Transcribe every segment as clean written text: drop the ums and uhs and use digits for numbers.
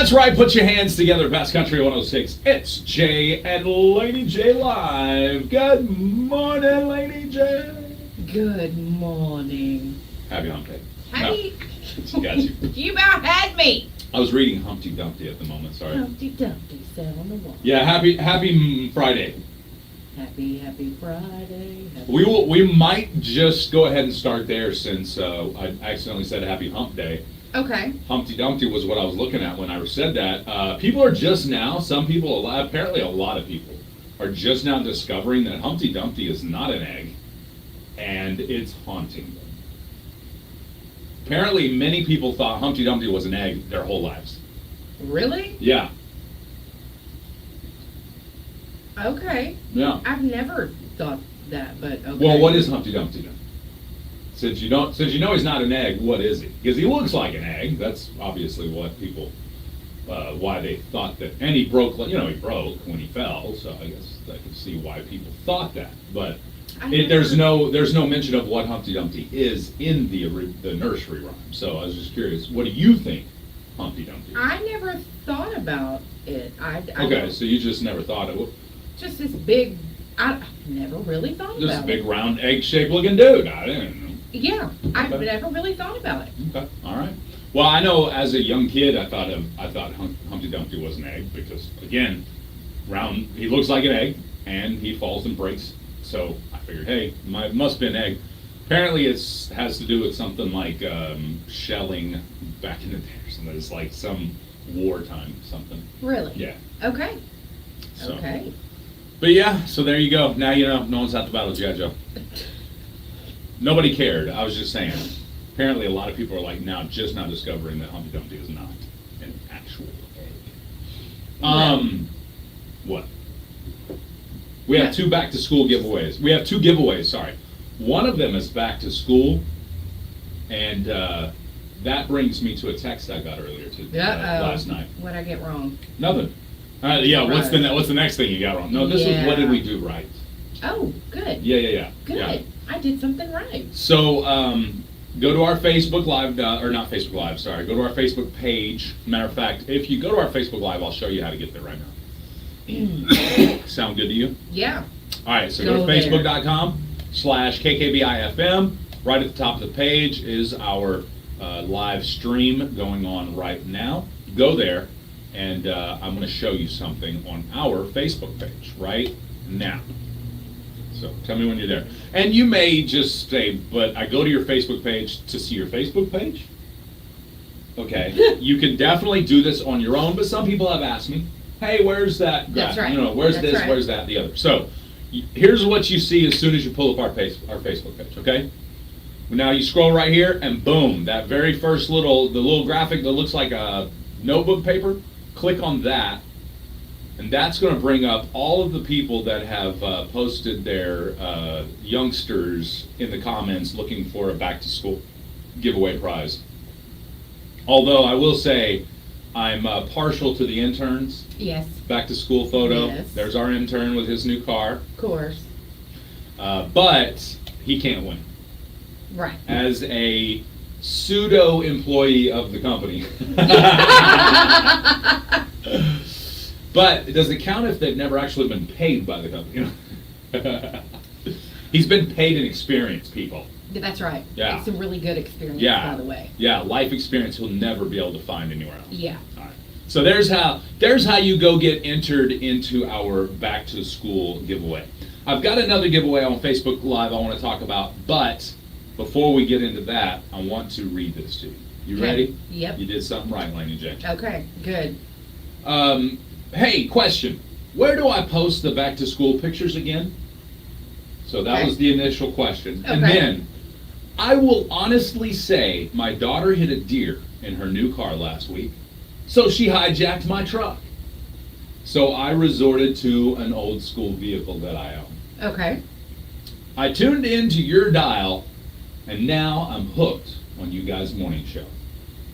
That's right, put your hands together, Bass Country 106. It's Jay and Laney J live. Good morning, Laney J. Good morning. Happy hump day. Hey. No, got you. You about had me. I was reading Humpty Dumpty at the moment, sorry. Humpty Dumpty sat on the wall. Yeah, happy Friday. Happy Friday. We might just go ahead and start there since I accidentally said happy hump day. Okay. Humpty Dumpty was what I was looking at when I said that. People are just now, apparently a lot of people, are just now discovering that Humpty Dumpty is not an egg, and it's haunting them. Apparently, many people thought Humpty Dumpty was an egg their whole lives. Really? Yeah. Okay. Yeah. I've never thought that, but okay. Well, what is Humpty Dumpty then? Since you know he's not an egg, what is he? Because he looks like an egg. That's obviously what people, why they thought that. And he broke, he broke when he fell. So I guess I can see why people thought that. But there's no mention of what Humpty Dumpty is in the nursery rhyme. So I was just curious, what do you think Humpty Dumpty is? I never thought about it. Okay, so you just never thought it. Just this big. I never really thought about it. Just a big round egg-shaped looking dude. I didn't know. Yeah, I've Okay. never really thought about it. Okay, all right. Well, I know as a young kid, I thought Humpty Dumpty was an egg because, again, round. He looks like an egg, and he falls and breaks. So I figured, hey, must be an egg. Apparently, has to do with something like shelling back in the day or something. It's like some wartime something. Really? Yeah. Okay. So. Okay. But yeah, so there you go. Now you know. No one's at the battle, G.I. Joe. Nobody cared. I was just saying. Apparently, a lot of people are just now discovering that Humpty Dumpty is not an actual egg. What? We have two back to school giveaways. We have two giveaways. Sorry, one of them is back to school, and that brings me to a text I got earlier last night. What'd I get wrong? Nothing. Yeah. What's the next thing you got wrong? No, this is what did we do right? Oh, good. Yeah. Good. Yeah. I did something right. So go to our Facebook Live, or not Facebook Live, sorry. Go to our Facebook page. Matter of fact, if you go to our Facebook Live, I'll show you how to get there right now. Sound good to you? Yeah. All right, so go to facebook.com/KKBIFM. Right at the top of the page is our live stream going on right now. Go there, and I'm going to show you something on our Facebook page right now. So tell me when you're there. And you may just say, but I go to your Facebook page to see your Facebook page? Okay. You can definitely do this on your own, but some people have asked me, hey, where's that graph? That's right. Where's That's this, right. where's that, the other. So here's what you see as soon as you pull up our Facebook page, okay? Now you scroll right here, and boom, that very first the little graphic that looks like a notebook paper, click on that. And that's going to bring up all of the people that have posted their youngsters in the comments looking for a back-to-school giveaway prize. Although I will say I'm partial to the interns. Yes. Back-to-school photo. Yes. There's our intern with his new car. Of course. But he can't win. Right. As a pseudo-employee of the company. But does it count if they've never actually been paid by the company? He's been paid in experience, people. That's right. Yeah. It's a really good experience, Yeah. by the way. Yeah, life experience he'll never be able to find anywhere else. Yeah. All right. So there's how you go get entered into our back to school giveaway. I've got another giveaway on Facebook Live I want to talk about, but before we get into that, I want to read this to you. You Okay. ready? Yep. You did something right, Laney J. Okay, good. Hey, question. Where do I post the back to school pictures again? So that Okay. was the initial question. And Okay. then I will honestly say my daughter hit a deer in her new car last week, so she hijacked my truck. So I resorted to an old school vehicle that I own. Okay. I tuned into your dial, and now I'm hooked on you guys' morning show.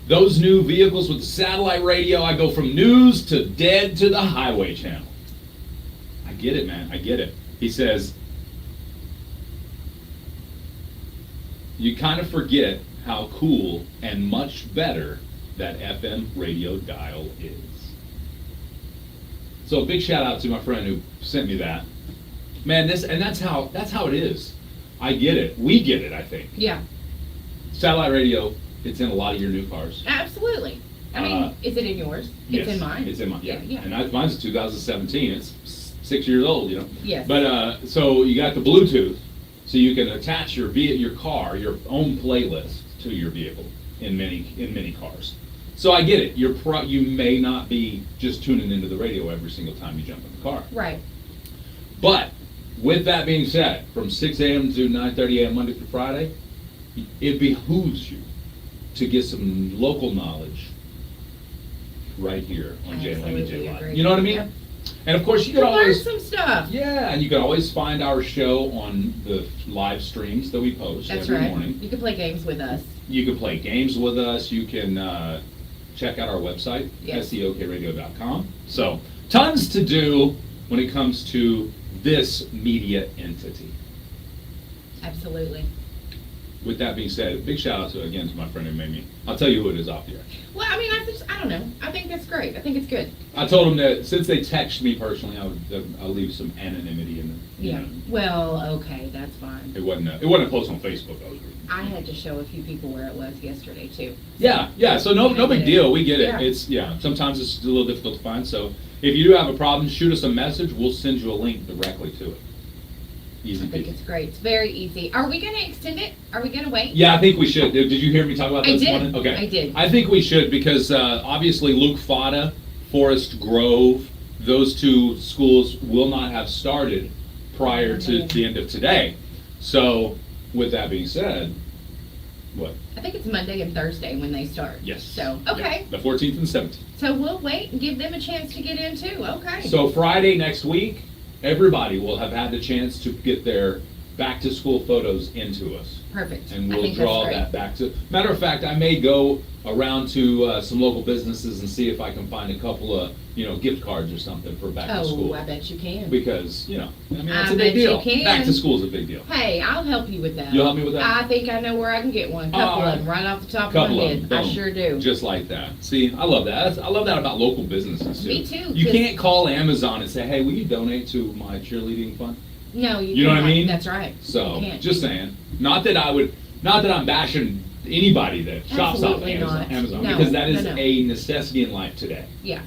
Those new vehicles with the satellite radio, I go from news to dead to the highway channel. I get it, man. I get it. He says, you kind of forget how cool and much better that FM radio dial is. So a big shout out to my friend who sent me that. Man, that's how it is. I get it. We get it, I think. Yeah, Satellite radio, it's in a lot of your new cars. absolutely. I mean, is it in yours? Yes, It's in mine. It's in mine. Yeah, yeah. And mine's 2017. It's 6 years old, you know. Yes. But so you got the Bluetooth, so you can attach your car, your own playlist to your vehicle in many cars. So I get it. You may not be just tuning into the radio every single time you jump in the car. Right. But with that being said, from 6 a.m. to 9:30 a.m. Monday through Friday, it behooves you to get some local knowledge right here on Laney J Absolutely Live. agree. You know what I mean? Yep. And of course, you You can learn always some stuff. yeah, and you can always find our show on the live streams that we post That's every right. morning. You can play games with us. You can play games with us. You can check out our website, Yes. seokradio.com. So, tons to do when it comes to this media entity. Absolutely. With that being said, big shout out again to my friend who made me. I'll tell you who it is off the air. Well, I mean, I don't know. I think that's great. I think it's good. I told him that since they text me personally, I'll leave some anonymity in the. Yeah. Well, okay, that's fine. It wasn't a post on Facebook. I had to show a few people where it was yesterday too. Yeah. So no big deal. We get it. Yeah. Sometimes it's a little difficult to find. So if you do have a problem, shoot us a message. We'll send you a link directly to it. Easy I think peasy. it's great. It's very easy. Are we going to extend it? Are we going to wait? Yeah, I think we should. Did you hear me talk about that I this did. morning? Okay. I did. I think we should because obviously Luke Fada, Forest Grove, those two schools will not have started prior to the end of today. So with that being said, what? I think it's Monday and Thursday when they start. Yes. So, okay. Yeah, the 14th and 17th. So we'll wait and give them a chance to get in too. Okay. So Friday next week, everybody will have had the chance to get their back to school photos into us. Perfect. And I we'll think draw that's great. that back to, matter of fact, I may go around to some local businesses and see if I can find a couple of, gift cards or something for back to school. Oh, I bet you can. Because, it's I a big bet you deal. can. Back to school is a big deal. Hey, I'll help you with that. You'll help me with that? I think I know where I can get one. Couple of them, right off the top of Couple my of head. them, I boom. sure do. Just like that. See, I love that. I love that about local businesses too. Me too, You 'cause- can't call Amazon and say, hey, will you donate to my cheerleading fund? No, You know what I can't. mean? That's right. So, You can't. just saying. Not that I'm bashing anybody that shops off Absolutely not. Amazon No, because that is no. a necessity in life today. Yeah.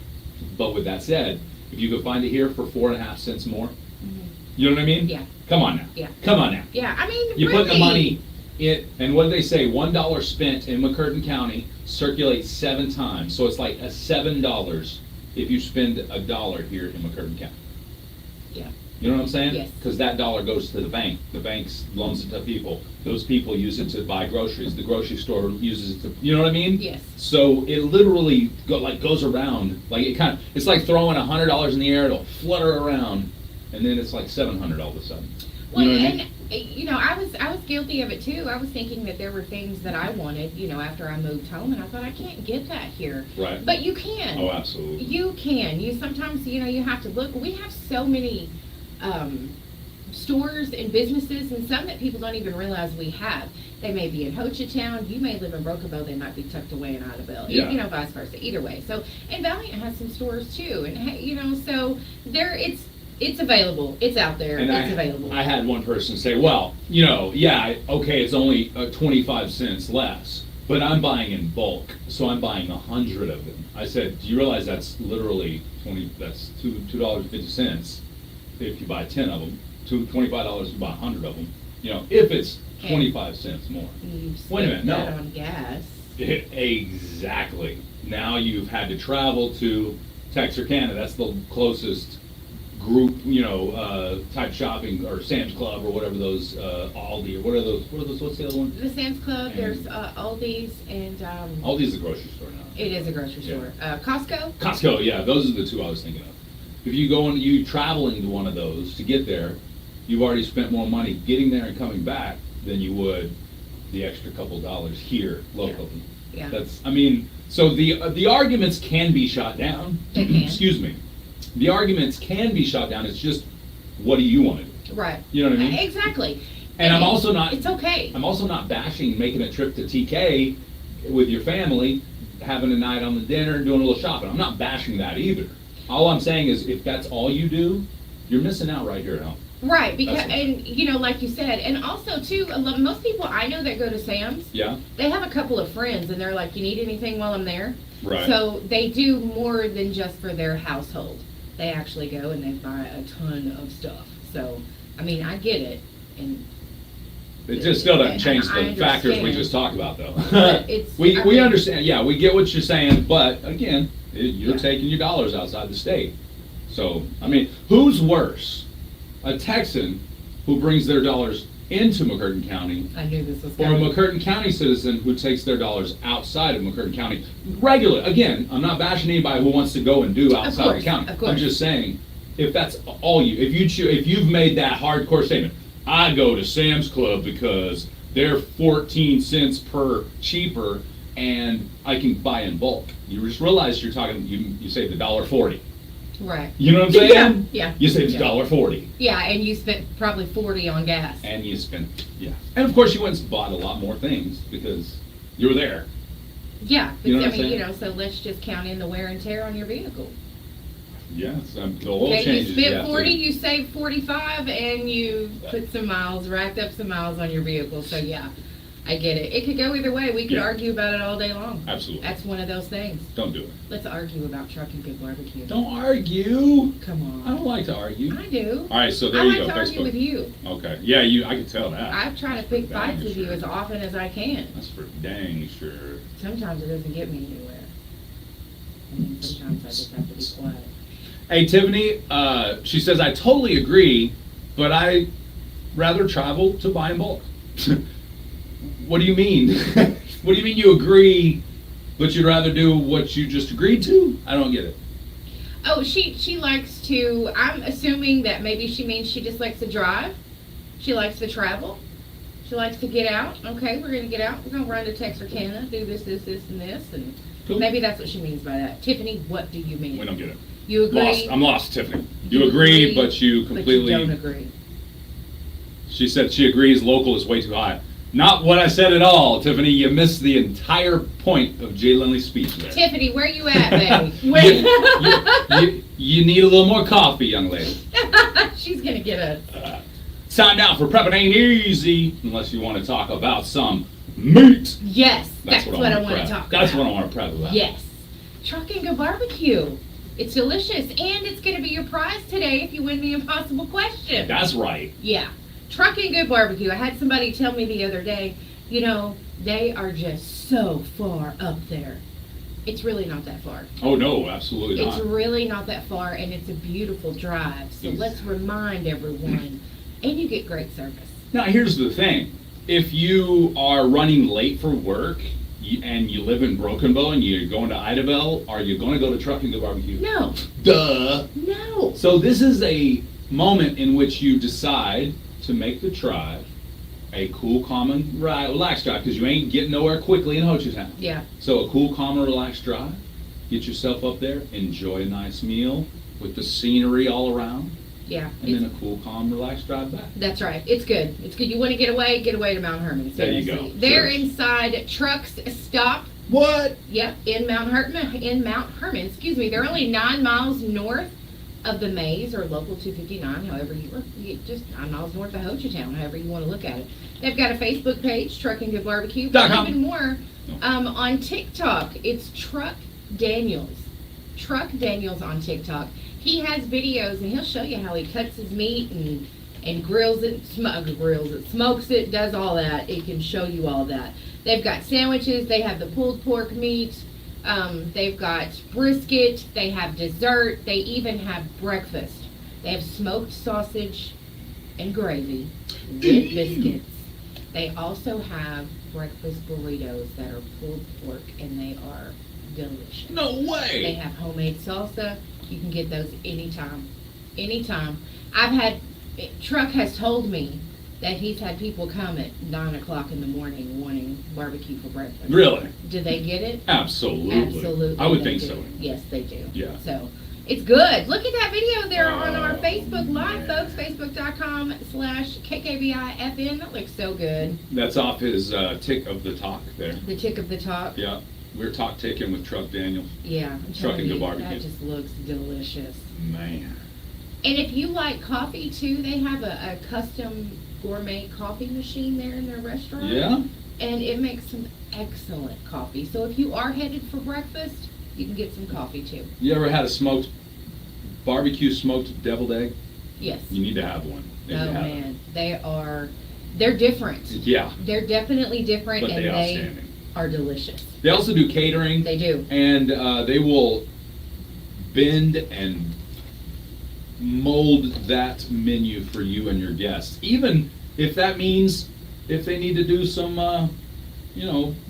But with that said, if you could find it here for 4.5 cents more, you know what I mean? Yeah. Come on now. Yeah. Come on now. Yeah, I mean, You really. put the money in, and what do they say? $1 spent in McCurtain County circulates 7 times. So it's like a $7 if you spend $1 here in McCurtain County. Yeah. You know what I'm saying? Yes. Because that dollar goes to the bank. The bank loans it to people. Those people use it to buy groceries. The grocery store uses it to, you know what I mean? Yes. So it literally goes around. Like it's like throwing $100 in the air. It'll flutter around, and then it's like 700 all of a sudden. Well, You know what I mean? and I was guilty of it too. I was thinking that there were things that I wanted, after I moved home, and I thought I can't get that here. Right. But you can. Oh, absolutely. You can. You sometimes, you have to look. We have so many stores and businesses, and some that people don't even realize we have. They may be in Hochatown. You may live in Brokerville. They might be tucked away in Idaville. Yeah. Vice versa. Either way. So, and Valiant has some stores too, and so there it's available. It's out there. And it's available. I had one person say, well, okay, it's only 25 cents less, but I'm buying in bulk, so I'm buying 100 of them. I said, do you realize that's literally that's $2.50 if you buy 10 of them, $25 if you buy 100 of them, if it's 25 cents more. You Wait a minute, spent that no. on gas. Exactly. Now you've had to travel to Texarkana. That's the closest group, type shopping, or Sam's Club, or whatever those, Aldi, or what are those, what's the other one? The Sam's Club. And- There's Aldi's and Aldi's the grocery store now. it is a grocery Yeah. store. Costco. Costco, yeah, those are the two I was thinking of. If you traveling to one of those to get there, you've already spent more money getting there and coming back than you would the extra couple dollars here locally. Yeah. So the arguments can be shot down. They can. Excuse me. The arguments can be shot down. It's just, what do you want to do? Right. You know what I mean? Exactly. And I'm also not. It's okay. I'm also not bashing making a trip to TK with your family, having a night on the dinner, doing a little shopping. I'm not bashing that either. All I'm saying is if that's all you do, you're missing out right here at home. Right, because, That's what- and you know, like you said, and also too, most people I know that go to Sam's, Yeah. they have a couple of friends and they're like, you need anything while I'm there? Right. So they do more than just for their household. They actually go and they buy a ton of stuff. So, I mean, I get it. And It just still doesn't change I the factors we understand. just talked about, though. But it's- I we mean- understand. Yeah, we get what you're saying, but again, you're Yeah. taking your dollars outside the state. So, I mean, who's worse? A Texan who brings their dollars into McCurtain County, I knew this was or a coming. McCurtain County citizen who takes their dollars outside of McCurtain County regularly? Again, I'm not bashing anybody who wants to go and do outside course, the county. of course. I'm just saying, if that's all you, if you've made that hardcore statement, I go to Sam's Club because they're 14 cents per cheaper and I can buy in bulk. You just realize you're talking, you saved $1.40. Right. You know what I'm saying? Yeah, yeah. You saved Yeah. $1.40. Yeah, and you spent probably 40 on gas. And you spent, yeah. And of course you went and bought a lot more things because you were there. Yeah, You know but, what I I'm mean, saying? you know, so let's just count in the wear and tear on your vehicle. Yes, the oil Okay, you changes. spent have to- 40, you saved 45, and you put some miles, racked up some miles on your vehicle. So yeah, I get it. It could go either way. We could Yeah. argue about it all day long. Absolutely. That's one of those things. Don't do it. Let's argue about Trucking Good Barbecue. Don't argue. Come I on. don't like to argue. I do. All right, so there I you like go. to argue Facebook. with you. Okay. Yeah, I can tell that. I try to pick Dang fights with you sure. as often as I can. That's for dang sure. Sometimes it doesn't get me anywhere. I mean, sometimes I just have to be quiet. Hey, Tiffany, she says, I totally agree, but I rather travel to buy in bulk. What do you mean? What do you mean you agree, but you'd rather do what you just agreed to? I don't get it. Oh, she likes to, I'm assuming that maybe she means she just likes to drive. She likes to travel. She likes to get out. Okay, we're going to get out. We're going to run to Texarkana, do this, and this. And Cool. maybe that's what she means by that. Tiffany, what do you mean? We don't get it. You agree? Lost. I'm lost, Tiffany. You agree, but you completely. But you don't agree. She said she agrees local is way too high. Not what I said at all, Tiffany. You missed the entire point of Jay Lindley's speech there. Tiffany, where you at, baby? you, Where? you need a little more coffee, young lady. She's going to get us. Time now for Prepping Ain't Easy, unless you want to talk about some meat. Yes, that's what I wanna want to prep. talk about. That's what I want to prep about. Yes. Trucking Good Barbecue. It's delicious, and it's going to be your prize today if you win the impossible question. That's right. Yeah. Trucking Good Barbecue. I had somebody tell me the other day, you know, they are just so far up there. It's really not that far. Oh, no, absolutely It's not. really not that far, and it's a beautiful drive. So let's remind everyone, and you get great service. Now, here's the thing. If you are running late for work and you live in Broken Bow and you're going to Idabel, are you going to go to Trucking Good Barbecue? No. Duh. No. So this is a moment in which you decide to make the drive a cool, calm, and relaxed drive because you ain't getting nowhere quickly in Ho Chi Town. Yeah. So a cool, calm, and relaxed drive. Get yourself up there, enjoy a nice meal with the scenery all around, Yeah. and then a cool, calm, relaxed drive back. That's right. It's good. It's good. You want to get away to Mount Herman. There you go. Seriously. They're Sure. inside Trucks Stop. What? Yep, in Mount Herman. Excuse me. They're only 9 miles north of the Maze or Local 259, however you just 9 miles north of Ho Chi Town, however you want to look at it. They've got a Facebook page, Trucking Good Barbecue, but .com. even more on TikTok. It's Truck Daniels. Truck Daniels on TikTok. He has videos and he'll show you how he cuts his meat and grills it, smokes it, does all that. It can show you all that. They've got sandwiches. They have the pulled pork meat. They've got brisket. They have dessert. They even have breakfast. They have smoked sausage and gravy with biscuits. They also have breakfast burritos that are pulled pork, and they are delicious. No They way. have homemade salsa. You can get those anytime. Anytime. I've had, Truck has told me that he's had people come at 9 o'clock in the morning wanting barbecue for breakfast. Really? Do they get it? Absolutely. Absolutely. I would they think do. so. Yes, they do. Yeah. So It's good. Look at that video there on our Oh, Facebook Live, man. folks. Facebook.com/KKBIFN. That looks so good. That's off his tick of the talk there. The tick of the talk. Yeah, we're talk ticking with Truck Daniel. Yeah, I'm Trucking telling to you, barbecue. that just looks delicious. Man. And if you like coffee too, they have a custom gourmet coffee machine there in their restaurant. Yeah? And it makes some excellent coffee. So if you are headed for breakfast, you can get some coffee too. You ever had a barbecue smoked deviled egg? Yes. You need to have one. Oh if you haven't. man, they're different. Yeah, They're definitely different, but and they're they outstanding. are delicious. They also do catering. They do. And they will bend and mold that menu for you and your guests. Even if that means if they need to do some,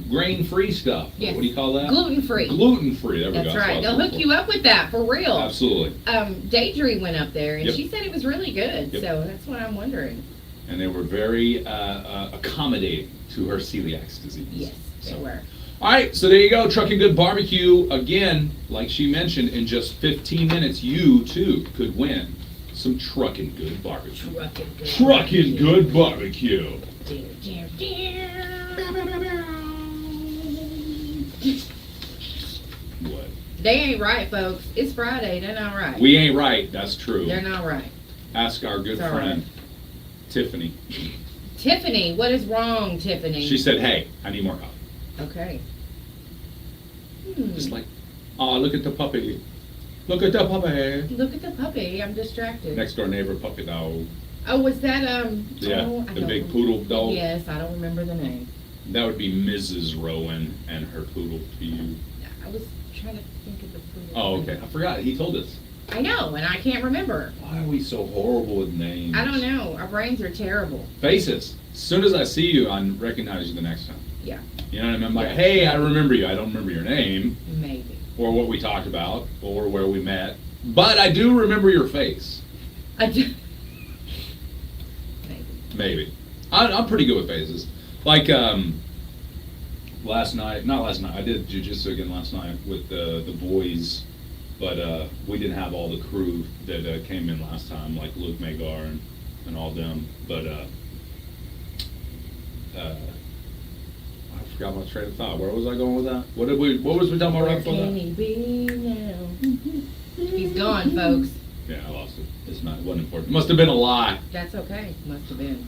grain-free stuff. Yes. What do you call that? Gluten-free. Gluten-free. There we go. That's what I right. was They'll looking hook you up with that for real. for. Absolutely. Daedry went up there and Yep. she said it was really good. Yep. So that's what I'm wondering. And they were very accommodating to her celiac disease. Yes, they So. were. All right, so there you go, Trucking Good Barbecue. Again, like she mentioned, in just 15 minutes, you too could win some Trucking Good Barbecue. Trucking Good Barbecue. What? They ain't right, folks. It's Friday. They're not right. We ain't right, that's true. They're not right. Ask our good It's all friend, Tiffany. Tiffany, what is wrong, Tiffany? She said, hey, I need more coffee. Okay. Just like, oh, look at the puppy. Look at the puppy. Look at the puppy. I'm distracted. Next door neighbor puppy dog. Oh, was that Yeah, oh, I the don't big rem- poodle dog. Yes, I don't remember the name. That would be Mrs. Rowan and her poodle to you. I was trying to think of the poodle. Oh, okay. I forgot. He told us. I know, and I can't remember. Why are we so horrible with names? I don't know. Our brains are terrible. Faces. As soon as I see you, I recognize you the next time. Yeah, You know what I mean? I'm like, Yeah. hey, I remember you. I don't remember your name maybe. or what we talked about or where we met. But I do remember your face. I do. Maybe. Maybe. I'm pretty good with faces. Like, not last night, I did jujitsu again last night with the boys, but we didn't have all the crew that came in last time, like Luke Magar and all them. But I forgot my train of thought. Where was I going with that? What was we talking about right Where before can that? he be now? He's gone, folks. Yeah, I lost it. It wasn't important. Must have been a lie. That's okay. Must have been.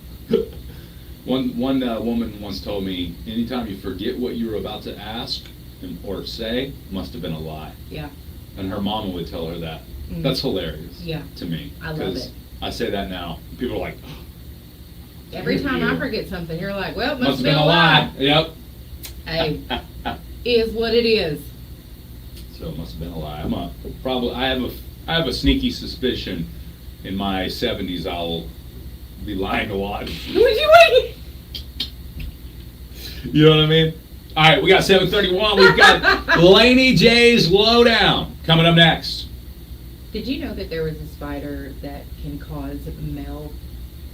One woman once told me, anytime you forget what you were about to ask or say, must have been a lie. Yeah. And her mama would tell her that. Mm. That's hilarious. Yeah. To me. I love 'Cause it. I say that now. People are like, Every "Dare time I you." forget something, you're like, well, it Must have been a lie. lie. Yep. Hey, is what it is. So it must have been a lie. I have a sneaky suspicion in my 70s I'll be lying a lot. Who was you waiting? You know what I mean? All right, we got 7:31. We've got Laney J's Lowdown coming up next. Did you know that there was a spider that can cause male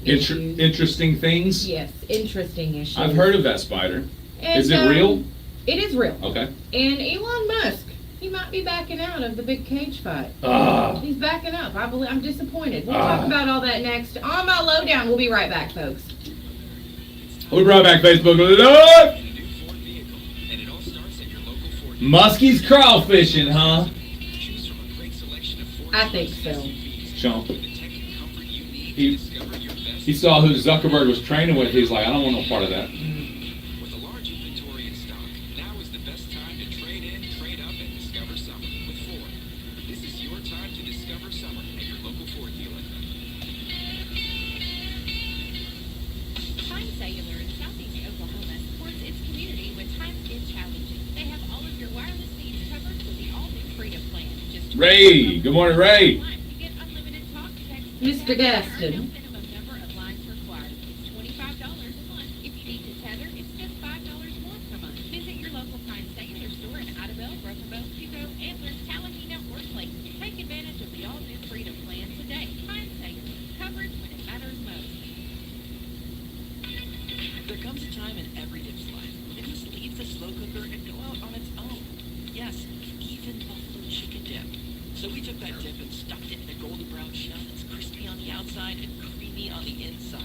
issues? Interesting things. Yes, interesting issues. I've heard of that spider. And, Is it real? It is real. Okay. And Elon Musk, he might be backing out of the big cage fight. Ah. He's backing up. I'm disappointed. We'll Ah. talk about all that next on my Lowdown. We'll be right back, folks. We'll be right back, Facebook Live. Muskie's crawfishing, huh? I think so. Sean. He saw who Zuckerberg was training with. He's like, I don't want no part of that. With a large inventory in stock, now is the best time to trade in, trade up, and discover summer with Ford. This is your time to discover summer at your local Ford dealer. Pine Cellular in Southeast Oklahoma supports its community when times get challenging. They have all of your wireless needs covered with the all-new Freedom Plan. Just Ray, good morning, Ray. You get unlimited talk, text, Mr. and Gaston. no minimum number of lines required. It's $25 a month. If you need to tether, it's just $5 more per month. Visit your local Pine Cellular store in Idabel, Broken Bow, Hugo, Antlers, Tallahassee, Workplace. Take advantage of the all-new Freedom Plan today. Pine Cellular, coverage when it matters most. There comes a time in every dip's life when it must leave the slow cooker and go out on its own. Yes, even buffalo chicken dip. So we took that dip and stuffed it in a golden brown shell that's crispy on the outside and creamy on the inside.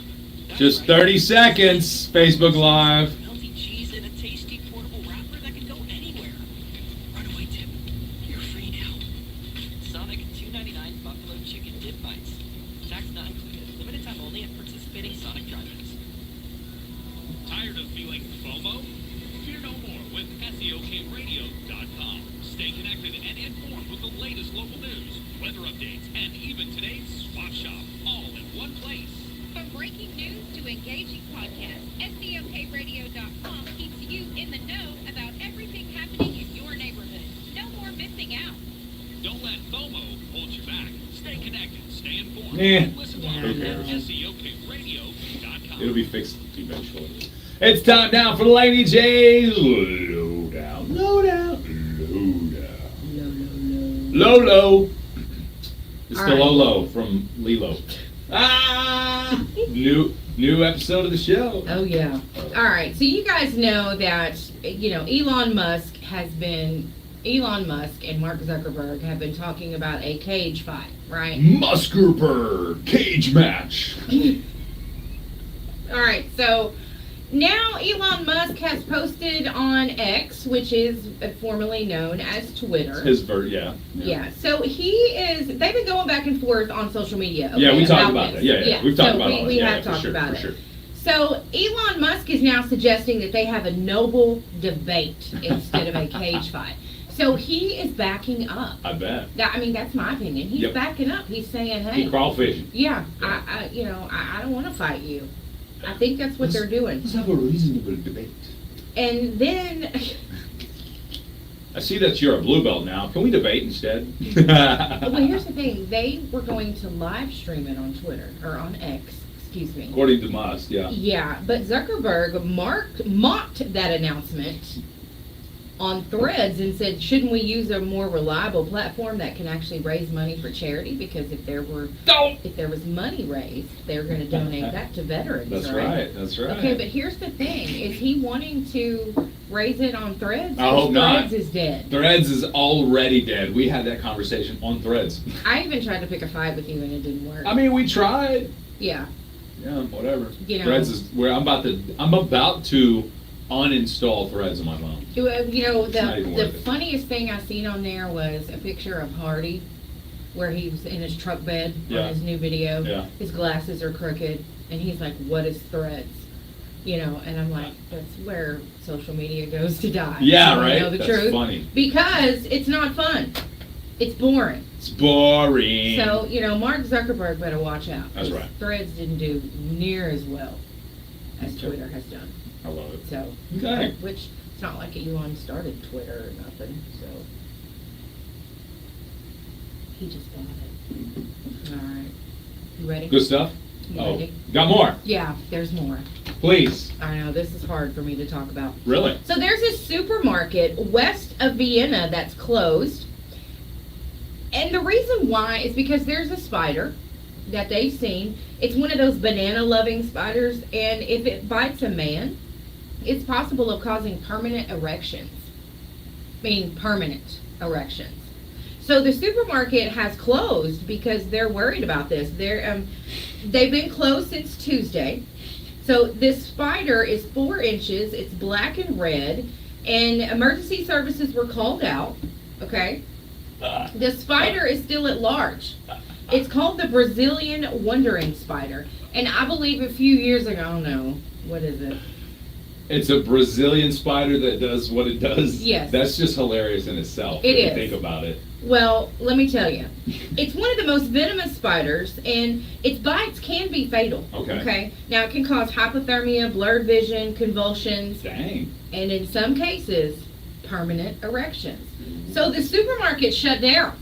That's Just right. 30 seconds, Facebook Live. Melty cheese in a tasty portable wrapper that can go anywhere. Right away, Tim. You're free now. Sonic $2.99 Buffalo Chicken Dip Bites. Tax not included. Limited time only at participating Sonic drive-ins. Tired of feeling FOMO? Fear no more with SEOKRadio.com. Stay connected and informed with the latest local news, weather updates, and even today's swap shop, all in one place. From breaking news to engaging podcasts, SEOKRadio.com keeps you in the know about everything happening in your neighborhood. No more missing out. Don't let FOMO hold you back. Stay connected, stay informed, Yeah. and listen live Who at cares? SEOKRadio.com. It'll be fixed eventually. It's time now for Laney J's Lowdown. Lowdown. Lolo. It's All the right. Lolo from Lilo. Ah! New episode of the show. Oh yeah. All right. So you guys know that Elon Musk and Mark Zuckerberg have been talking about a cage fight, right? Muskerberg cage match. All right. So now Elon Musk has posted on X, which is formerly known as Twitter. Yeah. Yeah. So they've been going back and forth on social media. Okay, Yeah, we talked about this. that. Yeah. We've talked So about all we that. have for talked sure, about for it. Sure. So Elon Musk is now suggesting that they have a noble debate instead of a cage fight. So he is backing up. I bet. That's my opinion. He's Yep. backing up. He's saying, He "Hey, crawfishing. yeah, I don't want to fight you." I think that's what they're doing. Let's have a reasonable debate. And then, I see that you're a blue belt now. Can we debate instead? well, here's the thing: they were going to live stream it on Twitter or on X. Excuse me. According to Musk, yeah. Yeah, but Zuckerberg mocked that announcement on Threads and said, shouldn't we use a more reliable platform that can actually raise money for charity? Because if there was money raised, they're going to donate that to veterans. That's right. That's right. Okay, but here's the thing: is he wanting to raise it on Threads? I hope not. Threads is dead. Threads is already dead. We had that conversation on Threads. I even tried to pick a fight with you and it didn't work. I mean, we tried. Yeah. Yeah, whatever. Threads is where I'm about to uninstall Threads on my phone. Not even worth the it. funniest thing I seen on there was a picture of Hardy, where he was in his truck bed Yeah. on his new video. Yeah. His glasses are crooked, and he's like, "What is Threads?" And I'm like, "That's where social media goes to die." Yeah, You wanna right? Know the That's truth? funny. Because it's not fun. It's boring. It's boring. So Mark Zuckerberg better watch out. That's 'cause right. Threads didn't do near as well as Okay. Twitter has done. I love it. So, Okay. which it's not like Elon started Twitter or nothing. So he just bought it. All right, you ready? Good stuff. You Oh, ready? got more. Yeah, there's more. Please. I know this is hard for me to talk about. Really? So there's a supermarket west of Vienna that's closed. And the reason why is because there's a spider that they've seen. It's one of those banana-loving spiders, and if it bites a man, it's possible of causing permanent erections. Meaning permanent erections. So the supermarket has closed because they're worried about this. They've been closed since Tuesday. So this spider is 4 inches. It's black and red, and emergency services were called out. Okay. The spider is still at large. It's called the Brazilian wandering spider. And I believe a few years ago, I don't know, what is it? It's a Brazilian spider that does what it does. Yes. That's just hilarious in itself. It if you is. think about it. Well, let me tell you. It's one of the most venomous spiders, and its bites can be fatal. Okay. Now, it can cause hypothermia, blurred vision, convulsions, Dang. and in some cases, permanent erections. So the supermarket shut down.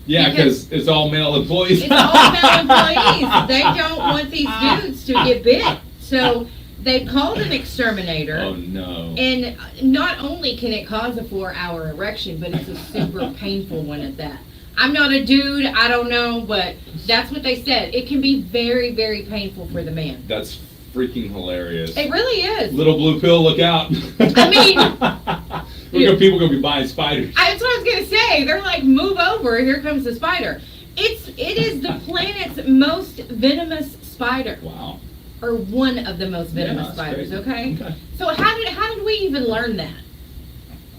Yeah, Because- because it's all male employees. It's all male employees. They don't want these dudes to get bit. So they called an exterminator. Oh no. And not only can it cause a 4-hour erection, but it's a super painful one at that. I'm not a dude, I don't know, but that's what they said. It can be very, very painful for the man. That's freaking hilarious. It really is. Little blue pill, look out. I mean- Look at people gonna be buying spiders. That's what I was gonna say. They're like, move over. Here comes the spider. It is the planet's most venomous spider, Wow. or one of the most venomous that's spiders. crazy. Okay. Okay. So how did we even learn that?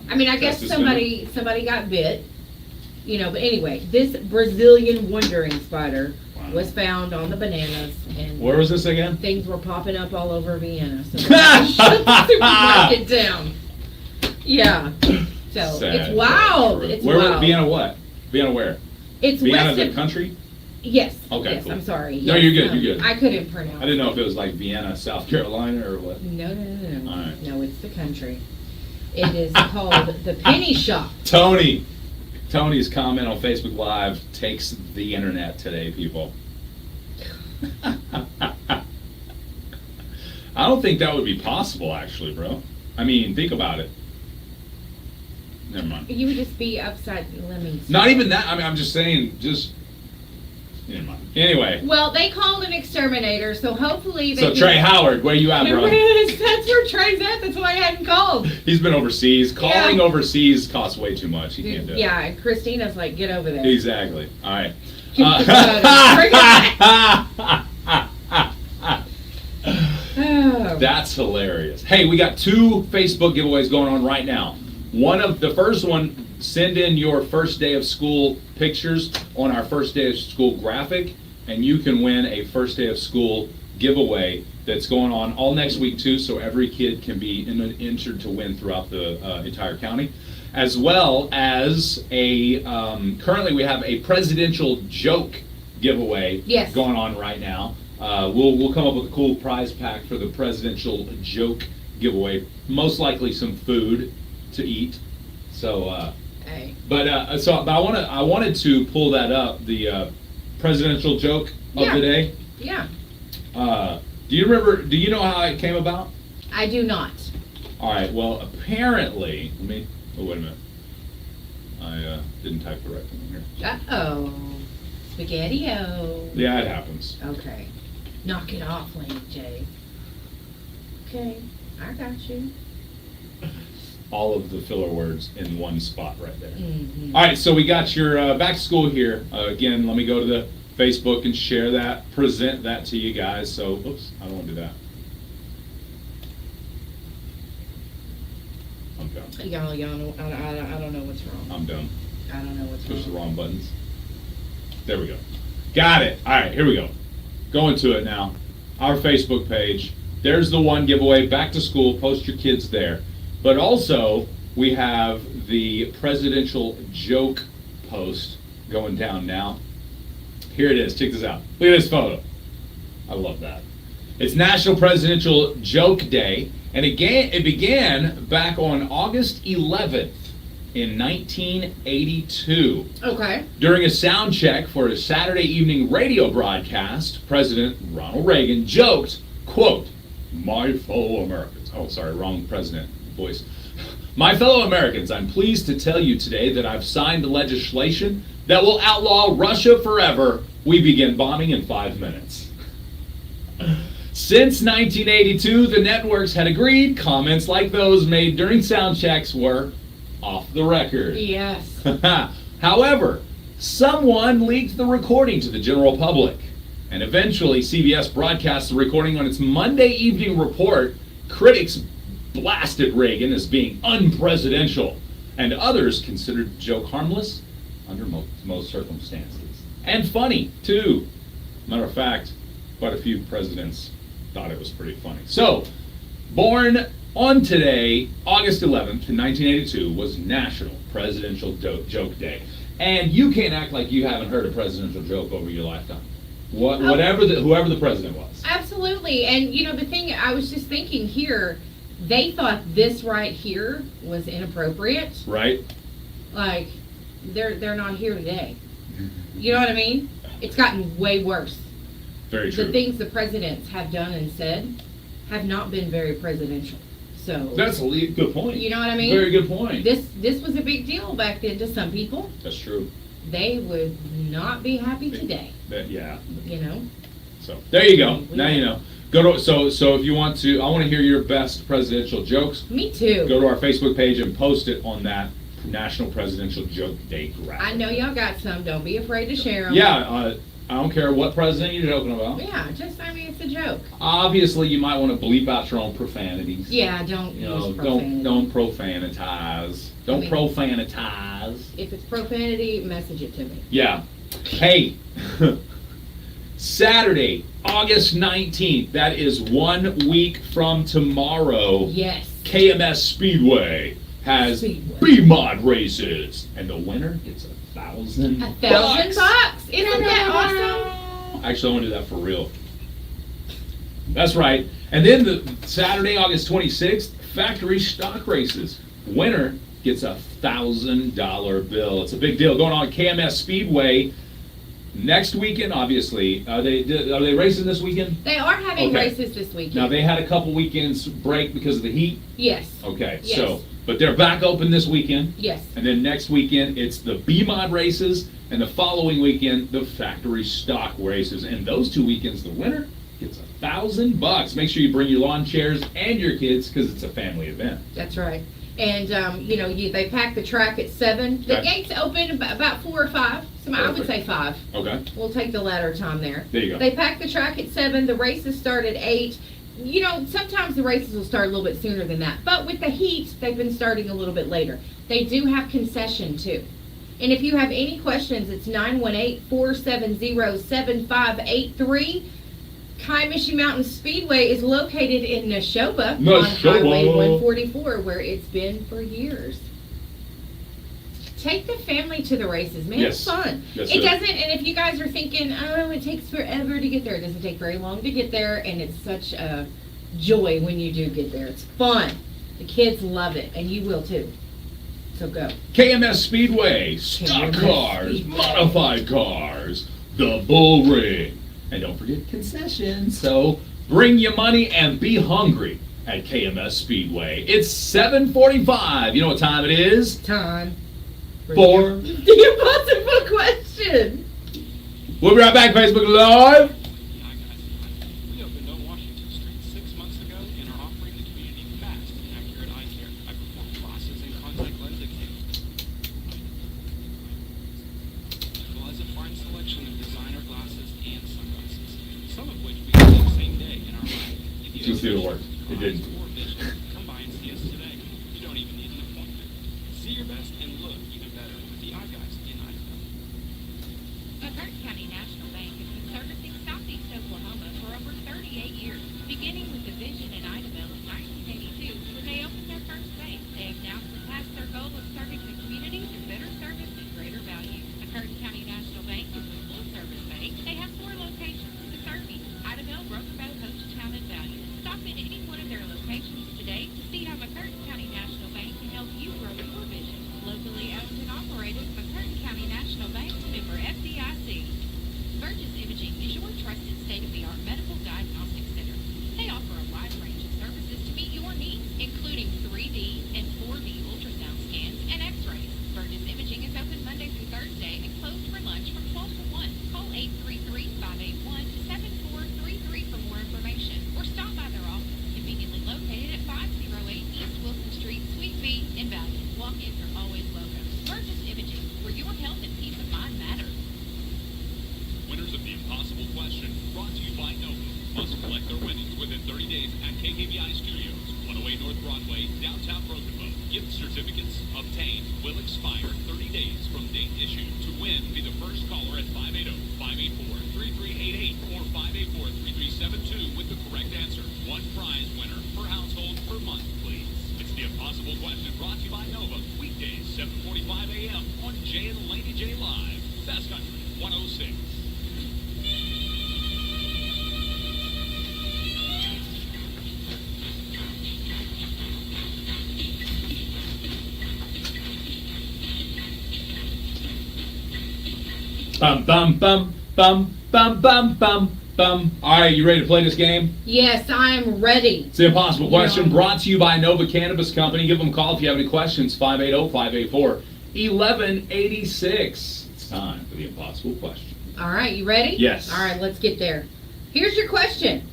I mean, I guess That's somebody got bit, But anyway, this Brazilian wandering spider Wow. was found on the bananas, and Where was this again? things were popping up all over Vienna. So they shut the supermarket down. Yeah. So Sad, it's wild. sad. It's Where wild. Vienna what? Vienna where? It's Vienna west the of. country? Yes. Okay, Yes. cool. I'm sorry. No, Yes, you're good, you're good. I couldn't pronounce. I didn't know if it was like Vienna, South Carolina, or what. No. All right. No, it's the country. It is called the penny shop. Tony's comment on Facebook Live takes the internet today, people. I don't think that would be possible, actually, bro. I mean, think about it. Never mind. You would just be upside. Let me. Not even that. I mean, I'm just saying, never mind. Anyway, Well, they called an exterminator, so hopefully they. so Trey Howard, where you at, bro? That's where Trey's at. That's why I hadn't called. He's been overseas. Calling Yeah. overseas costs way too much. He can't do it. Yeah, Christina's like, get over there. Exactly. All right. Bring it back. Oh. That's hilarious. Hey, we got 2 Facebook giveaways going on right now. The first one, send in your first day of school pictures on our first day of school graphic, and you can win a first day of school giveaway that's going on all next week too, so every kid can be entered to win throughout the entire county. As well as currently we have a presidential joke giveaway Yes. going on right now. We'll come up with a cool prize pack for the presidential joke giveaway. Most likely some food to eat. So, Hey. but I wanted to pull that up, the presidential joke of Yeah. the day. Yeah, Do you know how it came about? I do not. All right, well, apparently, wait a minute. I didn't type the right thing in here. Uh-oh. Spaghetti-o. Yeah, it happens. Okay. Knock it off, Laney J. Okay, I got you. All of the filler words in one spot right there. Mm-hmm. All right, so we got your back to school here. Again, let me go to the Facebook and share that, present that to you guys. So, oops, I don't want to do that. I'm done. Y'all know, I don't know what's wrong. I'm done. I don't know what's Push the wrong. wrong buttons. There we go. Got it. All right, here we go. Going to it now. Our Facebook page. There's the one giveaway, back to school. Post your kids there. But also, we have the presidential joke post going down now. Here it is. Check this out. Look at this photo. I love that. It's National Presidential Joke Day, and it began back on August 11th in 1982. Okay. During a sound check for a Saturday evening radio broadcast, President Ronald Reagan joked, quote, "My fellow Americans," oh sorry, wrong president voice. "My fellow Americans, I'm pleased to tell you today that I've signed legislation that will outlaw Russia forever. We begin bombing in 5 minutes." Since 1982, the networks had agreed comments like those made during sound checks were off the record. Yes. However, someone leaked the recording to the general public, and eventually CBS broadcast the recording on its Monday evening report. Critics blasted Reagan as being unpresidential, and others considered the joke harmless under most circumstances. And funny, too. Matter of fact, quite a few presidents thought it was pretty funny. So, born on today, August 11th, in 1982, was National Presidential Joke Day. And you can't act like you haven't heard a presidential joke over your lifetime. Whoever the president was. Absolutely. And the thing, I was just thinking here, they thought this right here was inappropriate. Right? Like, they're not here today. You know what I mean? It's gotten way worse. Very true. The things the presidents have done and said have not been very presidential. So That's a good point. you know what I mean? Very good point. This was a big deal back then to some people. That's true. They would not be happy today. Yeah. You know? So there you go. We Now know. you know. Go to so if you want to, I want to hear your best presidential jokes. Me too. Go to our Facebook page and post it on that National Presidential Joke Day graphic. I know y'all got some. Don't be afraid to share them. Yeah, I don't care what president you're joking about. Yeah, just, I mean, it's a joke. Obviously, you might want to bleep out your own profanities. Yeah, don't You know, use profanity. don't profanitize. Don't I mean- profanitize. If it's profanity, message it to me. Yeah. Hey, Saturday, August 19th. That is 1 week from tomorrow. Yes. KMS Speedway has Speedway. B-Mod races, and the winner gets $1,000. $1,000? Isn't that awesome? Actually, I want to do that for real. That's right. And then the Saturday, August 26th, factory stock races. Winner gets a $1,000 bill. It's a big deal going on at KMS Speedway next weekend. Obviously, are they racing this weekend? They are having Okay. races this weekend. Now they had a couple weekends break because of the heat. Yes. Okay, Yes. so but they're back open this weekend. Yes. And then next weekend, it's the B-Mod races, and the following weekend, the factory stock races. And those 2 weekends, the winner gets $1,000. Make sure you bring your lawn chairs and your kids, because it's a family event. That's right. And, they pack the track at 7. The Okay. gates open about 4 or 5. So I would Perfect. say 5. Okay, We'll take the latter time there. there you go. They pack the track at 7. The races start at 8. Sometimes the races will start a little bit sooner than that. But with the heat, they've been starting a little bit later. They do have concession, too. And if you have any questions, it's 918-470-7583. Kiamichi Mountain Speedway is located in Neshoba on Neshoba. Highway 144, where it's been for years. Take the family to the races, man. Yes. It's fun. Yes, It sir. doesn't, and if you guys are thinking, oh, it takes forever to get there, it doesn't take very long to get there, and it's such a joy when you do get there. It's fun. The kids love it, and you will too. So go. KMS Speedway, stock KMS cars, Speedway. modified cars, the bull ring. And don't forget concessions. So bring your money and be hungry at KMS Speedway. It's 7:45. You know what time it is? Time. For The impossible question. we'll be right back. Facebook Live. Hi guys, we opened on Washington Street 6 months ago and are offering the community fast and accurate eye care. I perform glasses and contact lens exams, as well as a fine selection of designer glasses and sunglasses, some of which we have the same day in our line. If Let's see if it worked. It didn't. Or vision, come by and see us today. You don't even need an appointment. See your best and look even better with the Eye Guys in Idaho. McCurtain County National Bank has been servicing Southeast Oklahoma for over 38 years, beginning with the vision in Idabel in 1982 when they opened their first bank. They have now surpassed their goal of serving the community through better service and greater value. McCurtain County National Bank is a full-service bank. They have 4 locations to serve you: Idabel, Broken Bow, Hochtown, and Value. Stop in any one of their locations today to see how McCurtain County National Bank can help you grow your vision. Locally owned and operated, McCurtain County National Bank, member FDIC. Burgess Imaging is your trusted state-of-the-art medical diagnostic center. They offer a wide range of services to meet your needs, including 3D and 4D ultrasound scans and x-rays. Burgess Imaging is open Monday through Thursday and closed for lunch from 12 to 1. Call 833-581-7433 for more information, or stop by their office, conveniently located at 508 East Wilson Street, Suite B in Valley. Walk-ins are always welcome. Burgess Imaging, where your health and peace of mind matter. Winners of the Impossible Question, brought to you by Nova, must collect their winnings within 30 days at KKVI Studios, 108 North Broadway, downtown Broken Bow. Gift certificates obtained will expire 30 days from date issued. To win, be the first caller at 580-584-3388 or 584-3372 with the correct answer. One prize winner per household per month, please. It's the Impossible Question, brought to you by Nova, weekdays 7:45 a.m. on Jay and Laney J Live. Fast Country 106. Bum bum bum bum bum bum bum bum. All right, you ready to play this game? Yes, I am ready. It's the Impossible Question, Yeah. brought to you by Nova Cannabis Company. Give them a call if you have any questions. 580-584-1186. It's time for the Impossible Question. All right, you ready? Yes. All right, let's get there. Here's your question.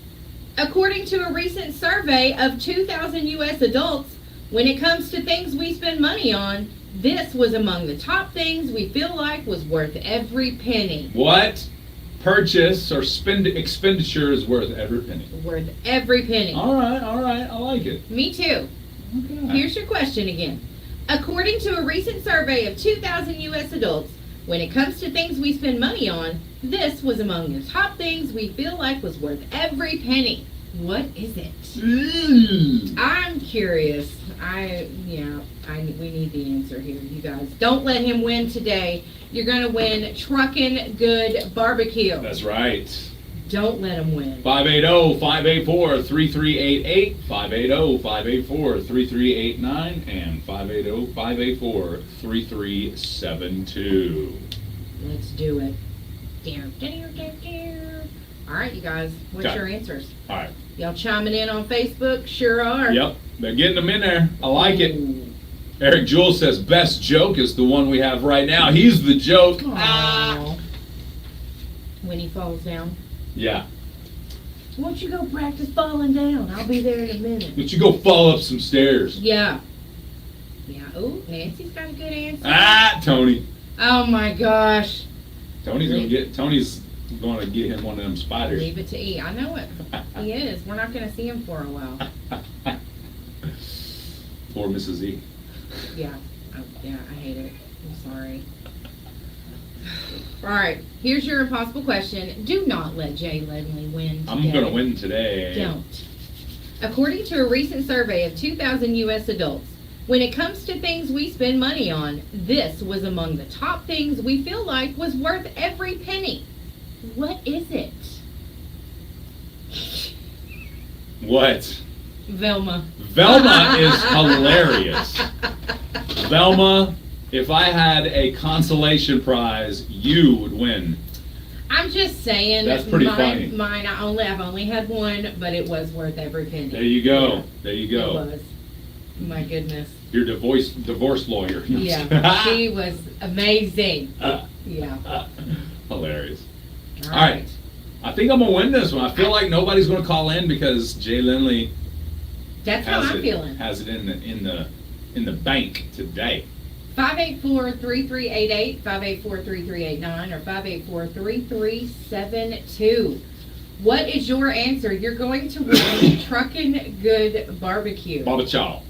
According to a recent survey of 2,000 U.S. adults, when it comes to things we spend money on, this was among the top things we feel like was worth every penny. What purchase or expenditure is worth every penny? Worth every penny. All right, I like it. Me too. Okay. Here's your question again. According to a recent survey of 2,000 U.S. adults, when it comes to things we spend money on, this was among the top things we feel like was worth every penny. What is it? I'm curious. We need the answer here, you guys. Don't let him win today. You're gonna win Truckin' Good Barbecue. That's right. Don't let him win. 580-584-3388, 580-584-3389, and 580-584-3372. Let's do it. All right, you guys. What's Okay. your answers? All right. Y'all chiming in on Facebook? Sure are. Yep, they're getting them in there. I like it. Ooh. Eric Jewell says best joke is the one we have right now. He's the joke. Aw. When he falls down. Yeah. Why don't you go practice falling down? I'll be there in a minute. But you go fall up some stairs. Yeah. Yeah. Oh, Nancy's got a good answer. Tony. Oh my gosh. Tony's gonna get him one of them spiders. Leave it to E. I know it. He is. We're not gonna see him for a while. Poor Mrs. E. Yeah. I hate it. I'm sorry. All right. Here's your impossible question. Do not let Jay Ledley win today. I'm gonna win today. Don't. According to a recent survey of 2,000 U.S. adults, when it comes to things we spend money on, this was among the top things we feel like was worth every penny. What is it? What? Velma. Velma is hilarious. Velma, if I had a consolation prize, you would win. I'm just saying. That's pretty funny. Mine. I've only had one, but it was worth every penny. There you go. Yeah, There you it go. was. My goodness. Your divorce lawyer. Yeah. She was amazing. Yeah. Hilarious. All All right. I think I'm gonna win this one. I feel like nobody's gonna call in because Jay Lindley That's how I'm feeling. has it in the bank today. 584-3388, 584-3389, or 584-3372. What is your answer? You're going to win Truckin' Good Barbecue. Baba Chow.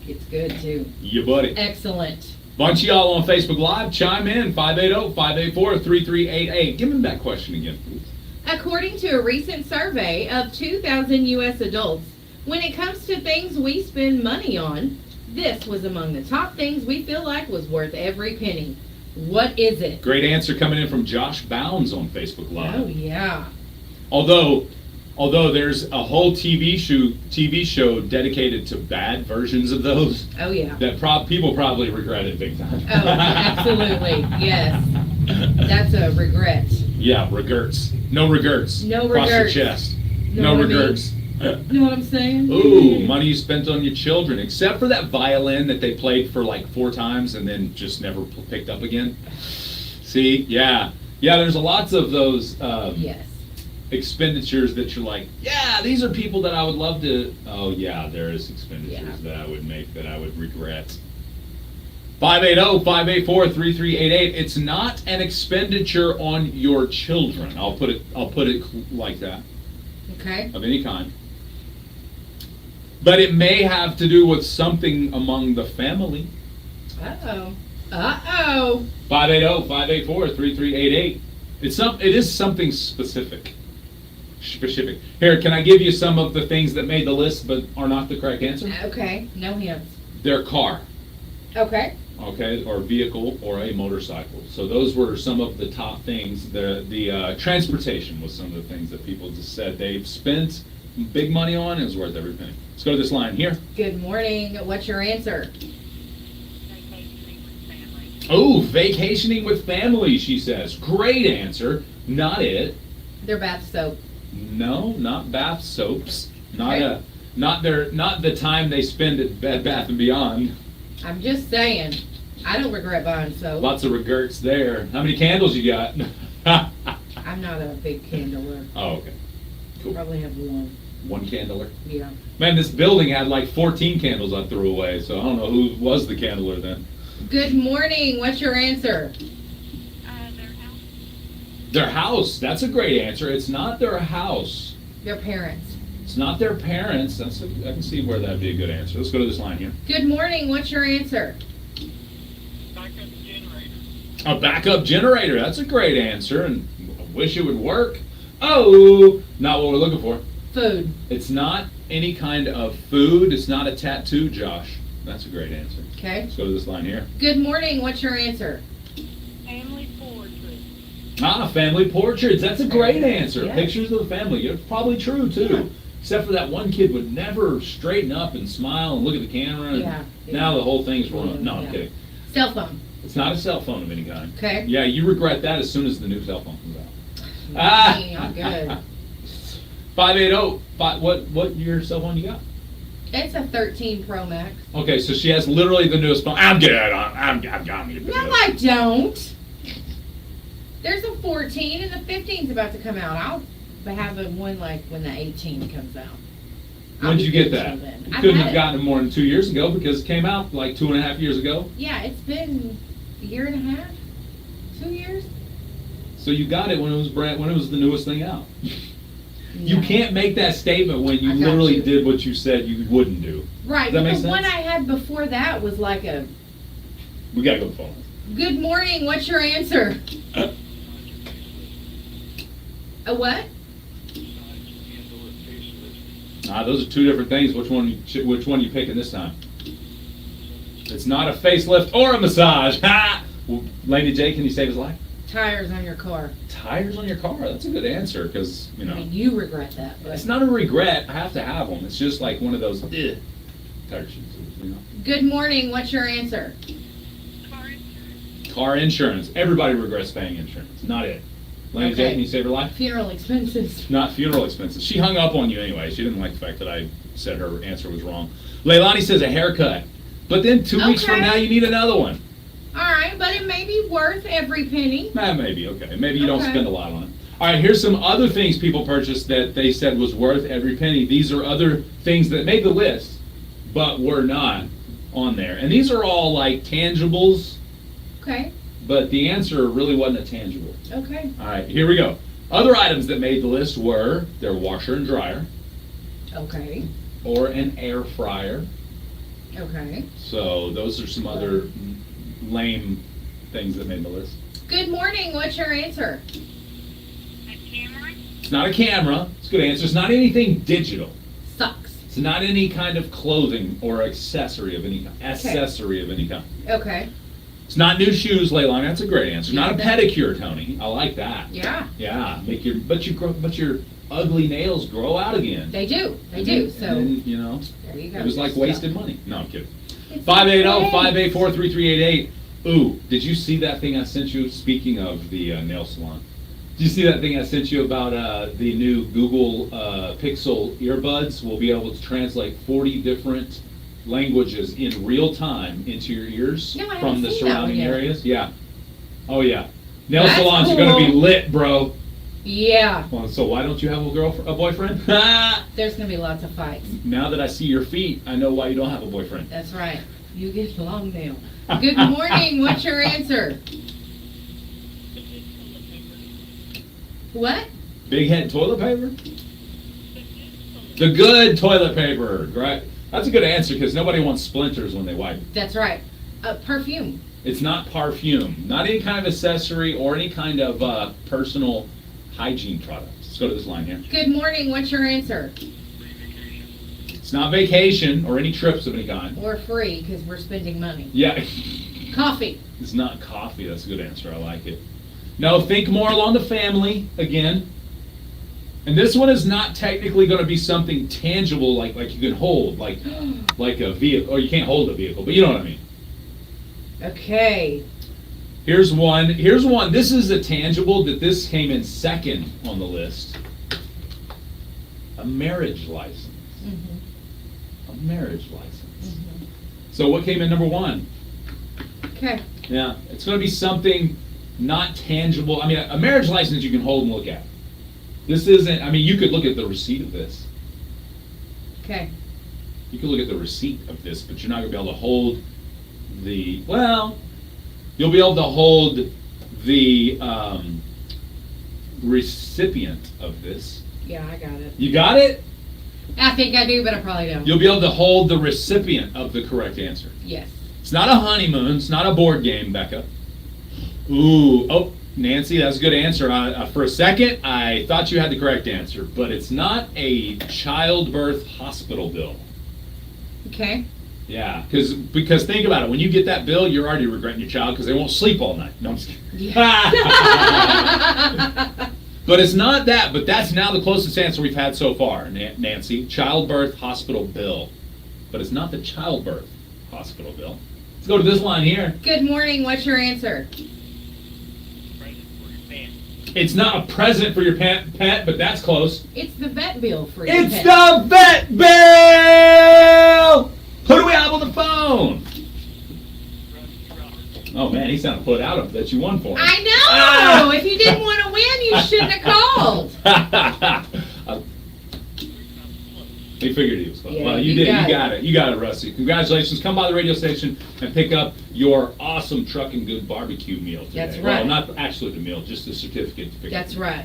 It's good too. You buddy. Excellent. Bunch of y'all on Facebook Live, chime in, 580-584-3388. Give me that question again, please. According to a recent survey of 2,000 U.S. adults, when it comes to things we spend money on, this was among the top things we feel like was worth every penny. What is it? Great answer coming in from Josh Bounds on Facebook Live. Oh, yeah. Although there's a whole TV show dedicated to bad versions of those Oh, yeah. that people probably regret it big time. Oh, absolutely. Yes. That's a regret. Yeah, regrets. No regrets. No Cross your regrets. chest. Know No what I mean? regrets. You know what I'm saying? Ooh, money you spent on your children, except for that violin that they played for like 4 times and then just never picked up again. See, yeah, there's lots of those Yes. expenditures that you're like, yeah, these are people that I would love to. Oh yeah, there is expenditures that I would make that I would regret. 580-584-3388. It's not an expenditure on your children. I'll put it like that, Okay. of any kind. But it may have to do with something among the family. Uh-oh. Uh-oh. 580-584-3388. It is something specific. Here, can I give you some of the things that made the list but are not the correct answer? Okay. No hints. Their car, Okay. okay, or vehicle, or a motorcycle. So those were some of the top things. The transportation was some of the things that people just said they've spent big money on and it's worth every penny. Let's go to this line here. Good morning. What's your answer? Oh, vacationing with family, she says. Great answer. Not it. Their bath soap. No, not bath soaps. Okay. Not the time they spend at Bed Bath & Beyond. I'm just saying. I don't regret buying soap. Lots of regrets there. How many candles you got? I'm not a big candler. Oh, okay. Cool. Probably have one. One candler. Yeah. Man, this building had like 14 candles I threw away, so I don't know who was the candler then. Good morning. What's your answer? Their house. Their house. That's a great answer. It's not their house. Your parents. It's not their parents. I can see where that'd be a good answer. Let's go to this line here. Good morning. What's your answer? Backup generator. A backup generator. That's a great answer, and I wish it would work. Oh, not what we're looking for. Food. It's not any kind of food. It's not a tattoo, Josh. That's a great answer. Okay. Let's go to this line here. Good morning. What's your answer? Family portrait. Ah, family portraits. That's a great answer. Yes. Pictures of the family. It's probably true, too. Yeah. Except for that one kid would never straighten up and smile and look at the camera. And Yeah. Now the whole thing's ruined. No, I'm Yeah. kidding. Cell phone. It's not a cell phone of any kind. Okay. Yeah, you regret that as soon as the new cell phone comes out. I'm good. 580. What your cell phone you got? It's a 13 Pro Max. Okay, so she has literally the newest phone. I'm good. I've got me. No, I don't. There's a 14 and the 15's about to come out. I'll have a one like when the 18 comes out. When did you get that? Then. You I've couldn't had have it. gotten it more than 2 years ago because it came out like 2.5 years ago. Yeah, it's been a year and a half, 2 years. So you got it when it was the newest thing out. You No. can't make that statement when you I got literally you. did what you said you wouldn't do. Right, Does that but make the sense? one I had before that was like a. We gotta go to the phone. Good morning. What's your answer? A what? Those are two different things. Which one you picking this time? It's not a facelift or a massage. Ha! Well, Laney J, can you save his life? Tires on your car. Tires on your car. That's a good answer because I mean, you regret that, but. it's not a regret. I have to have them. It's just like one of those tire shoes. Good morning. What's your answer? Car insurance. Car insurance. Everybody regrets paying insurance. Not it. Laney J, Okay. can you save her life? Funeral expenses. Not funeral expenses. She hung up on you anyway. She didn't like the fact that I said her answer was wrong. Leilani says a haircut. But then 2 weeks from Okay. now, you need another one. All right, but it may be worth every penny. Maybe, okay. Maybe you don't Okay. spend a lot on it. All right, here's some other things people purchased that they said was worth every penny. These are other things that made the list, but were not on there. And these are all like tangibles, Okay. but the answer really wasn't a tangible. Okay. All right, here we go. Other items that made the list were their washer and dryer Okay. or an air fryer. Okay. So those are some other lame things that made the list. Good morning. What's your answer? A camera. It's not a camera. It's a good answer. It's not anything digital. Socks. It's not any kind of clothing or accessory of any kind. Accessory of any kind. Okay. It's not new shoes, Leilani. That's a great answer. Not a Yeah, that- pedicure, Tony. I like that. Yeah. Yeah. But your ugly nails grow out again. They do. They do. And So then, there you go. it was like So- wasted money. No, I'm kidding. It's 580-584-3388. Ooh, did you see that thing I sent you? Speaking of the nail salon, did you see that thing I sent you about the new Google Pixel earbuds? Will be able to translate 40 different languages in real time into your ears No, I from haven't the seen that one surrounding yet. areas. Yeah. Oh yeah. Nail That's salons are going to be cool. lit, bro. Yeah. Well, so why don't you have a boyfriend? There's gonna be lots of fights. Now that I see your feet, I know why you don't have a boyfriend. That's right. You get long nail. Good morning. What's your answer? What? Big head toilet paper? The good toilet paper, right? That's a good answer because nobody wants splinters when they wipe. That's right. Perfume. It's not perfume, not any kind of accessory or any kind of personal hygiene products. Let's go to this line here. Good morning. What's your answer? It's not vacation or any trips of any kind. Or free because we're spending money. Yeah, Coffee. it's not coffee. That's a good answer. I like it. No, think more along the family again. And this one is not technically going to be something tangible like you can hold, like a vehicle. Or you can't hold a vehicle, but you know what I mean. Okay. Here's one. This is a tangible that this came in second on the list. A marriage license. Mhm. A marriage license. Mhm. So what came in number one? Okay. Yeah, it's going to be something not tangible. I mean, a marriage license you can hold and look at. This isn't. I mean, you could look at the receipt of this. Okay. You can look at the receipt of this, but you're not gonna be able to hold the, well, you'll be able to hold the recipient of this. Yeah, I got it. You got it? I think I do, but I probably don't. You'll be able to hold the recipient of the correct answer. Yes. It's not a honeymoon. It's not a board game, Becca. Ooh, oh, Nancy, that's a good answer. For a second, I thought you had the correct answer, but it's not a childbirth hospital bill. Okay. Yeah, because think about it. When you get that bill, you're already regretting your child because they won't sleep all night. No, I'm just kidding. Yeah. But it's not that. But that's now the closest answer we've had so far, Nancy. Childbirth hospital bill. But it's not the childbirth hospital bill. Let's go to this line here. Good morning. What's your answer? Present for your pet. It's not a present for your pet, but that's close. It's the vet bill for your It's pet. the vet bill! Who do we have on the phone? Rusty Roberts. Oh man, he sounded put out of that you won for him. I know! Ah! If you didn't want to win, you shouldn't have called. He figured he was close. Yeah, Well, you you did. got You got it. You got it, Rusty. Congratulations. Come by the radio station and pick up your awesome Truckin' Good barbecue meal today. That's Well, right. not actually the meal, just the certificate to pick That's up. right.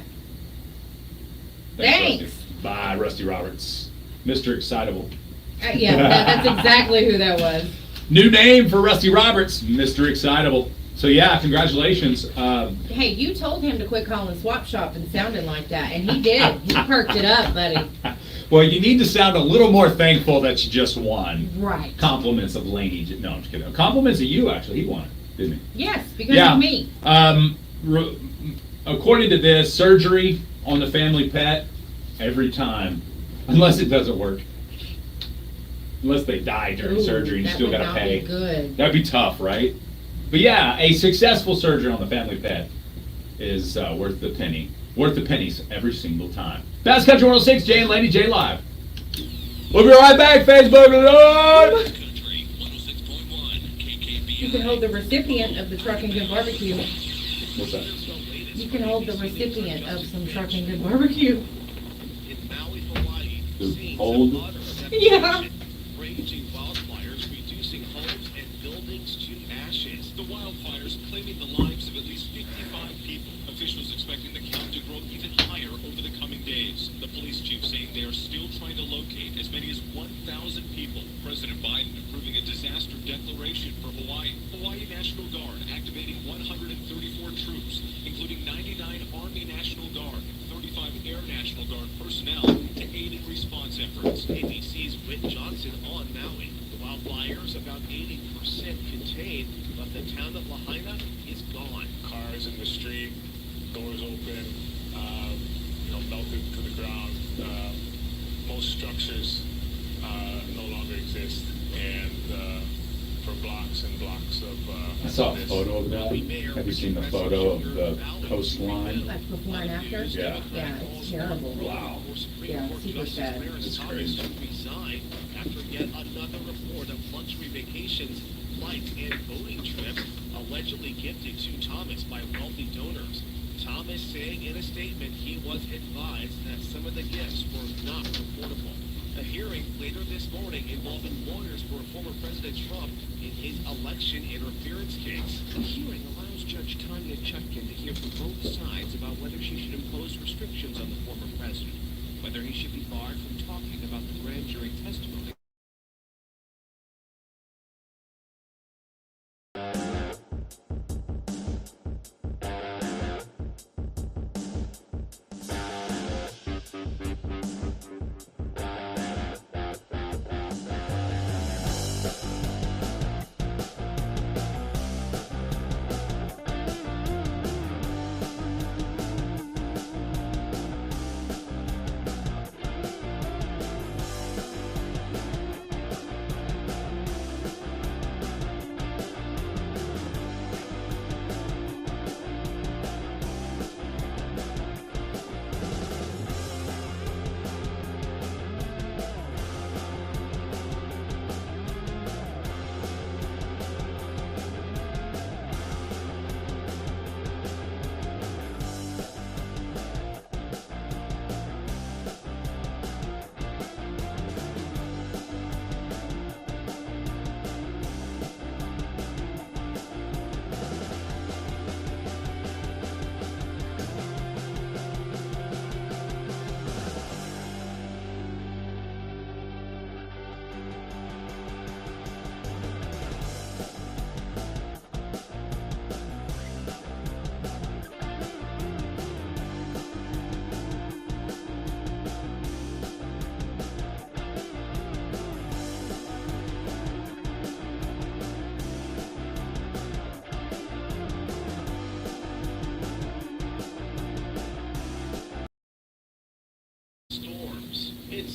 Thanks. Thanks. Rusty. Bye, Rusty Roberts. Mr. Excitable. Yeah, that's exactly who that was. New name for Rusty Roberts, Mr. Excitable. So yeah, congratulations. Hey, you told him to quit calling Swap Shop and sounding like that, and he did. He perked it up, buddy. Well, you need to sound a little more thankful that you just won. Right. Compliments of Laney J. No, I'm just kidding. Compliments of you, actually. He won it, didn't he? Yes, because Yeah. of me. According to this, surgery on the family pet every time, unless it doesn't work. Unless they die during Ooh, surgery and you that still would got to not pay. be good. That'd be tough, right? But yeah, a successful surgery on the family pet is worth the penny. Worth the pennies every single time. Bass Country 106, Jay and Laney J live. We'll be right back, Facebook Live! Country 106.1 KKBI. You can hold the recipient of the Truckin' Good barbecue. What's that? You can hold the recipient of some Truckin' Good barbecue. In Maui, Hawaii, The scenes old- of utter Yeah. devastation. Raging wildfires reducing homes and buildings to ashes. The wildfires claiming the lives of at least 55 people. Officials expecting the count to grow even higher over the coming days. The police chief saying they are still trying to locate as many as 1,000 people. President Biden approving a disaster declaration for Hawaii. Hawaii National Guard activating 134 troops, including 99 Army National Guard, 35 Air National Guard personnel to aid in response efforts. ABC's Whit Johnson on Maui. The wildfires about 80% contained, but the town of Lahaina is gone. Cars in the street, doors open, melted to the ground. Most structures no longer exist, and for blocks and blocks of. I saw a this. photo of that. Have you seen the photo of the coastline? Like before and after? Yeah. Yeah, it's terrible. Wow. Yeah, super sad. It's crazy. Resign after yet another report of luxury vacations, flights, and boating trips allegedly gifted to Thomas by wealthy donors. Thomas saying in a statement he was advised that some of the gifts were not reportable. A hearing later this morning involving lawyers for former President Trump in his election interference case. The hearing allows Judge Tanya Chutkin to hear from both sides about whether she should impose restrictions on the former president, whether he should be barred from talking about the grand jury testimony.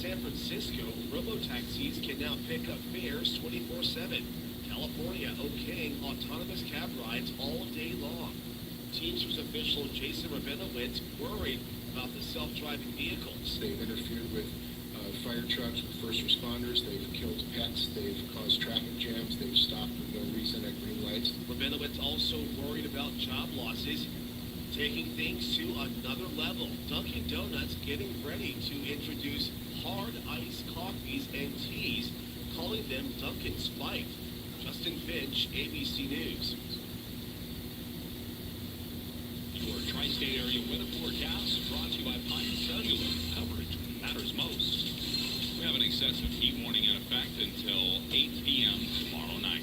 San Francisco, robo-taxis can now pick up fares 24/7. California okaying autonomous cab rides all day long. Teamsters official Jason Rabinowitz worried about the self-driving vehicles. They've interfered with fire trucks, with first responders. They've killed pets. They've caused traffic jams. They've stopped with no reason at green lights. Rabinowitz also worried about job losses. Taking things to another level, Dunkin' Donuts getting ready to introduce hard iced coffees and teas, calling them Dunkin' Spiked. Justin Finch, ABC News. Your tri-state area weather forecast brought to you by Pine Cellular. Coverage matters most. We have an excessive heat warning in effect until 8 p.m. tomorrow night.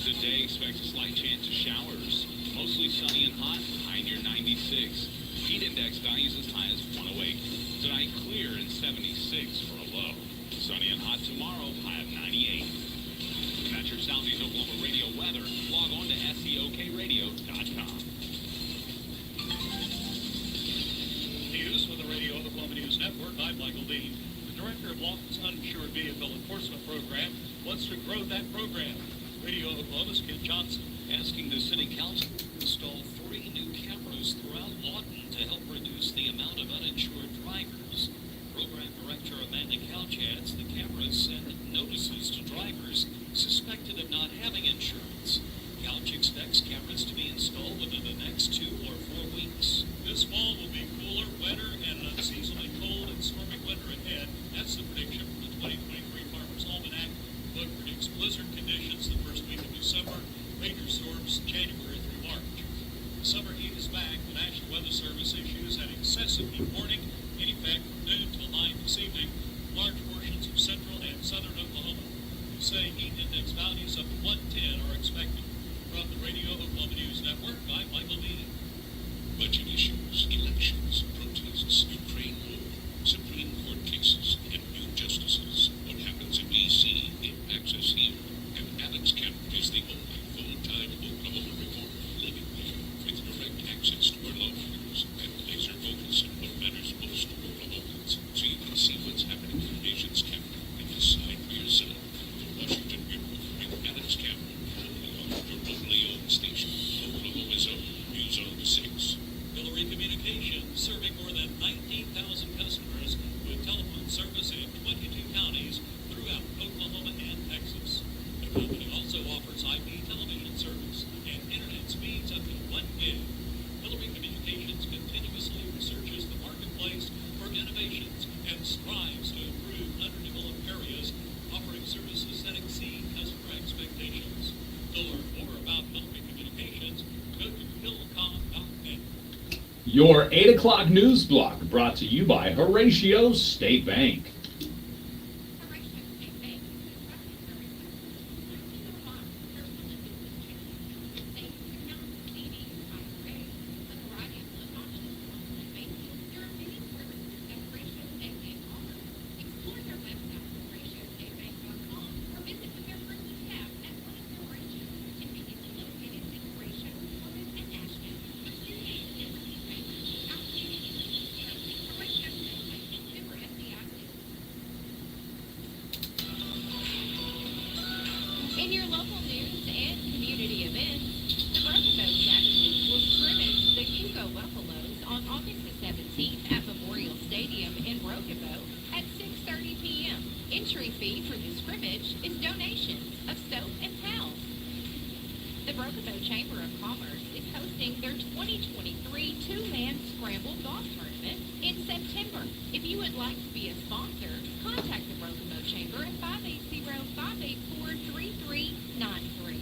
Today, expect a slight chance of showers. Mostly sunny and hot, high near 96. Heat index values as high as 108. Tonight, clear and 76 for a low. Sunny and hot tomorrow, high of 98. And that's your Southeast Oklahoma radio weather. Log on to SEOKradio.com. News with the Radio Oklahoma News Network. I'm Michael Dean. The Director of Lawton's Uninsured Vehicle Enforcement Program wants to grow that program. Radio Oklahoma's Ken Johnson Asking the City Council to install 3 new cameras throughout Lawton to help reduce the amount of uninsured drivers. Program Director Amanda Couch adds the cameras send notices to drivers suspected of not having insurance. Couch expects cameras to be installed within the next 2 or 4 weeks. This fall will be cooler, wetter, and an unseasonably cold and stormy winter ahead. That's the prediction from the 2023 Farmer's Almanac. The book predicts blizzard conditions the first week of December, major storms January through March. The summer heat is back. The National Weather Service issues an excessive heat warning in effect from noon till 9 this evening. Large portions of central and southern Oklahoma. We say heat index values up to 110 are expected. From the Radio Oklahoma News Network, I'm Michael Dean. Budget issues, elections, protests, Ukraine war, Supreme Court cases, and new justices. What happens in D.C. impacts us here. And Alex Kemp is the only full-time Oklahoma reporter living there with direct access to our lawmakers and laser focus on what matters most to Oklahomans. So you can see what's happening in the nation's capital and decide for yourself. The Washington Bureau with Alex Kemp, only on your locally owned station, Oklahoma's own News on 6. Hillary Communications, serving more than 19,000 customers with telephone service in 22 counties throughout Oklahoma and Texas. The company also offers IP television service and internet speeds up to 1 gig. Hillary Communications continuously researches the marketplace for innovations and strives to improve underdeveloped areas, offering services that exceed customer expectations. To learn more about Hillary Communications, go to hillcom.net. Your 8 o'clock news block brought to you by Horatio State Bank. In your local news and community events, the Broken Bow Savages will scrimmage the Hugo Buffaloes on August the 17th at Memorial Stadium in Broken Bow at 6:30 p.m. Entry fee for the scrimmage is donations of soap and towels. The Broken Bow Chamber of Commerce is hosting their 2023 two-man scramble golf tournament in September. If you would like to be a sponsor, contact the Broken Bow Chamber at 580-584-3393.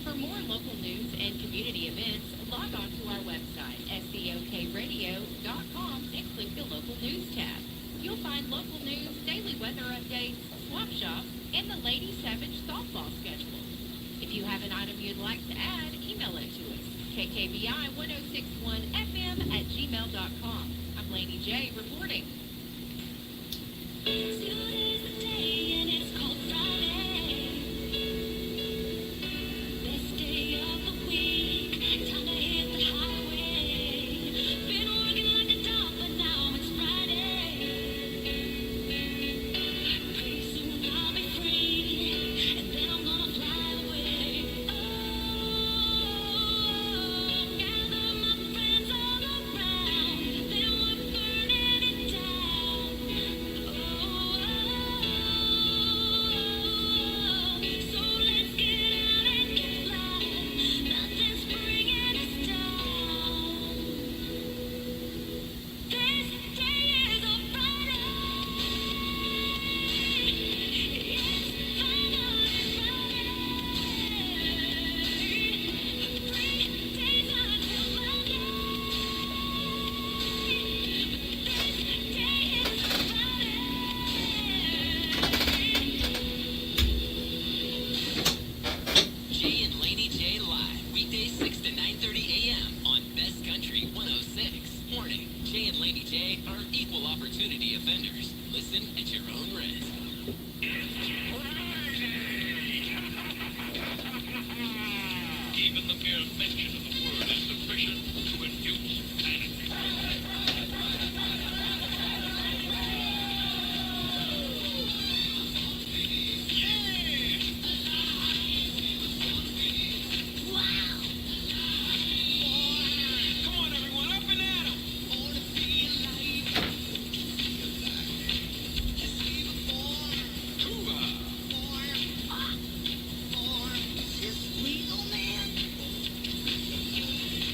For more local news and community events, log on to our website, SEOKradio.com, and click the local news tab. You'll find local news, daily weather updates, swap shops, and the Lady Savage softball schedule. If you have an item you'd like to add, email it to us, kkbi1061fm@gmail.com. I'm Laney J reporting. Even the mere mention of the word is sufficient to induce panic. Come on, everyone, up and at 'em!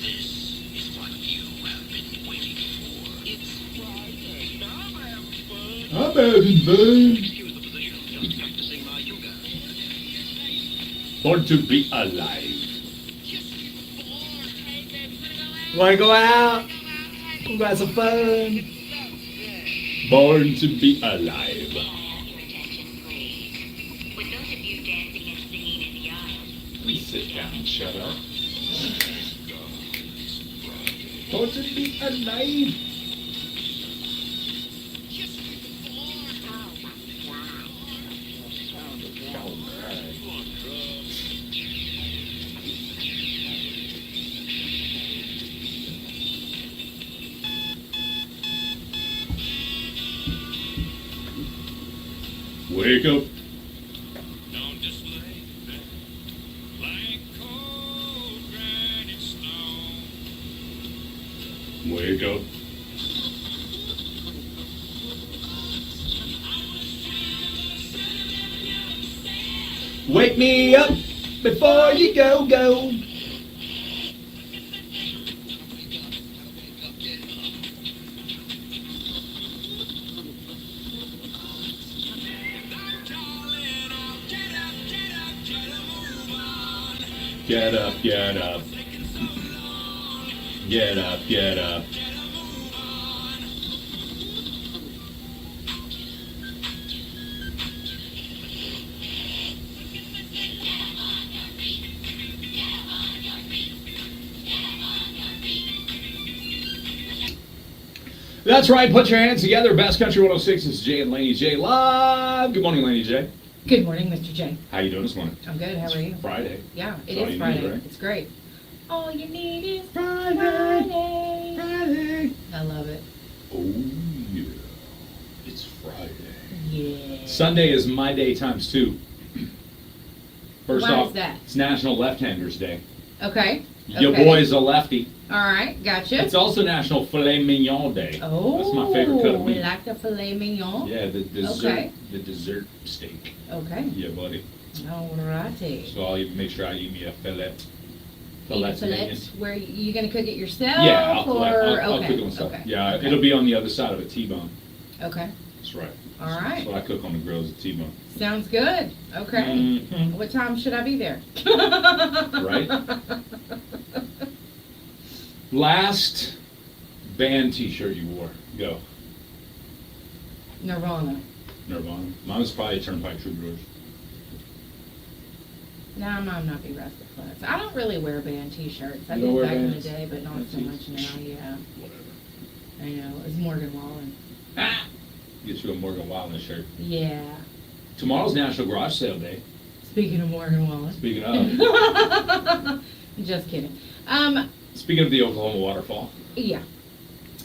This is what you have been waiting for. It's Friday. I'm having fun. I'm having fun. Excuse the position. Just practicing my yoga. Born to be alive. Hey, baby, Want to go out? We got some fun. Born to be alive. with those of you dancing and singing in the aisles, Please sit down and shut up. Born to be alive. Wake up. Don't display like cold granite stone. Wake up. Wake me up before you go. Get up, get up. Get up, get up. That's right, put your hands together. Best Country 106 is Jay and Laney J live. Good morning, Laney J. Good morning, Mr. J. How you doing this morning? I'm good. How are you? Friday. Yeah, it That's all is you Friday. need, right? It's great. All you need is Friday. Friday. Friday. I love it. Oh, yeah. It's Friday. Yeah. Sunday is my day times two. First Why off, is that? it's National Left-Handers Day. Okay. Your okay. boy's a lefty. All right, gotcha. It's also National Filet Mignon Day. Oh, That's my favorite cut of we meat. like the filet mignon. Yeah, the dessert, Okay. the dessert steak. Okay. Yeah, buddy. Alrighty. So I'll make sure I eat me a fillet. Eat a fillet. mignon. Where you gonna cook it yourself? Yeah, I'll or cook okay. it myself. Okay. Yeah, Okay. it'll be on the other side of a T-bone. Okay. That's right. All right. That's what I cook on the grill is a T-bone. Sounds good. Okay. Mhm. What time should I be there? Right. Last band T-shirt you wore. Go. Nirvana. Nirvana. Mine was probably Turnpike Troubadours. No, I'm not be Rustic Flats. I don't really wear band T-shirts. I You don't did wear back in the bands? day, but not so much now. Yeah, Whatever. I know. It's Morgan Wallen. Get you a Morgan Wallen shirt. Yeah. Tomorrow's National Garage Sale Day. Speaking of Morgan Wallen. Speaking of. Just kidding. Speaking of the Oklahoma waterfall. Yeah.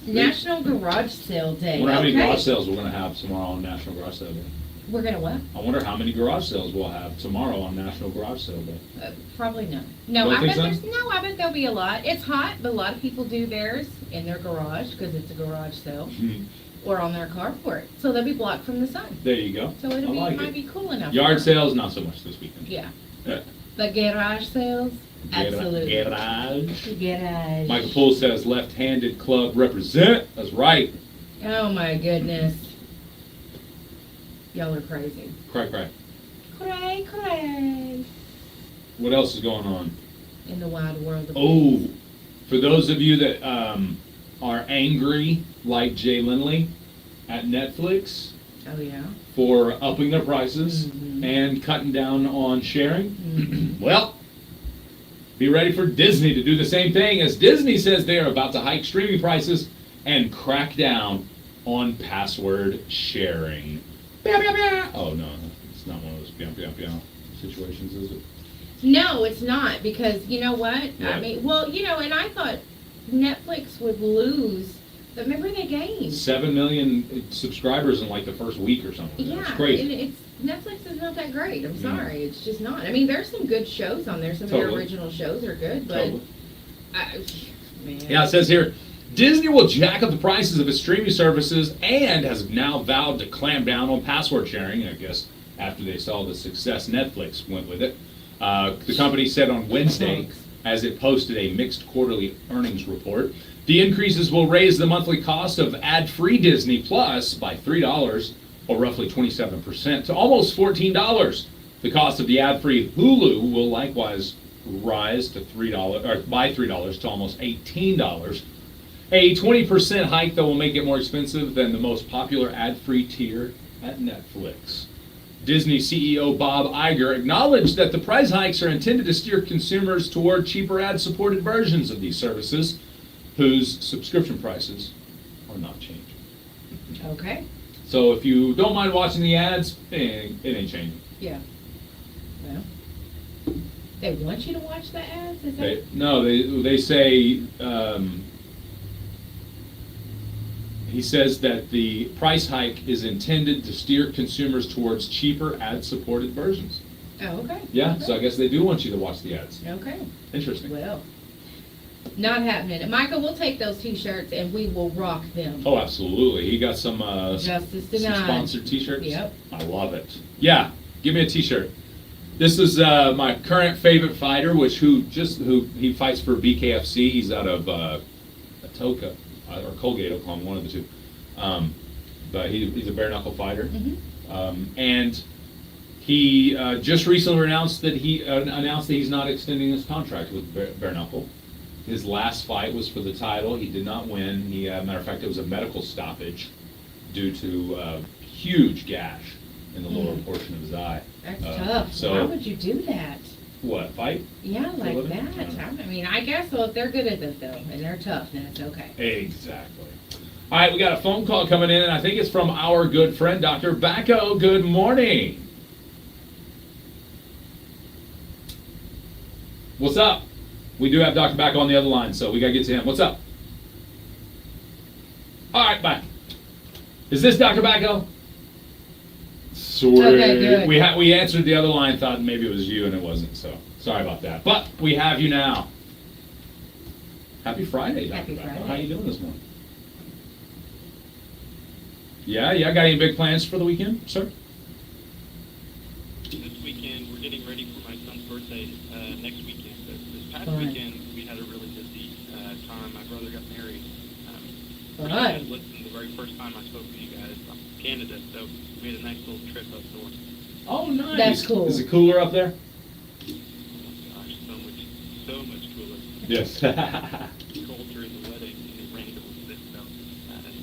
National Garage Sale I Day. wonder how many Okay. garage sales we're going to have tomorrow on National Garage Sale Day. We're gonna what? I wonder how many garage sales we'll have tomorrow on National Garage Sale Day. Probably no. No, Don't I think bet so? I bet there'll be a lot. It's hot, but a lot of people do theirs in their garage because it's a garage sale, or on their carport, so they'll be blocked from the sun. There you go. So it'll I be like might it. be cool enough. Yard for them. sales, not so much this weekend. Yeah, Yeah. but garage sales, absolutely. Garage. Garage. Michael Poole says left-handed club represent. That's right. Oh my goodness. Y'all are crazy. Cry, cry. Cray. What else is going on? In the wide world of Oh, for those of you that are angry like Jay Lindley at Netflix Oh yeah. for upping their prices Mhm. and cutting down on sharing, Mhm. well, be ready for Disney to do the same thing, as Disney says they are about to hike streaming prices and crack down on password sharing. Oh no, it's not one of those piam piam piam situations, is it? No, it's not, because you know what? Yeah. I mean, well, and I thought Netflix would lose, but remember they gained. 7 million subscribers in like the first week or something. Yeah, It's crazy. and it's Netflix is not that great. I'm Mm. sorry, it's just not. I mean, there's some good shows on there. Some of their Totally. original shows are good, but Totally. man. Yeah, it says here, Disney will jack up the prices of its streaming services and has now vowed to clamp down on password sharing, I guess, after they saw the success Netflix went with it. The company said on Wednesday, as it posted a mixed quarterly earnings report, the increases will raise the monthly cost of ad-free Disney Plus by $3, or roughly 27%, to almost $14. The cost of the ad-free Hulu will likewise rise to $3, or by $3 to almost $18. A 20% hike, though, will make it more expensive than the most popular ad-free tier at Netflix. Disney CEO Bob Iger acknowledged that the price hikes are intended to steer consumers toward cheaper ad-supported versions of these services, whose subscription prices are not changing. Okay. So if you don't mind watching the ads, it ain't changing. Yeah. Well, they want you to watch the ads. Is that? They say. He says that the price hike is intended to steer consumers towards cheaper ad-supported versions. Oh, okay. Yeah, Okay. so I guess they do want you to watch the ads. Okay. Interesting. Well, not happening. Michael, we'll take those T-shirts and we will rock them. Oh, absolutely. He got some Justice some denied. sponsored T-shirts. Yep. I love it. Yeah, give me a T-shirt. This is my current favorite fighter, who he fights for BKFC. He's out of Atoka or Colgate, Oklahoma, one of the two. But he's a bare knuckle fighter, and he just recently announced that he's not extending his contract with bare knuckle. His last fight was for the title. He did not win. Matter of fact, it was a medical stoppage due to a huge gash in the lower portion of his eye. That's tough. So Why would you do that? what, fight? Yeah, like living? that. I mean, I guess so. If they're good at it though, and they're tough, then it's okay. Exactly. All right, we got a phone call coming in, and I think it's from our good friend, Dr. Bacco. Good morning. What's up? We do have Dr. Bacco on the other line, so we got to get to him. What's up? All right, bye. Is this Dr. Bacco? Sweet. Okay, good. We answered the other line, thought maybe it was you, and it wasn't, so sorry about that. But we have you now. Happy Friday, Dr. Happy Bacco. Friday. How you doing this morning? Yeah, got any big plans for the weekend, sir? This weekend, we're getting ready for my son's birthday next weekend. This past Fun. weekend, we had a really busy time. My brother got married. Fun. I listened the very first time I spoke to you guys from Canada, so we had a nice little trip up north. Oh, nice. That's cool. Is it cooler up there? Oh my gosh, so much cooler. Yes. Cold during the wedding, and it rained a little bit, so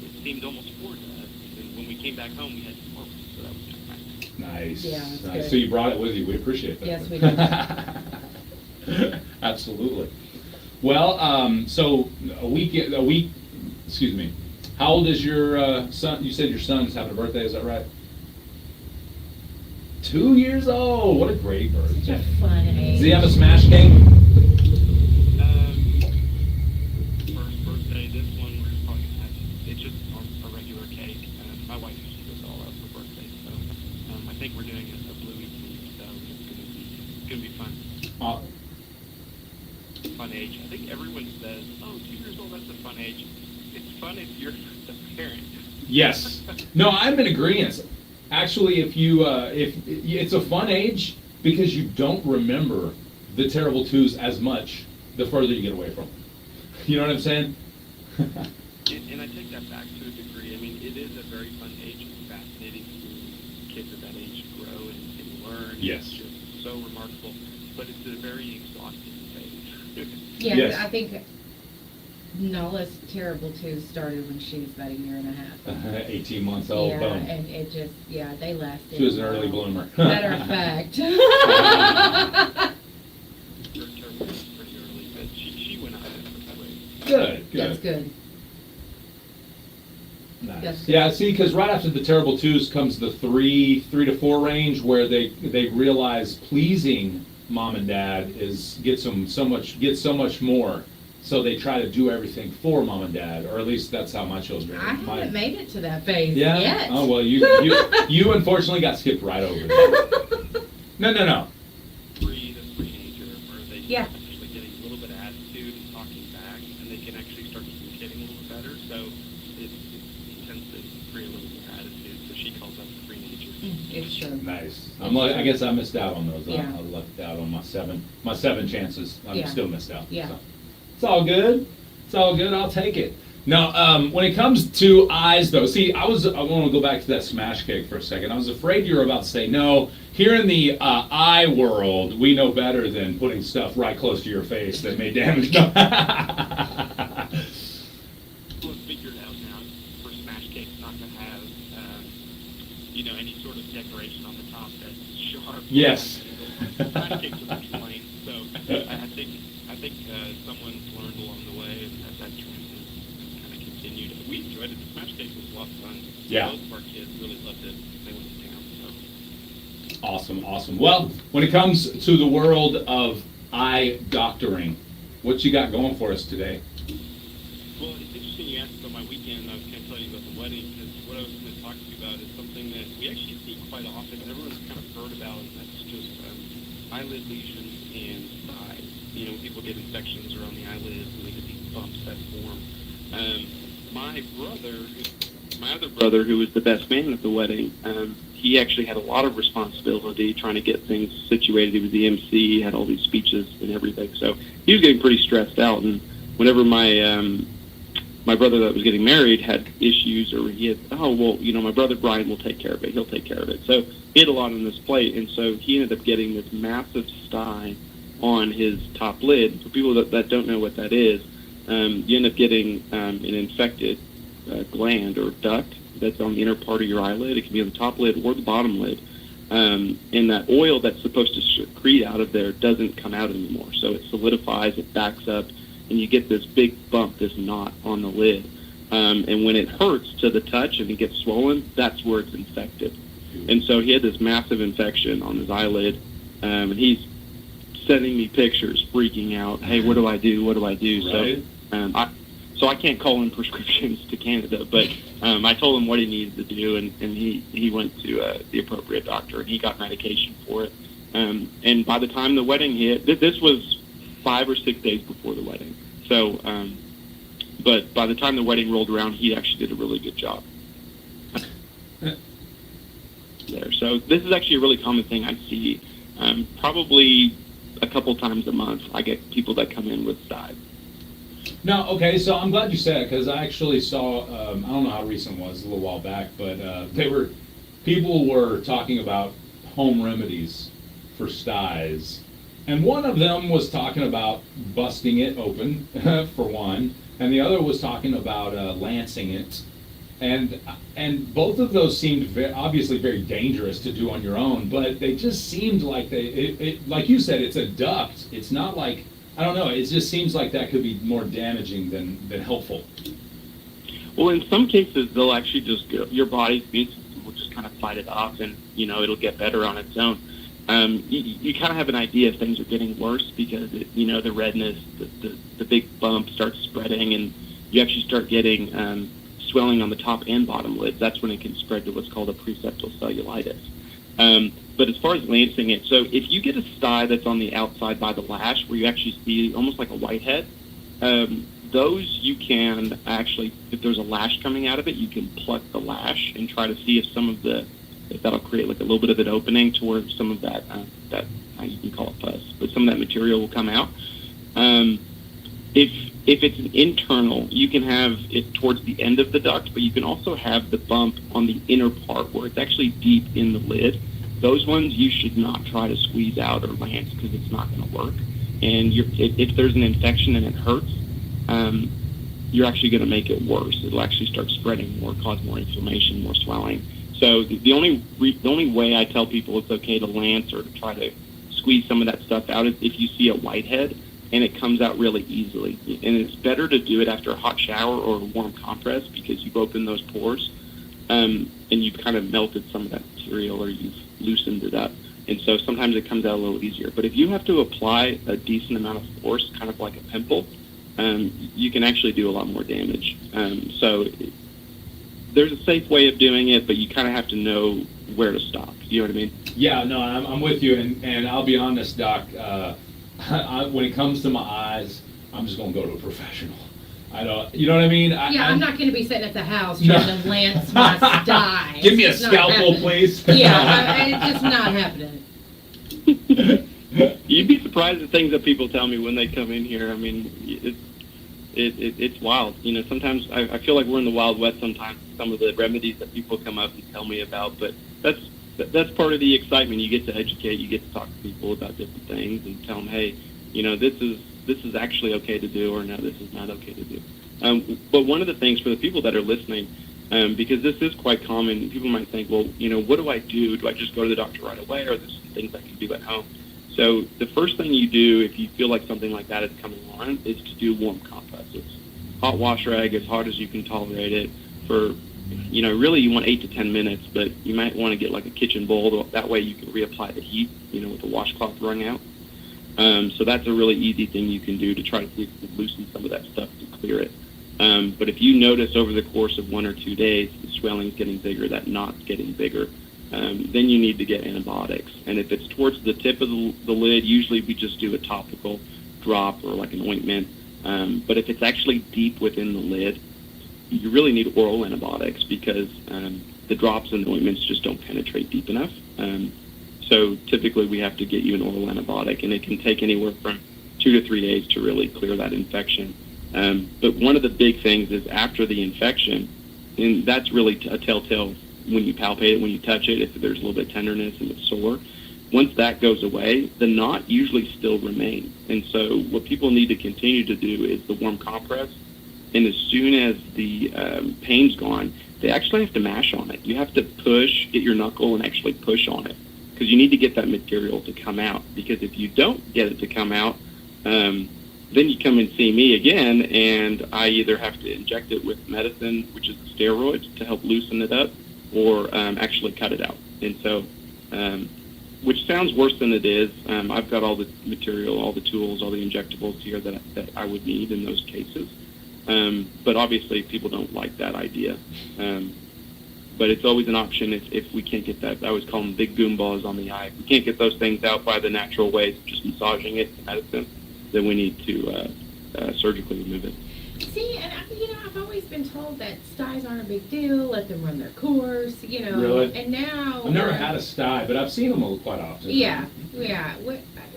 it seemed almost poured. And when we came back home, we had more, so that was kind of nice. Nice. Yeah, that's nice. good. So you brought it with you. We appreciate that. Yes, we do. Absolutely. Well, so a week. Excuse me. How old is your son? You said your son's having a birthday. Is that right? 2 years old. What a great Such a birthday. fun age. Does he have a smash cake? First birthday, this one we're probably gonna have it's just a regular cake. My wife usually goes all out for birthday, so I think we're doing a bluey theme, so it's gonna be fun. Fun age. I think everyone says, "Oh, 2 years old, that's a fun age." It's fun if you're the parent. Yes. No, I'm in agreement. Actually, if it's a fun age because you don't remember the terrible twos as much the further you get away from them. You know what I'm saying? And I take that back to a degree. I mean, it is a very fun age. It's fascinating to kids at that age grow and learn. Yes. It's just so remarkable. But it's a very exhausting phase. Yeah, Yes. I think Nala's terrible too started when she was about a year and a half. 18 months old. Yeah, Boom. and it just, they lasted. She was an a early while. bloomer. Matter of fact. Her term was pretty early, but she went out of way. Good. That's good. Nice. That's good. Yeah, see, because right after the terrible twos comes the 3 to 4 range where they realize pleasing mom and dad is get so much more. So they try to do everything for mom and dad, or at least that's how my children. I haven't made it to that phase Yeah. yet. Oh well, you unfortunately got skipped right over that. No. Three, the teenager, where they Yeah. actually getting a little bit of attitude and talking back, and they can actually start communicating a little better. So it tends to create a little bit of attitude. So she calls that the teenager. It's true. Nice. I guess I missed out on those. Yeah. I left out on my seven chances. I'm Yeah. still missed out. Yeah. So. It's all good. It's all good. I'll take it. Now, when it comes to eyes, though, see, I want to go back to that smash cake for a second. I was afraid you were about to say, no, here in the eye world, we know better than putting stuff right close to your face that may damage. We'll figure it out now for smash cakes not to have, any sort of decoration on the top that's sharp. Yes. Smash cakes are pretty plain, so I think someone's learned along the way, and that trend has kind of continued. We enjoyed it. The smash cake was a lot of fun. Yeah. Both of our kids really loved it. They went to town. So. Awesome. Well, when it comes to the world of eye doctoring, what you got going for us today? Well, it's interesting you asked about my weekend. I was going to tell you about the wedding, because what I was going to talk to you about is something that we actually see quite often, and everyone's kind of heard about, and that's just eyelid lesions and eyes. People get infections around the eyelids, and they get these bumps that form. My other brother, who was the best man at the wedding, he actually had a lot of responsibility trying to get things situated. He was the MC, he had all these speeches and everything, so he was getting pretty stressed out. And whenever my brother that was getting married had issues, or he had, my brother Brian will take care of it. He'll take care of it. So he had a lot on his plate, and so he ended up getting this massive sty on his top lid. For people that don't know what that is, you end up getting an infected gland or duct that's on the inner part of your eyelid. It can be on the top lid or the bottom lid. And that oil that's supposed to secrete out of there doesn't come out anymore. So it solidifies, it backs up, and you get this big bump, this knot on the lid. And when it hurts to the touch and it gets swollen, that's where it's infected. And so he had this massive infection on his eyelid, and he's sending me pictures, freaking out. Hey, what do I do? What do I do? Right. So I can't call in prescriptions to Canada, but I told him what he needed to do, and he went to the appropriate doctor, and he got medication for it. And by the time the wedding hit, this was 5 or 6 days before the wedding. So, but by the time the wedding rolled around, he actually did a really good job there. So this is actually a really common thing I see. Probably a couple times a month, I get people that come in with styes. No, okay, so I'm glad you said it, because I actually saw, I don't know how recent it was, a little while back, but people were talking about home remedies for styes. And one of them was talking about busting it open, for one, and the other was talking about lancing it. And both of those seemed obviously very dangerous to do on your own, but they just seemed like like you said, it's a duct. It's not like, I don't know, it just seems like that could be more damaging than helpful. Well, in some cases, they'll actually just go, your body's immune system will just kind of fight it off, and, it'll get better on its own. You kind of have an idea if things are getting worse because, the redness, the big bump starts spreading, and you actually start getting swelling on the top and bottom lids. That's when it can spread to what's called a preseptal cellulitis. But as far as lancing it, so if you get a sty that's on the outside by the lash, where you actually see almost like a whitehead, those you can actually, if there's a lash coming out of it, you can pluck the lash and try to see if that'll create like a little bit of an opening to where some of that you can call it pus, but some of that material will come out. If it's an internal, you can have it towards the end of the duct, but you can also have the bump on the inner part where it's actually deep in the lid. Those ones you should not try to squeeze out or lance because it's not going to work. And if there's an infection and it hurts, you're actually going to make it worse. It'll actually start spreading more, cause more inflammation, more swelling. So the only way I tell people it's okay to lance or to try to squeeze some of that stuff out is if you see a whitehead and it comes out really easily. And it's better to do it after a hot shower or a warm compress because you've opened those pores and you've kind of melted some of that material or you've loosened it up. And so sometimes it comes out a little easier. But if you have to apply a decent amount of force, kind of like a pimple, you can actually do a lot more damage. So there's a safe way of doing it, but you kind of have to know where to stop. You know what I mean? Yeah, no, I'm with you, and I'll be honest, Doc. When it comes to my eyes, I'm just gonna go to a professional. I don't, you know what I mean? I'm not going to be sitting at the house No. trying to lance my styes. Give me a It's not scalpel, happening. please. Yeah, it's just not happening. You'd be surprised at things that people tell me when they come in here. I mean, it's wild. You know, sometimes I feel like we're in the Wild West sometimes, some of the remedies that people come up and tell me about, but that's part of the excitement. You get to educate, you get to talk to people about different things and tell them, hey, you know, this is actually okay to do, or no, this is not okay to do. But one of the things for the people that are listening, because this is quite common, people might think, well, you know, what do I do? Do I just go to the doctor right away, or there's some things I can do at home? So the first thing you do if you feel like something like that is coming on is to do warm compresses. Hot wash rag as hard as you can tolerate it for, you know, really you want 8 to 10 minutes, but you might want to get like a kitchen bowl. That way you can reapply the heat, you know, with the washcloth wrung out. So that's a really easy thing you can do to try to loosen some of that stuff to clear it. But if you notice over the course of 1 or 2 days the swelling is getting bigger, that knot's getting bigger, then you need to get antibiotics. And if it's towards the tip of the lid, usually we just do a topical drop or like an ointment. But if it's actually deep within the lid, you really need oral antibiotics because the drops and the ointments just don't penetrate deep enough. So typically we have to get you an oral antibiotic, and it can take anywhere from 2 to 3 days to really clear that infection. But one of the big things is after the infection, and that's really a telltale when you palpate it, when you touch it, if there's a little bit of tenderness and it's sore. Once that goes away, the knot usually still remains. And so what people need to continue to do is the warm compress. And as soon as the pain's gone, they actually have to mash on it. You have to push, get your knuckle and actually push on it, because you need to get that material to come out. Because if you don't get it to come out, then you come and see me again, and I either have to inject it with medicine, which is steroids, to help loosen it up, or actually cut it out. And so, which sounds worse than it is. I've got all the material, all the tools, all the injectables here that I would need in those cases. But obviously people don't like that idea. But it's always an option if we can't get that. I always call them big goomballs on the eye. If we can't get those things out by the natural ways, just massaging it with medicine, then we need to surgically remove it. See, and I've always been told that styes aren't a big deal. Let them run their course, you know. Really? And now I've never had a sty, but I've seen them quite often. Yeah.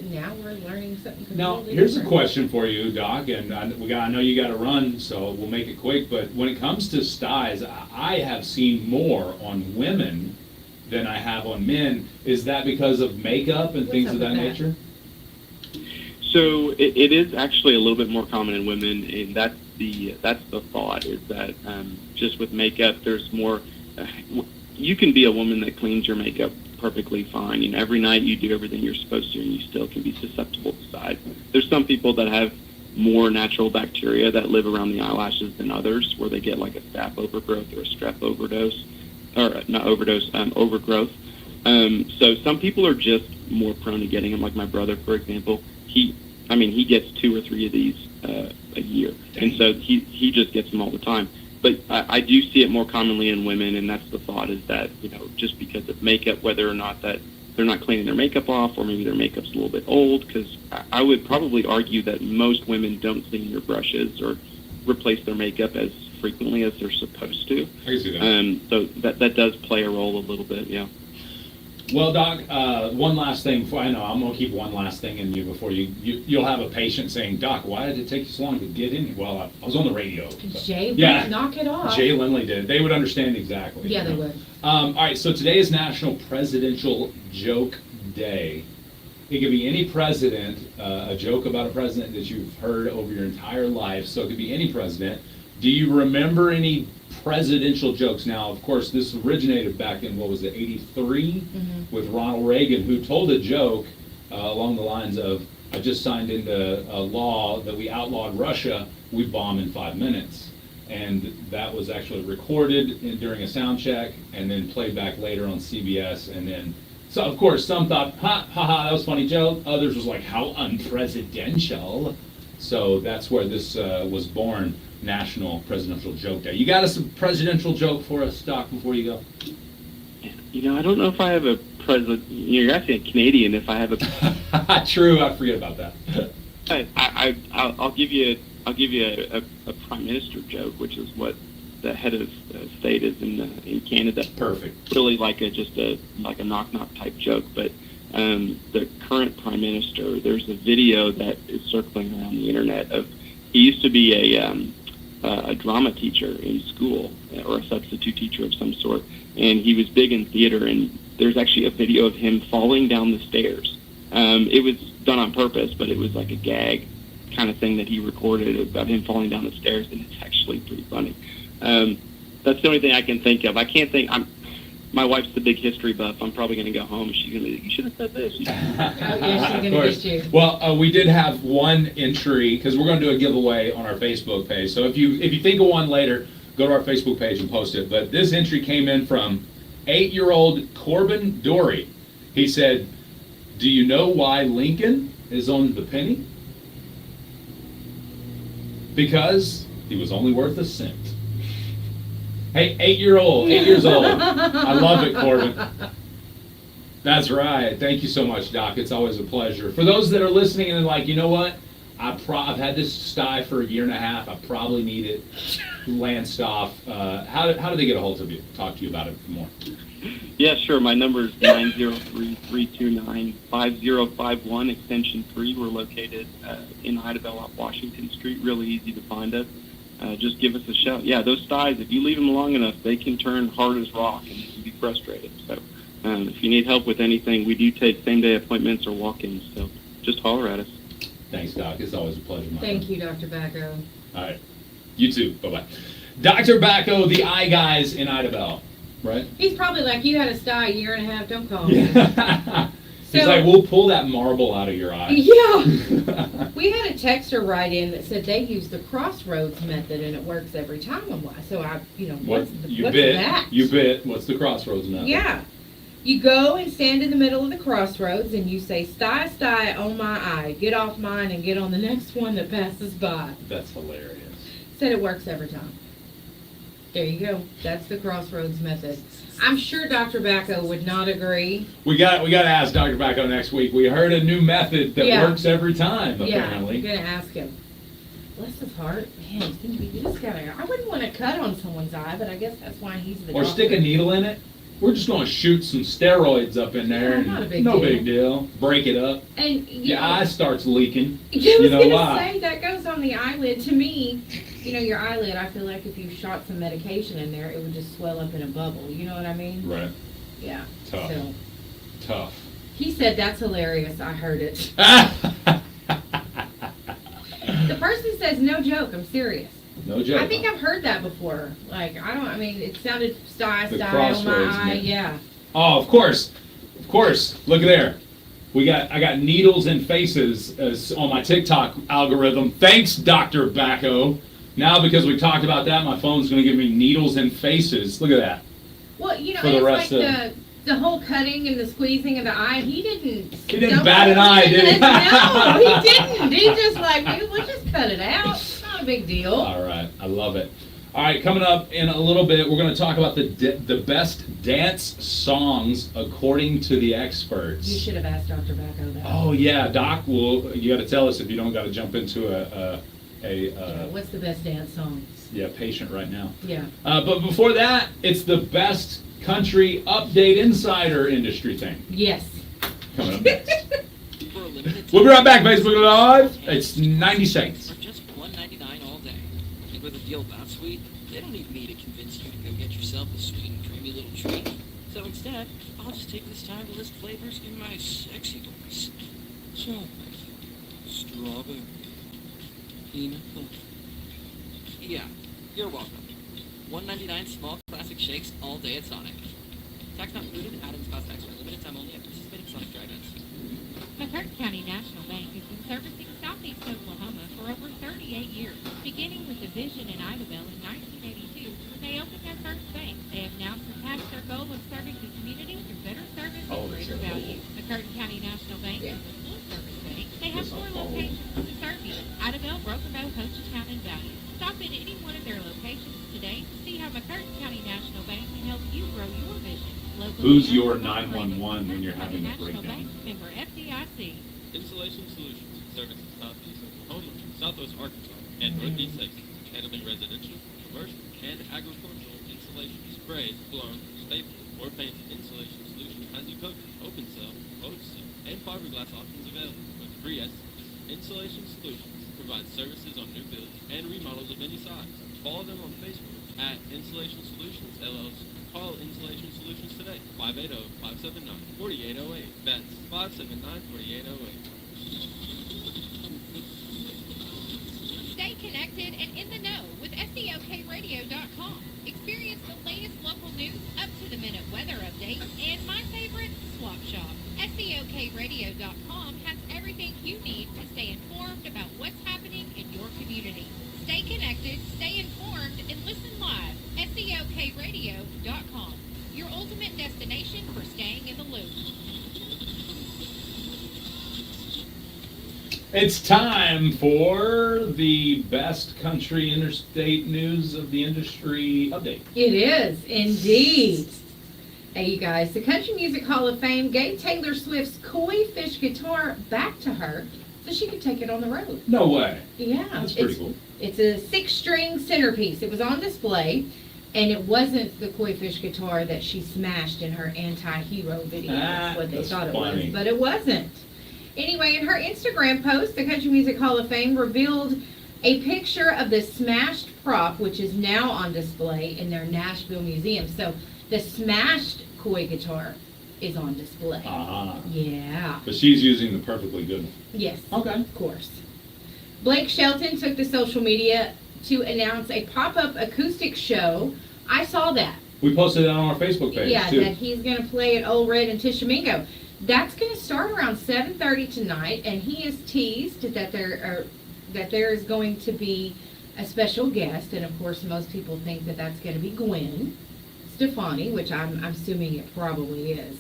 Now we're learning something completely Now, here's a different. question for you, Doc, and I know you got to run, so we'll make it quick. But when it comes to styes, I have seen more on women than I have on men. Is that because of makeup and things up of that with that? nature? So it is actually a little bit more common in women, and that's the thought is that just with makeup, there's more. You can be a woman that cleans your makeup perfectly fine. You know, every night you do everything you're supposed to, and you still can be susceptible to styes. There's some people that have more natural bacteria that live around the eyelashes than others, where they get like a staph overgrowth or a strep overdose, or not overdose, overgrowth. So some people are just more prone to getting them. Like my brother, for example, he gets 2 or 3 of these a year, and so he just gets them all the time. But I do see it more commonly in women, and that's the thought is that, you know, just because of makeup, whether or not that they're not cleaning their makeup off, or maybe their makeup's a little bit old, because I would probably argue that most women don't clean their brushes or replace their makeup as frequently as they're supposed to. I can see that. So that does play a role a little bit, yeah. Well, Doc, one last thing. Before I know, I'm gonna keep one last thing in you before you'll have a patient saying, "Doc, why did it take you so long to get in here?" Well, I was on the radio. So. Jay, Yeah. knock it off. Jay Lindley did. They would understand exactly. Yeah, you they know? would. All right, so today is National Presidential Joke Day. It could be any president, a joke about a president that you've heard over your entire life. So it could be any president. Do you remember any presidential jokes? Now, of course, this originated back in, what was it, 83? With Ronald Reagan, who told a joke along the lines of, "I just signed into a law that we outlawed Russia, we bomb in 5 minutes." And that was actually recorded during a sound check and then played back later on CBS. And then So of course, some thought, ha ha, that was a funny joke. Others was like, how unpresidential. So that's where this was born, National Presidential Joke Day. You got us a presidential joke for us, Doc, before you go? I don't know if I have a president. You're asking a Canadian if I have a. True, I forget about that. I'll give you a prime minister joke, which is what the head of state is in Canada. Perfect. Really like a knock knock type joke, but the current prime minister, there's a video that is circling around the internet of he used to be a drama teacher in school or a substitute teacher of some sort, and he was big in theater. And there's actually a video of him falling down the stairs. It was done on purpose, but it was like a gag kind of thing that he recorded about him falling down the stairs, and it's actually pretty funny. That's the only thing I can think of. I can't think. My wife's the big history buff. I'm probably going to go home. She's going to be, you should have said this. Oh, yeah, she's going to get you. Well, we did have one entry, because we're going to do a giveaway on our Facebook page. So if you think of one later, go to our Facebook page and post it. But this entry came in from 8-year-old Corbin Dory. He said, do you know why Lincoln is on the penny? Because he was only worth a cent. Hey, 8 years old. I love it, Corbin. That's right. Thank you so much, Doc. It's always a pleasure. For those that are listening and like, you know what? I've had this sty for a year and a half. I probably need it lanced off. How do they get a hold of you? Talk to you about it more. Yeah, sure. My number is 903-329-5051, extension 3. We're located in Idabel off Washington Street. Really easy to find us. Just give us a shout. Yeah, those styes, if you leave them long enough, they can turn hard as rock and you can be frustrated. So if you need help with anything, we do take same-day appointments or walk-ins. So just holler at us. Thanks, Doc. It's always a pleasure. Thank you, Dr. Bacco. All right. You too. Bye-bye. Dr. Bacco, the eye guys in Idabel, right? He's probably like, you had a sty a year and a half, don't call me. Yeah. He's like, we'll pull that marble out of your eye. Yeah. We had a texter write in that said they use the crossroads method and it works every time. I'm like, so what's that? You bit. What's the crossroads method? Yeah. You go and stand in the middle of the crossroads and you say, sty, sty, on my eye. Get off mine and get on the next one that passes by. That's hilarious. Said it works every time. There you go. That's the crossroads method. I'm sure Dr. Bacco would not agree. We got to ask Dr. Bacco next week. We heard a new method that works every time, apparently. Yeah, I'm going to ask him. Bless his heart. Man, you just gotta, I wouldn't want to cut on someone's eye, but I guess that's why he's the Or doctor. stick a needle in it. We're just going to shoot some steroids up in there. Yeah, not a big no deal. big deal. Break it up. And Your eye starts leaking. I was You know going to why? say, that goes on the eyelid. To me, your eyelid, I feel like if you shot some medication in there, it would just swell up in a bubble. You know what I mean? Right. Yeah. Tough. So, Tough. he said, that's hilarious. I heard it. The person says, no joke, I'm serious. No joke. I think I've heard that before. Like, it sounded sty The on crossroads my eye. method. Yeah. Oh, of course. Of course. Look there. I got needles and faces on my TikTok algorithm. Thanks, Dr. Bacco. Now, because we talked about that, my phone's going to give me needles and faces. Look at that. Well, For the it's rest like the whole cutting and the squeezing of the eye. He didn't bat an eye, did he? No, he didn't. He just like, we'll just cut it out. It's not a big deal. All right. I love it. All right, coming up in a little bit, we're going to talk about the best dance songs according to the experts. You should have asked Dr. Bacco that. Oh, yeah. Doc, you got to tell us if you don't got to jump into What's the best dance song? Yeah, patient right now. Yeah. But before that, it's the best country update insider industry thing. Yes. Coming up next. We'll be right back, Facebook Live. It's 90 seconds. For just $1.99 all day. And with a deal that sweet, they don't need me to convince you to go get yourself a sweet and creamy little treat. So instead, I'll just take this time to list flavors in my sexy voice. Chocolate, strawberry, peanut butter. Yeah, you're welcome. $1.99 small classic shakes all day at Sonic. Tax not included, items cost extra. Limited time only at participating Sonic drive-ins. McCurtain County National Bank has been servicing Southeast Oklahoma for over 38 years, beginning with a vision in Idabel in 1982 when they opened their first bank. They have now surpassed their goal of serving the community through better service and greater value. Who's your 911 when you're having a National breakdown? Bank, member FDIC. Installation Solutions, serving Southeast Oklahoma, Southwest Arkansas, and Northeast Texas, handling residential, commercial, and agricultural installation, sprays, blown, staple, or painted installation solutions, as you coat, open cell, closed cell, and fiberglass options available with free estimates. Installation Solutions provides services on new builds and remodels of any size. Follow them on Facebook at Installation Solutions LLC. Call Installation Solutions today, 580-579-4808. That's 579-4808. Stay connected and in the know with SEOKRadio.com. Experience the latest local news, up-to-the-minute weather updates, and my favorite, Swap Shop. SEOKRadio.com has everything you need to stay informed about what's happening in your community. Stay connected, stay informed, and listen live. SEOKRadio.com, your ultimate destination for staying in the loop. It's time for the best country interstate news of the industry update. It is, indeed. Hey, you guys, the Country Music Hall of Fame gave Taylor Swift's Koi Fish guitar back to her so she could take it on the road. No way. Yeah. That's pretty cool. It's a 6-string centerpiece. It was on display, and it wasn't the Koi Fish guitar that she smashed in her anti-hero video. That's what they That's thought funny. it was, but it wasn't. Anyway, in her Instagram post, the Country Music Hall of Fame revealed a picture of the smashed prop, which is now on display in their Nashville museum. So the smashed Koi guitar is on display. Ah. Yeah. But she's using the perfectly good one. Yes. Okay. Of course. Blake Shelton took to social media to announce a pop-up acoustic show. I saw that. We posted it on our Facebook page, Yeah, too. that he's going to play at Old Red in Tishomingo. That's going to start around 7:30 tonight, and he is teased that there is going to be a special guest, and of course most people think that that's going to be Gwen Stefani, which I'm assuming it probably is.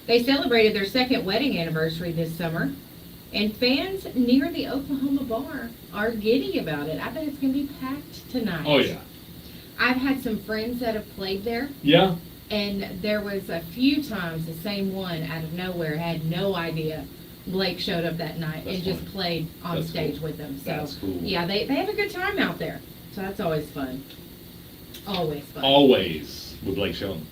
They celebrated their second wedding anniversary this summer, and fans near the Oklahoma bar are giddy about it. I bet it's going to be packed tonight. Oh, yeah. I've had some friends that have played there. Yeah? And there was a few times the same one out of nowhere had no idea Blake showed up that night That's and just funny. played on That's stage cool. with them. So That's cool. yeah, they have a good time out there. So that's always fun. Always fun. Always with Blake Shelton.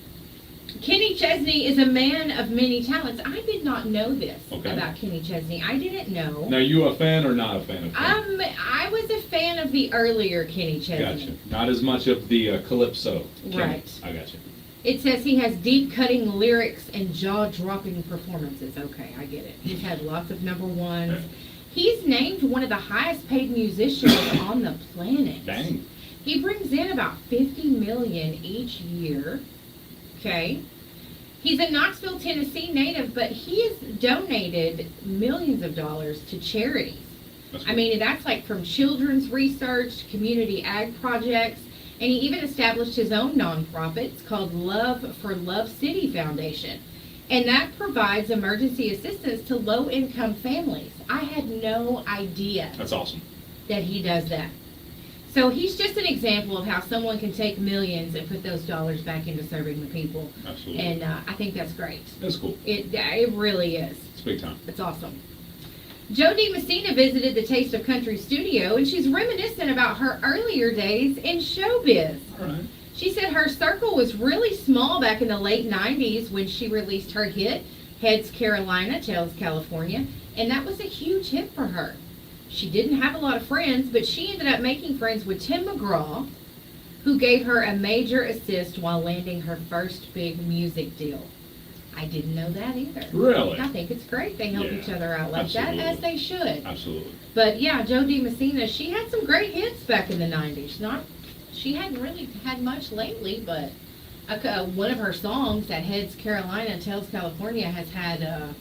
Kenny Chesney is a man of many talents. I did not know this Okay. about Kenny Chesney. I didn't know. Now, you a fan or not a fan of Kenny? I was a fan of the earlier Kenny Chesney. Gotcha. Not as much of the Calypso. Kenny. Right. I gotcha. It says he has deep cutting lyrics and jaw-dropping performances. Okay, I get it. He's had lots of number ones. He's named one of the highest paid musicians on the planet. Dang. He brings in about $50 million each year. Okay. He's a Knoxville, Tennessee native, but he has donated millions of dollars to charities. That's I cool. mean, that's like from children's research, community ag projects, and he even established his own nonprofit. It's called Love for Love City Foundation. And that provides emergency assistance to low-income families. I had no idea That's awesome. that he does that. So he's just an example of how someone can take millions and put those dollars back into serving the people. Absolutely. And I think that's great. That's cool. It really is. It's big time. It's awesome. Jody Messina visited the Taste of Country studio, and she's reminiscent about her earlier days in showbiz. All right. She said her circle was really small back in the late 90s when she released her hit, Heads Carolina, Tails California, and that was a huge hit for her. She didn't have a lot of friends, but she ended up making friends with Tim McGraw, who gave her a major assist while landing her first big music deal. I didn't know that either. Really? I think it's great they help Yeah, each other out like absolutely. that, as they should. Absolutely. But yeah, Jody Messina, she had some great hits back in the 90s. She hadn't really had much lately, but one of her songs, that Heads Carolina, Tails California, has had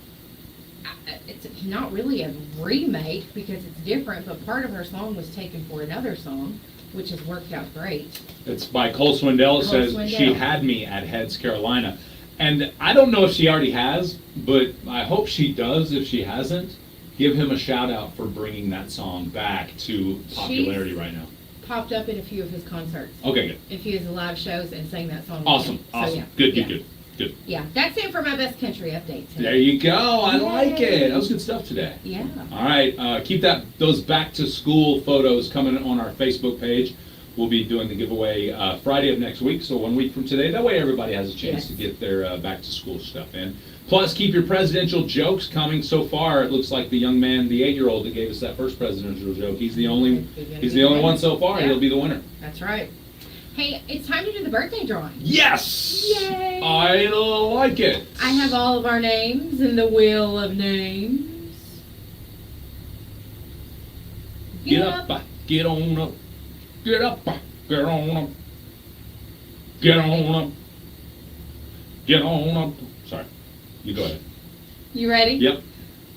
it's not really a remake because it's different, but part of her song was taken for another song, which has worked out great. It's by Cole Swindell. It Cole says, Swindell. she had me at Heads Carolina. And I don't know if she already has, but I hope she does. If she hasn't, give him a shout out for bringing that song back to popularity right now. Popped up in a few of his concerts, Okay, good. a few of his live shows, and sang that song. Awesome. So, Awesome. yeah. Good, Yeah. good, good. Good. Yeah, that's it for my best country update today. There you go. I like Yay. it. That was good stuff today. Yeah. All right. Keep those back to school photos coming on our Facebook page. We'll be doing the giveaway Friday of next week, so 1 week from today. That way everybody has a chance Yes. to get their back to school stuff in. Plus, keep your presidential jokes coming. So far, it looks like the young man, the 8-year-old that gave us that first presidential joke, he's the only one so far. Yeah. He'll be the winner. That's right. Hey, it's time to do the birthday drawing. Yes! Yay! I like it. I have all of our names in the wheel of names. Get up, get on up. Get up, get on up. Get on up. Get on up. Sorry. You go ahead. You ready? Yep.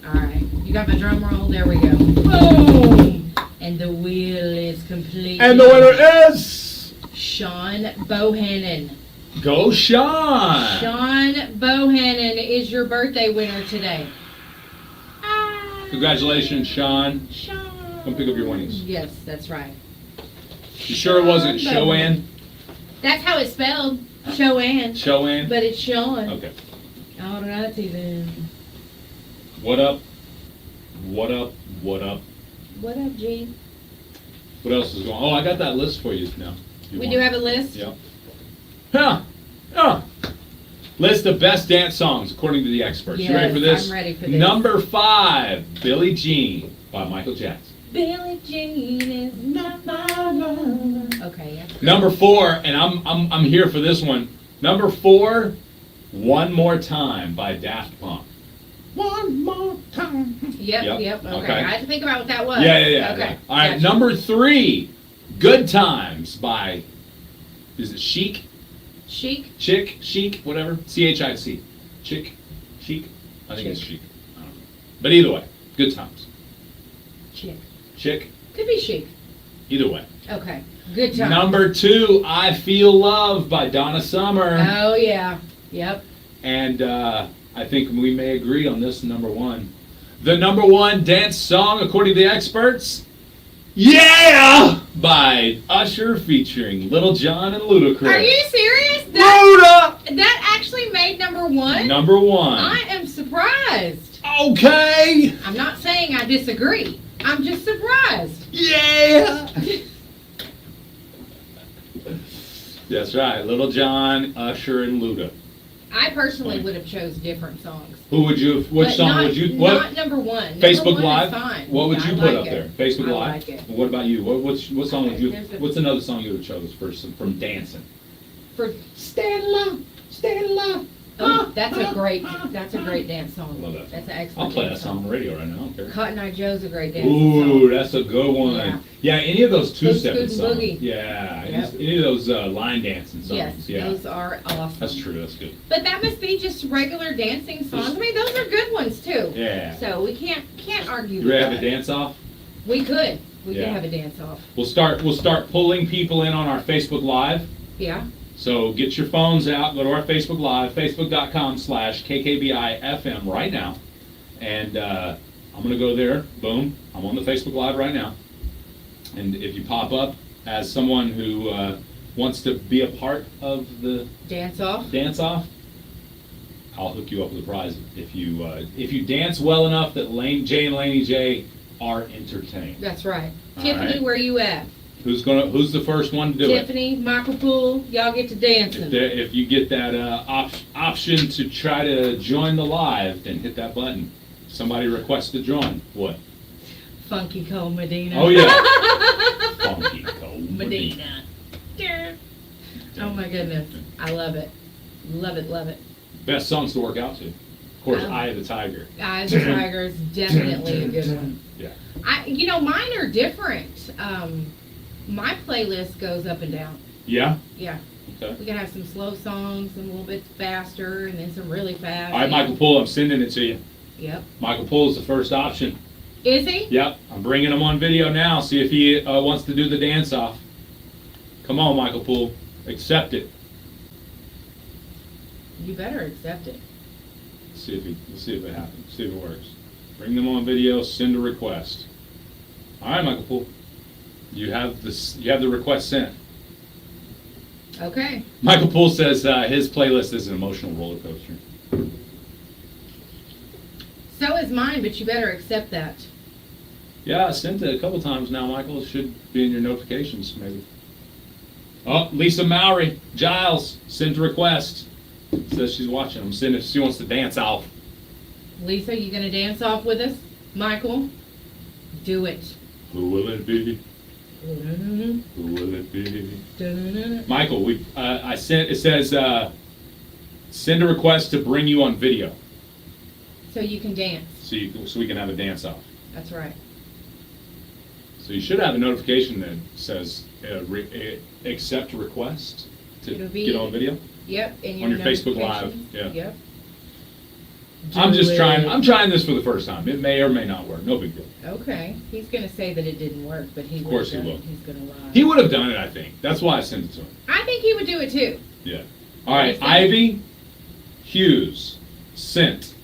All right. You got my drum roll? There we go. Boom! And the wheel is complete. And the winner is... Sean Bohannon. Go Sean! Sean Bohannon is your birthday winner today. Congratulations, Sean. Sean. Come pick up your winnings. Yes, that's right. You sure it wasn't Sean Shoann? That's how it's spelled. Shoann. Shoann? But it's Sean. Okay. All righty then. What up? What up? What up? What up, G? What else is going on? Oh, I got that list for you now. We do have a list? Yep. Huh. List of best dance songs according to the experts. You ready Yes, for this? I'm ready for this. Number 5, Billie Jean by Michael Jackson. Billie Jean is not my love. Okay, yeah. Number 4, and I'm here for this one. Number 4, One More Time by Daft Punk. One more time. Yep. Okay. I had to think about what that was. Yeah. Okay. All right, Gotcha. number 3, Good Times by, is it Chic? Chic, whatever. C-H-I-C. Chic? I think it's Chic. I don't know. But either way, Good Times. Chic? Could be chic. Either way. Okay. Good time. Number 2, I Feel Love by Donna Summer. Oh, yeah. Yep. And I think we may agree on this number 1. The number 1 dance song, according to the experts, Yeah! By Usher featuring Little John and Ludacris. Are you serious? Luda! That actually made number 1? Number 1. I am surprised. Okay! I'm not saying I disagree. I'm just surprised. Yeah! That's right. Little John, Usher, and Luda. I personally would have chose different songs. Who would you? What But song not, would you? Not number 1. Facebook Number 1 Live. Is fine. What would you I put like up it. there? Facebook I Live. like it. What about you? What song Okay, would you? there's a- What's another song you would have chose from dancing? For Stand Love, Stand Love. that's a great dance song. Love that song. That's an excellent. I'll play that dance song on the radio right now. I don't care. Cotton Eye Joe's a great dance Ooh, song. that's a good one. Yeah. Yeah, any of those two-stepping Scoot and songs. Boogie. Yeah, Yep. any of those line dancing songs. Yes, yeah, those are awesome. that's true. That's good. But that must be just regular dancing songs. I mean, those are good ones too. Yeah. So we can't argue. You with ready to have that. a dance off? We could. We could Yeah. have a dance off. We'll start pulling people in on our Facebook Live. Yeah. So get your phones out, go to our Facebook Live, facebook.com/KKBIFM right now. And I'm going to go there. Boom. I'm on the Facebook Live right now. And if you pop up as someone who wants to be a part of the Dance off. dance-off, I'll hook you up with a prize if you dance well enough that Laney J and Laney J are entertained. That's right. All Tiffany, right. where you at? Who's the first one to do it? Tiffany, Michael Poole, y'all get to dancing. If you get that option to try to join the live, then hit that button. Somebody requests to join. What? Funky Cole Medina. Oh yeah. Funky Cole Medina. Oh my goodness. I love it. Love it, love it. Best songs to work out to. Of course, Oh. Eye of the Tiger. Eyes of Tiger is definitely a good one. Yeah. Mine are different. My playlist goes up and down. Yeah? Yeah. Okay. We can have some slow songs, some a little bit faster, and then some really fast. All right, Michael Poole, I'm sending it to you. Yep. Michael Poole is the first option. Is he? Yep. I'm bringing him on video now. See if he wants to do the dance-off. Come on, Michael Poole. Accept it. You better accept it. Let's see if it happens. See if it works. Bring them on video. Send a request. All right, Michael Poole. You have the request sent. Okay. Michael Poole says his playlist is an emotional roller coaster. So is mine, but you better accept that. Yeah, I sent it a couple times now, Michael. It should be in your notifications, maybe. Oh, Lisa Mowry, Giles, sent a request. Says she's watching. I'm seeing if she wants to dance off. Lisa, you gonna dance off with us? Michael, do it. Who will it be? Mm-hmm. Who will it be? Dun-dun-dun. Michael, I sent. It says send a request to bring you on video, So you can dance. so we can have a dance off. That's right. So you should have a notification that says accept request to It'll be- get on video. Yep. And On your Facebook Live, notifications. yeah. Yep. I'm just Do trying. it. I'm trying this for the first time. It may or may not work. No big deal. Okay. He's gonna say that it didn't work, but he. Of course he would've will. done it. He's gonna lie. He would have done it, I think. That's why I sent it to him. I think he would do it too. Yeah. All right, Lisa? Ivy Hughes sent.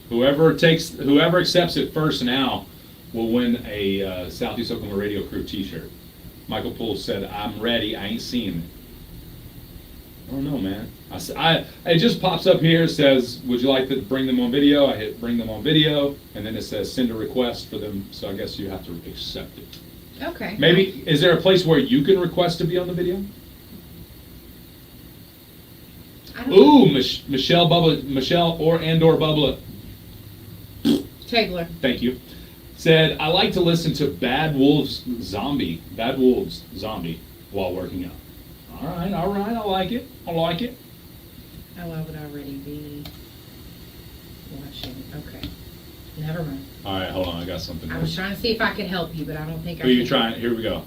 Whoever accepts it first now will win a Southeast Oklahoma Radio Crew T-shirt. Michael Poole said, "I'm ready. I ain't seeing it." I don't know, man. It just pops up here. It says, "Would you like to bring them on video?" I hit "Bring them on video," and then it says, "Send a request for them." So I guess you have to accept it. Okay. Maybe is there a place where you can request to be on the video? I don't Ooh, Michelle or Bubba. Tabler. Thank you. Said, I like to listen to Bad Wolves Zombie while working out. All right, I like it. Oh, I would already be watching. Okay. Never mind. All right, hold on, I got something. I was trying to see if I could help you, but I don't think I Who are you can. trying? Here we go.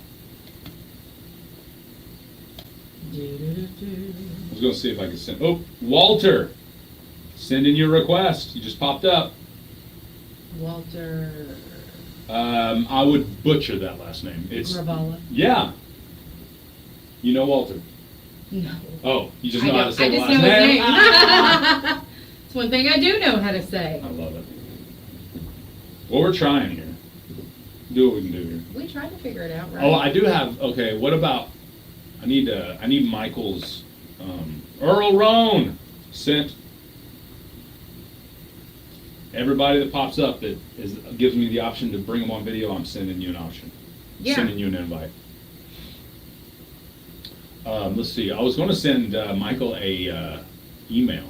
Do-do-do-do. I was gonna see if I could send. Oh, Walter, send in your request. You just popped up. Walter I would butcher that last name. It's Gravala. yeah. You know Walter. No. Oh, you just I know how to don't- say I the just last know his name. name. It's one thing I do know how to say. I love it. Well, we're trying here. Do what we can do here. We tried to figure it out, right? Oh, I do have. Okay, what about? I need Michael's. Earl Roan sent. Everybody that pops up that gives me the option to bring them on video, I'm sending you an option. Yeah. Sending you an invite. Let's see. I was going to send Michael a email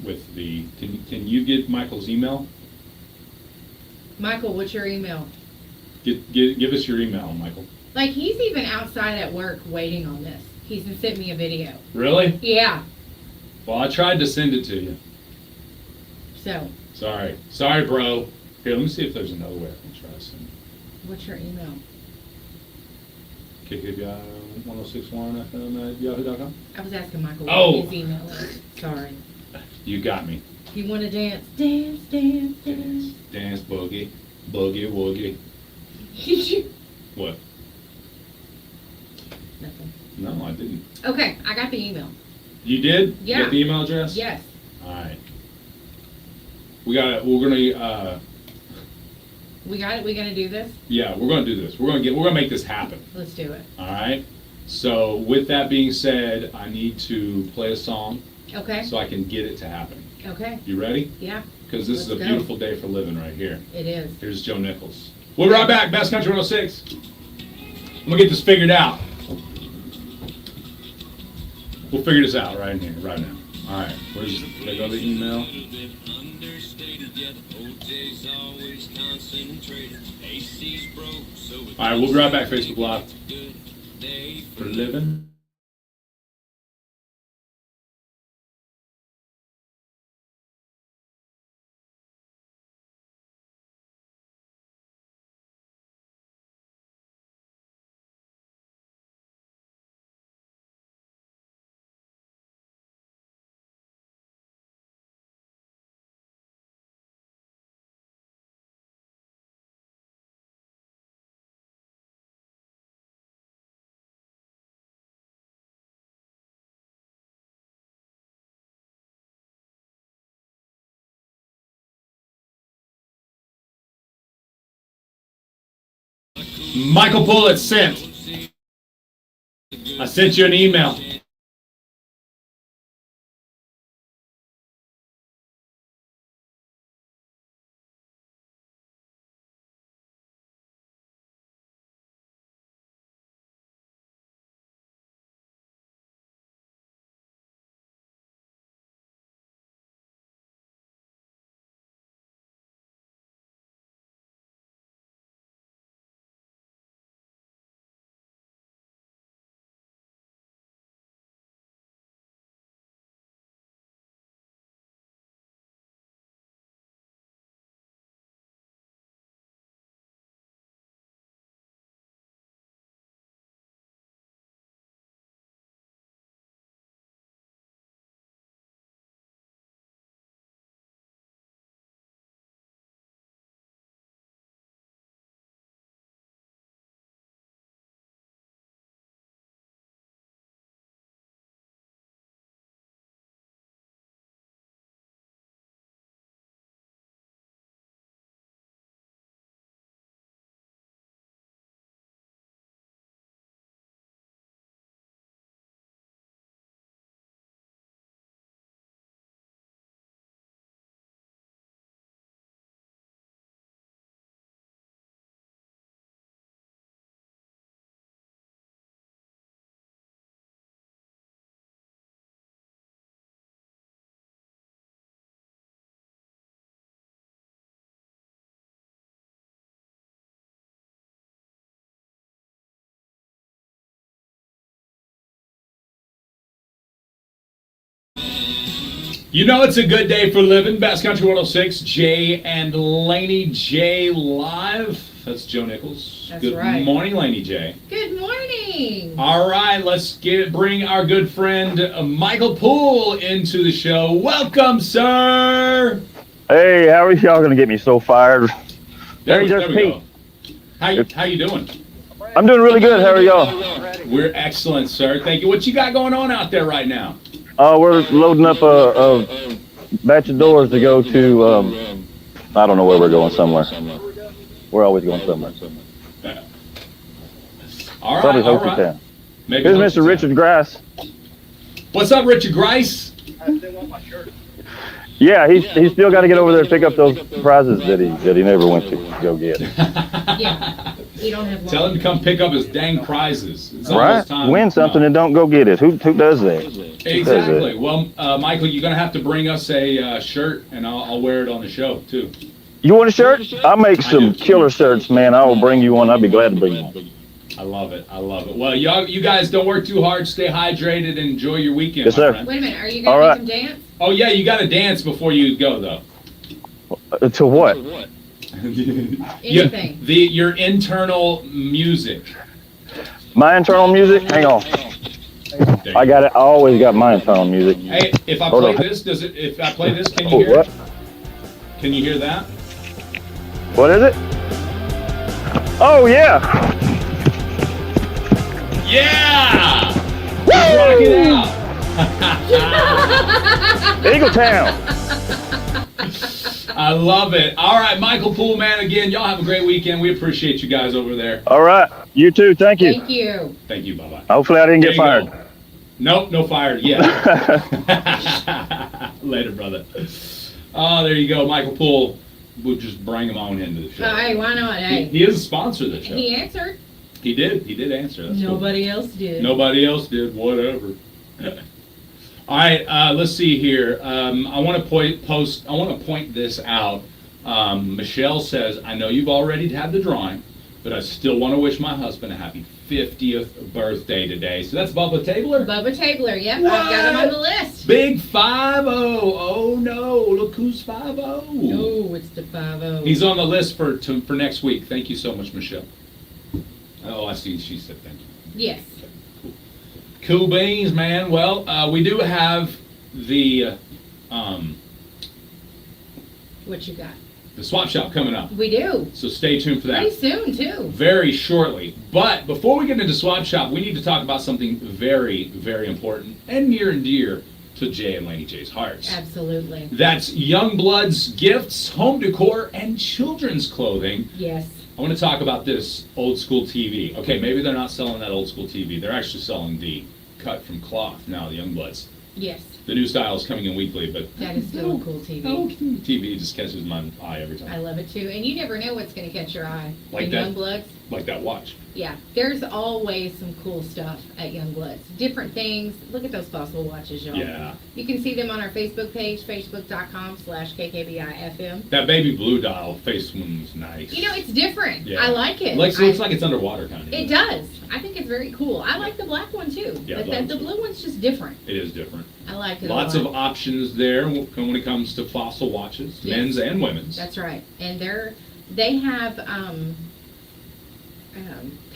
with the. Can you get Michael's email? Michael, what's your email? Give us your email, Michael. Like, he's even outside at work waiting on this. He's sent me a video. Really? Yeah. Well, I tried to send it to you. So, Sorry, bro. Here, let me see if there's another way I can try to send it. what's your email? KKBI1061fm@yahoo.com. I was asking Michael Oh. what his email is. Sorry. You got me. You want to dance? Dance, dance, dance. Dance, boogie, woogie. Did you? What? Nothing. No, I didn't. Okay, I got the email. You did? Yeah. You got the email address? Yes. All right. We're gonna. We got it? We gonna do this? Yeah, we're gonna do this. We're gonna make this happen. Let's do it. All right. So with that being said, I need to play a song Okay. so I can get it to happen. Okay. You ready? Yeah, Because this is a Let's go. beautiful day for living right here. it is. Here's Joe Nichols. We'll be right back. Best Country 106. I'm gonna get this figured out. We'll figure this out right in here, right now. All right. Where's the go to the email? All right. We'll be right back. Facebook Live for living. Michael Bullitt sent. I sent you an email. You know it's a good day for living. Bass Country 106, Jay and Laney J live. That's Joe Nichols. That's good right. morning, Laney J. Good morning. All right, let's bring our good friend Michael Poole into the show. Welcome, sir. Hey, how are y'all gonna get me so fired? There There's we Pete. go. How you doing? I'm doing really good. How are y'all? We're excellent, sir. Thank you. What you got going on out there right now? We're loading up a batch of doors to go to. I don't know where we're going. Somewhere. We're always going somewhere. All right, Probably all Hokie right. Town. Maybe Here's Hokie Mr. Town. Richard Grice. What's up, Richard Grice? Yeah, he's still got to get over there and pick up those prizes that he never went to go get. Yeah. You don't have long. Tell him to come pick up his dang prizes. It's Right? almost time. Win something and don't go get it. Who does that? Exactly. Well, Michael, you're gonna have to bring us a shirt, and I'll wear it on the show too. You want a shirt? I'll make some killer shirts, man. I will bring you one. I'll be glad to bring you one. I love it. I love it. Well, you guys don't work too hard. Stay hydrated and enjoy your weekend. Yes, my sir. friend. Wait a minute. Are you All going to right. make them dance? Oh yeah, you got to dance before you go though. To what? Anything. Your internal music. My internal music? Hang on. I got it. I always got my internal music. Hey, if I Hold play on. this, if I play this, can you Oh, hear what? it? Can you hear that? What is it? Oh, yeah. Yeah! Rock it out. Eagle Town. I love it. All right, Michael Poole, man, again, y'all have a great weekend. We appreciate you guys over there. All right. You too. Thank you. Thank you. Thank you. Bye-bye. Hopefully I didn't There get you fired. go. Nope, no fired yet. Later, brother. Oh, there you go. Michael Poole. We'll just bring him on into the show. Hey, why not? Hey. He is a sponsor of the show. He answered. He did answer. That's cool. Nobody else did. Nobody else did. Whatever. All right, let's see here. I want to point this out. Michelle says, I know you've already had the drawing, but I still want to wish my husband a happy 50th birthday today. So that's Bubba Tabler? Bubba Tabler. Yep, What? I've got him on the list. Big 5-0. Oh no, look who's 5-0. Oh, it's the 5-0. He's on the list for next week. Thank you so much, Michelle. Oh, I see. She said thank you. Yes. Cool beans, man. Well, we do have the What you got? swap shop coming up. We do. So stay tuned for that. Pretty soon, too. Very shortly. But before we get into swap shop, we need to talk about something very, very important and near and dear to Jay and Laney J's hearts. Absolutely. That's Youngblood's gifts, home decor, and children's clothing. Yes. I want to talk about this old school TV. Okay, maybe they're not selling that old school TV. They're actually selling the cut from cloth now, the Youngbloods. Yes, The new style is coming in weekly, but that is still a cool TV. old TV just catches my eye every I time. love it too. And you never know what's going to catch your eye. Like in that. Youngbloods. Like that watch. Yeah, there's always some cool stuff at Youngbloods. Different things. Look at those fossil watches, y'all. Yeah. You can see them on our Facebook page, facebook.com/KKBIFM. That baby blue dial face one's nice. You know, it's different. Yeah. I like it. Looks like it's underwater kind of. It does. I think it's very cool. I like the black one too. Yeah, But black the one's blue one's just different. It is different. I like it Lots a of lot. options there when it comes to fossil watches, Yes. men's and women's. That's right. And they have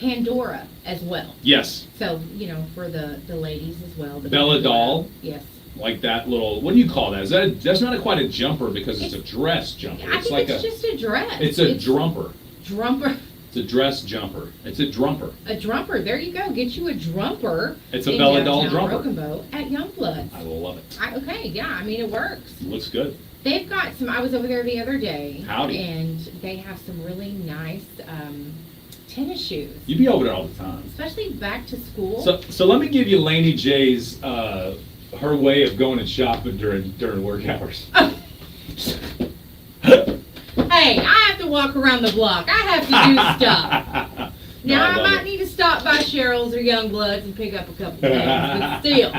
Pandora as well. Yes, So, you know, for the ladies as well. the Bella Pandora. doll. Yes. like that little. What do you call that? That's not quite a jumper because it's a dress jumper. I It's think like it's just a dress. It's a drumper. Drumper. It's a dress jumper. It's a drumper. A drumper. There you go. Get you a drumper. It's a in Bella doll downtown drumper. Broken Bow at Youngblood. I love it. Okay, yeah. I mean, it works. It looks good. They've got some. I was over there the other day. Howdy. And they have some really nice tennis shoes, You be over there all the time. especially back to school. So let me give you Laney J's her way of going and shopping during work hours. Hey, I have to walk around the block. I have to do stuff. No, Now, I love might it. need to stop by Cheryl's or Youngbloods and pick up a couple things, but still,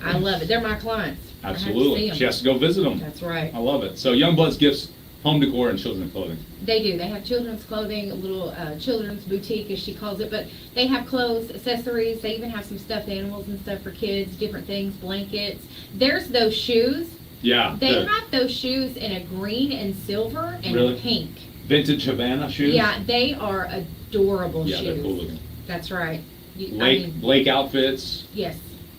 I love it. They're my clients. I have to see Absolutely. 'em. She has to go visit them. That's right. I love it. So Youngbloods gifts home decor and children's clothing. They do. They have children's clothing, a little children's boutique, as she calls it. But they have clothes, accessories. They even have some stuffed animals and stuff for kids, different things, blankets. There's those shoes. Yeah. They the have those shoes in a green and silver and Really? pink. vintage Havana shoes. Yeah, they are adorable Yeah, shoes. they're cool looking. That's right. Lake outfits. Yes,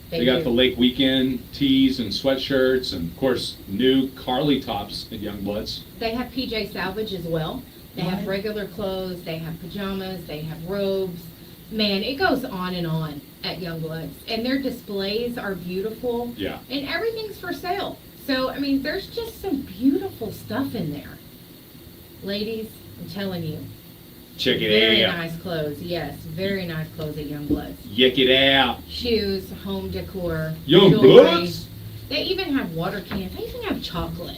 They got do. the Lake Weekend tees and sweatshirts, and of course new Carly tops at Youngbloods. They have PJ Salvage as well. They have regular clothes, they have pajamas, they have robes. Man, it goes on and on at Youngbloods. And their displays are beautiful. Yeah. And everything's for sale. So, I mean, there's just some beautiful stuff in there. Ladies, I'm telling you. Check it Very out. nice clothes, yes. Very nice clothes at Youngbloods. Check it out. Shoes, home decor, Youngbloods? jewelry. They even have water cans. They even have chocolate.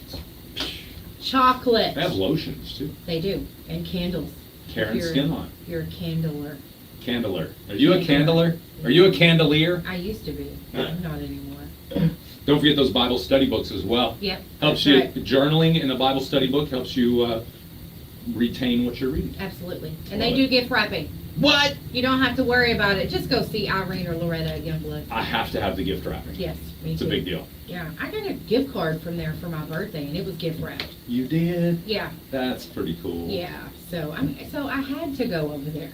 Chocolate. They have lotions too. They do. And candles. Karen If Skinline. You're a candler. Candler. Are you a candler? Are you a candelier? I used to be. I'm not anymore. Don't forget those Bible study books as well. Yep. Helps that's you, right. journaling in a Bible study book helps you retain what you're reading. Absolutely. And Love they do gift wrapping. What? You don't have to worry about it. Just go see Irene or Loretta at Youngblood. I have to have the gift wrapping. Yes, me It's too. a big deal. Yeah. I got a gift card from there for my birthday, and it was gift wrapped. You did? Yeah. That's pretty cool. Yeah. So I had to go over there.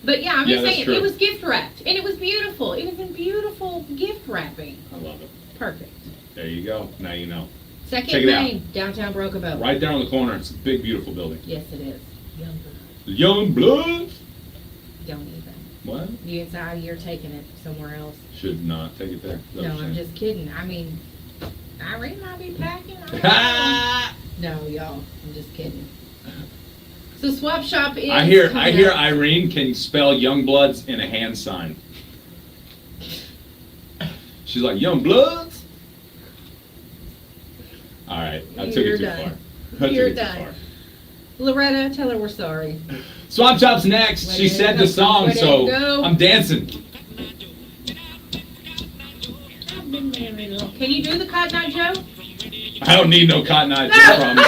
But yeah, I'm Yeah, just that's saying, true. it was gift wrapped, and it was beautiful. It was in beautiful gift wrapping. I love it. Perfect. There you go. Now you know. Second Check it out. Main, downtown Broken Bow. Right there on the corner. It's a big, beautiful building. Yes, it is. Youngblood. Youngbloods? Don't even. What? You're taking it somewhere else. Should not take it there. Is that No, what you're I'm saying? just kidding. I mean, Irene might be packing. I don't know. No, y'all. I'm just kidding. So Swap Shop is. I hear coming up. Irene can spell Youngbloods in a hand sign. She's like, Youngbloods? All right, I took You're it too done. far. I took You're it too done. far. Loretta, tell her we're sorry. Swap Shop's next. Way She to said go. the song, Way to so go. I'm dancing. Can you do the Cotton Eye Joe? I don't need no Cotton Eye Joe from you.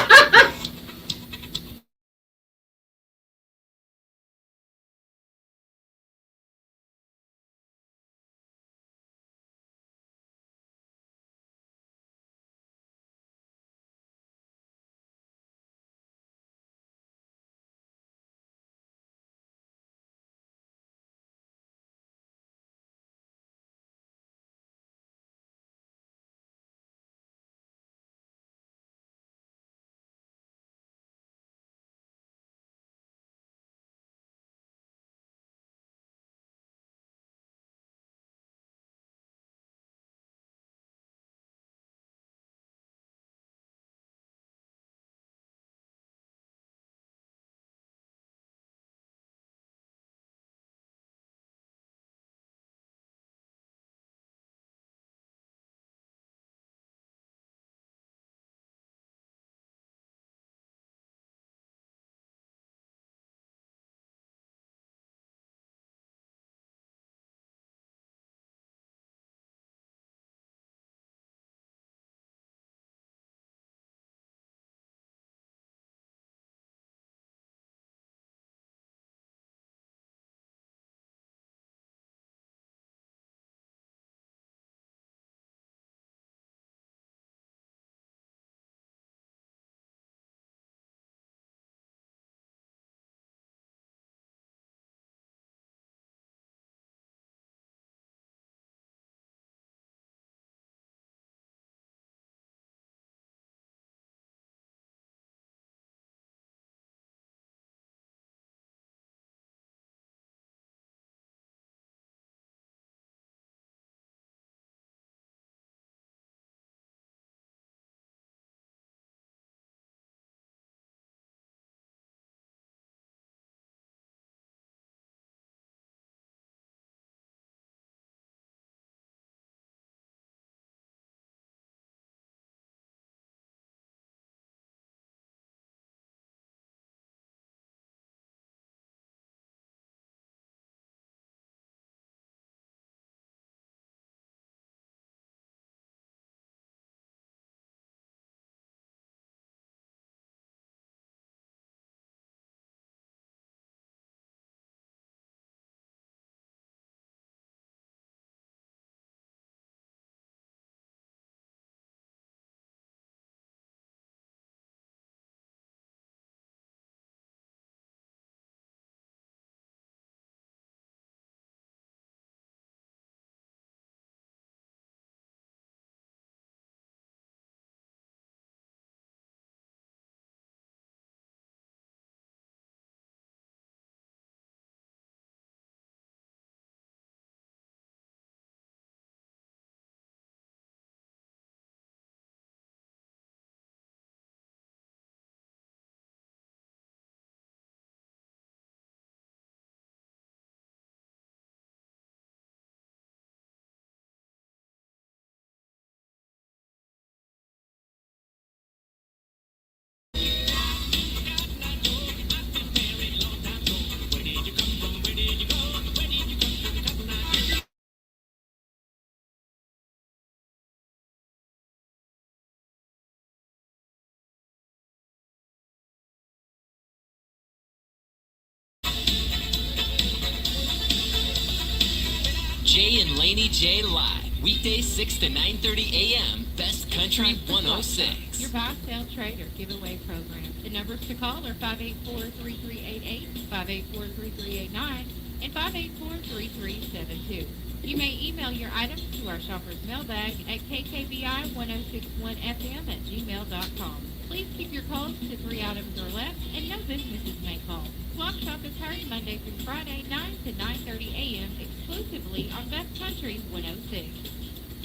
Jay and Laney J live, weekdays 6 to 9:30 a.m. Best Country 106. Your buy, sell, trade, or giveaway program. The numbers to call are 584-3388, 584-3389, and 584-3372. You may email your items to our shopper's mailbag at kkbi1061fm@gmail.com. Please keep your calls to 3 items or less, and no businesses may call. Swap Shop is heard Monday through Friday, 9 to 9:30 a.m. exclusively on Best Country 106.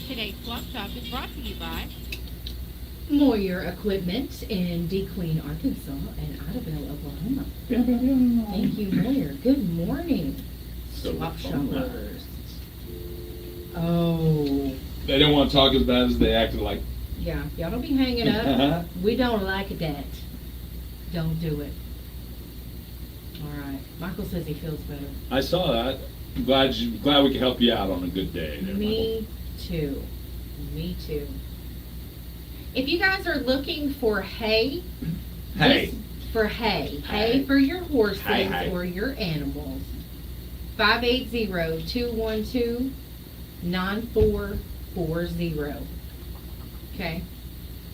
Today's Swap Shop is brought to you by Moyer Equipment in DeQueen, Arkansas, and Idabel, Oklahoma. Thank you, Moyer. Good morning, Swap Shoppers. Oh. They don't want to talk as bad as they acted like. Yeah, y'all don't be hanging up. We don't like that. Don't do it. All right. Michael says he feels better. I saw that. I'm glad we could help you out on a good day. There, Me too. Me too. If you guys are looking for hay, Hey. for hay Hay. for your horses Hay. or your animals, 580-212-9440. Okay,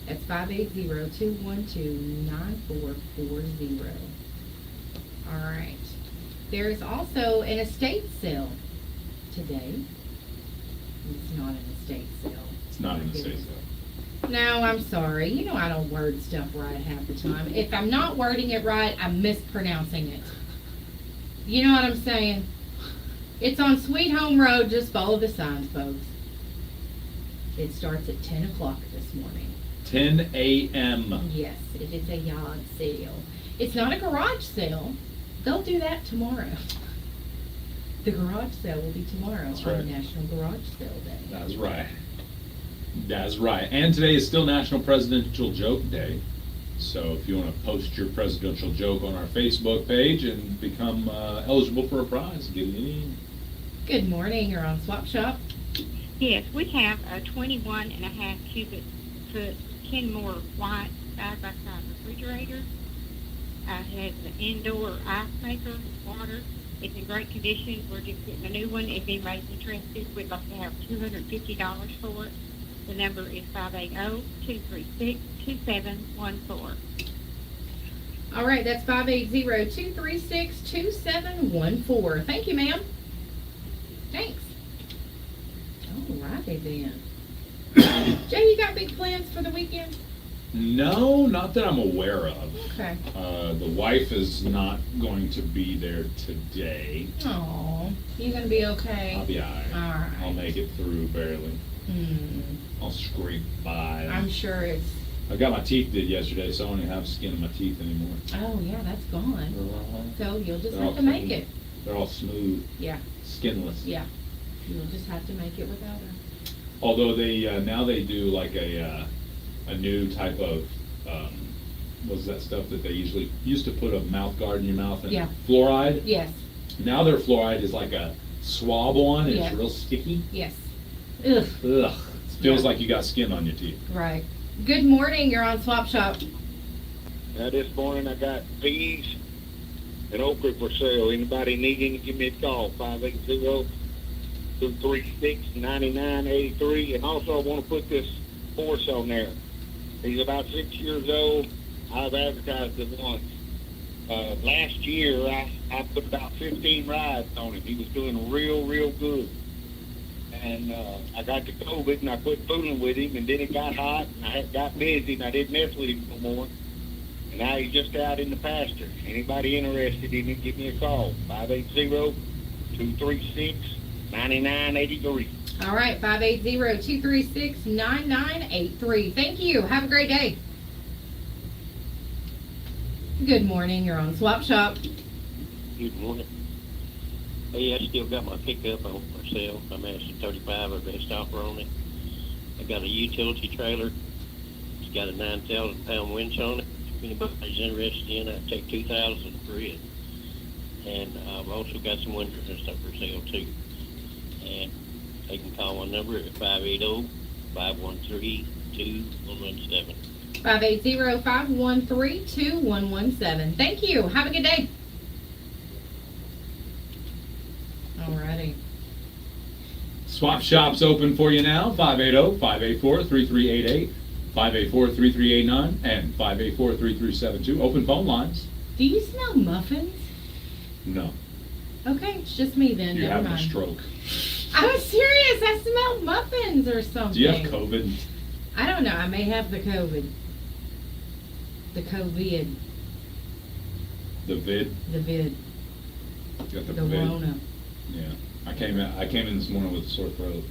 that's 580-212-9440. All right. There is also an estate sale today. It's not an estate sale. It's not an estate sale. No, I'm sorry. You know I don't word stuff right half the time. If I'm not wording it right, I'm mispronouncing it. You know what I'm saying? It's on Sweet Home Road. Just follow the signs, folks. It starts at 10 o'clock this morning. 10 a.m. Yes, it is a yard sale. It's not a garage sale. They'll do that tomorrow. The garage sale will be tomorrow That's on right. National Garage Sale Day. That's right. That's right. And today is still National Presidential Joke Day. So if you want to post your presidential joke on our Facebook page and become eligible for a prize, get it in. Good morning. You're on Swap Shop. Yes, we have a 21.5 cubic foot Kenmore white side-by-side refrigerator. It has an indoor ice maker, water. It's in great condition. We're just getting a new one. If anybody's interested, we'd like to have $250 for it. The number is 580-236-2714. All right, that's 580-236-2714. Thank you, ma'am. Thanks. All righty then. Jay, you got big plans for the weekend? No, not that I'm aware of. Okay. The wife is not going to be there today. Oh, you gonna be okay? I'll be all right. All right. I'll make it through barely. Hmm. I'll scrape by. I'm sure it's. I got my teeth did yesterday, so I don't even have skin in my teeth anymore. Oh yeah, that's gone. So you'll just They're have all to make clean. it. They're all smooth, Yeah. skinless. Yeah. You'll just have to make it without her. Although they now they do like a new type of what's that stuff that they used to put a mouth guard in your mouth and Yeah. fluoride. Yes. Now their fluoride is like a swab on and Yeah. it's real sticky. Yes. Ugh. Ugh. It feels Yeah. like you got skin on your teeth. Right. Good morning. You're on Swap Shop. This morning I got peas and okra for sale. Anybody need any, give me a call, 580-236-9983. And also I want to put this horse on there. He's about 6 years old. I've advertised it once. Last year I put about 15 rides on him. He was doing real good. And I got to COVID and I quit fooling with him, and then it got hot and I got busy and I didn't mess with him no more. And now he's just out in the pasture. Anybody interested in him, give me a call, 580-236-9983. All right, 580-236-9983. Thank you. Have a great day. Good morning. You're on Swap Shop. Good morning. Hey, I still got my pickup on for sale. I'm asking 35 or best offer on it. I got a utility trailer. It's got a 9,000 pound winch on it. If anybody's interested in it, I'd take 2,000 for it. And I've also got some windows and stuff for sale too. And they can call my number at 580-513-2117. 580-513-2117. Thank you. Have a good day. Alrighty. Swap Shop's open for you now, 580-584-3388, 584-3389, and 584-3372. Open phone lines. Do you smell muffins? No. Okay, it's just me then. You're Never having a mind. stroke. I was serious. I smelled muffins or something. Do you have COVID? I don't know. I may have the COVID. The COVID. The vid? The vid. You got The vid? Rona. Yeah. I came in this morning with a sore throat.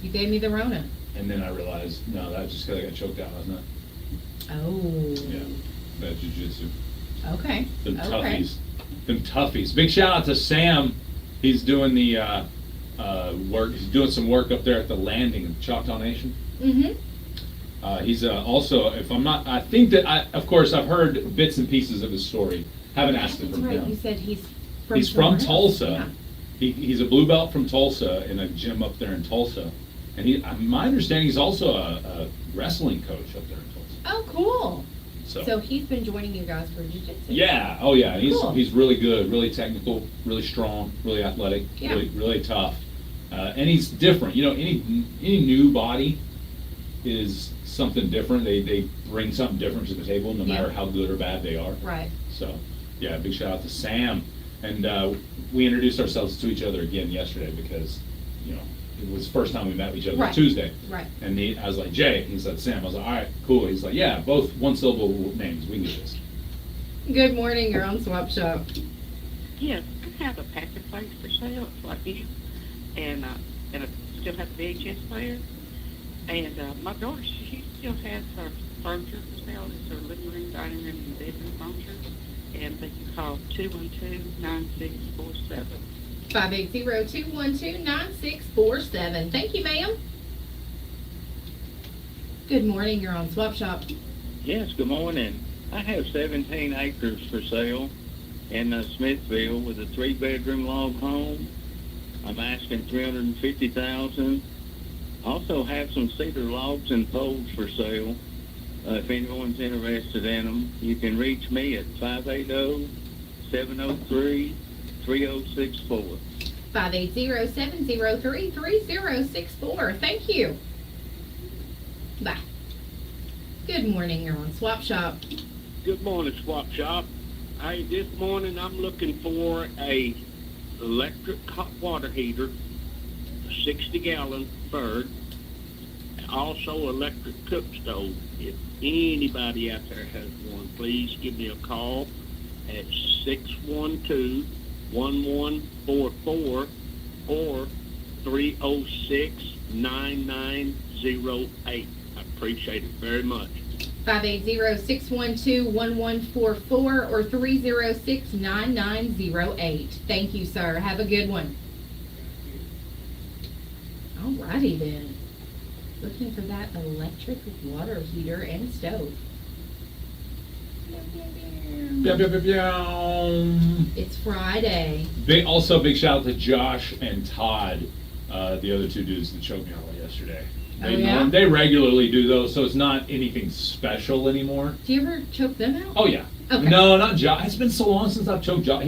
You gave me the Rona. And then I realized, no, that was just because I got choked out last night. Oh. Yeah. Bad jujitsu. Okay. Them Okay. toughies. Them toughies. Big shout out to Sam. He's doing the work. He's doing some work up there at the landing in Choctaw Nation. Mm-hmm. He's also, if I'm not, I think that of course, I've heard bits and pieces of his story. Haven't asked it That's from right. You him. said he's from He's from somewhere else. Tulsa. Yeah. He's a blue belt from Tulsa in a gym up there in Tulsa. And my understanding, he's also a wrestling coach up there in Tulsa. Oh, cool. So So he's been joining you guys for jiu-jitsu. yeah, oh yeah, Cool. he's really good, really technical, really strong, really athletic, Yeah. really tough, and he's different. You know, any new body is something different. They bring something different to the table, no matter Yeah. how good or bad they are. Right. So yeah, big shout out to Sam, and we introduced ourselves to each other again yesterday because you know it was the first time we met each other Right. Tuesday. Right. And I was like, Jay. He said, Sam. I was like, all right, cool. He's like, yeah, both one syllable names. We can do this. Good morning. You're on Swap Shop. Yes, I have a packet place for sale. It's like you, and I still have the VHS player. And my daughter, she still has her furniture for sale. It's her living room, dining room, and bedroom furniture. And they can call 212-9647. 580-212-9647. Thank you, ma'am. Good morning. You're on Swap Shop. Yes, good morning. I have 17 acres for sale in Smithville with a 3-bedroom log home. I'm asking $350,000. Also have some cedar logs and poles for sale. If anyone's interested in them, you can reach me at 580-703-3064. 580-703-3064. Thank you. Bye. Good morning. You're on Swap Shop. Good morning, Swap Shop. Hey, this morning I'm looking for a electric hot water heater, a 60-gallon bird, also electric cook stove. If anybody out there has one, please give me a call at 612-1144 or 306-9908. I appreciate it very much. 580-612-1144 or 306-9908. Thank you, sir. Have a good one. Alrighty then. Looking for that electric water heater and stove. It's Friday. Big shout out to Josh and Todd, the other two dudes that choked me out yesterday. Oh, yeah? They regularly do those, so it's not anything special anymore. Do you ever choke them out? Oh yeah. Okay. No, not Josh. It's been so long since I've choked Josh.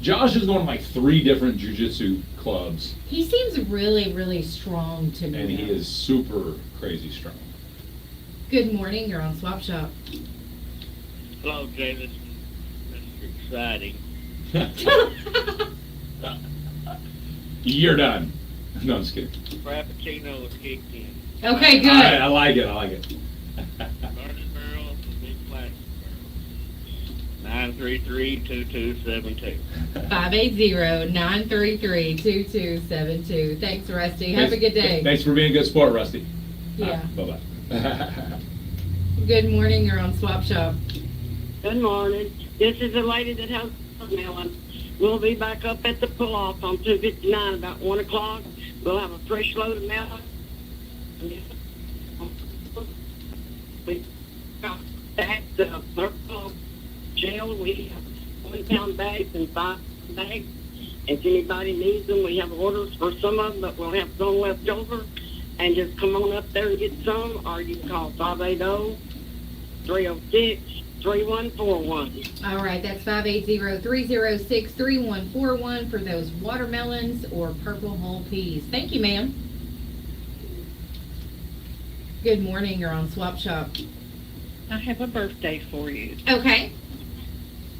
Josh is going to like 3 different jiu-jitsu clubs. He seems really, really strong to me. And he is super crazy strong. Good morning. You're on Swap Shop. Hello, Jay. This is exciting. You're done. No, I'm just kidding. Frappuccino is kicked in. Okay, good. I like it. Burning barrel, big plastic barrel. 933-2272. 580-933-2272. Thanks, Rusty. Have a good day. Thanks for being a good sport, Rusty. Yeah. Bye-bye. Good morning. You're on Swap Shop. Good morning. This is the lady that has melon. We'll be back up at the pull-off on 259 about 1 o'clock. We'll have a fresh load of melon. We got that purple gel. We have 1-pound bags and 5 bags. If anybody needs them, we have orders for some of them, but we'll have some left over. And just come on up there and get some, or you can call 580-306-3141. All right, that's 580-306-3141 for those watermelons or purple whole peas. Thank you, ma'am. Good morning. You're on Swap Shop. I have a birthday for you. Okay.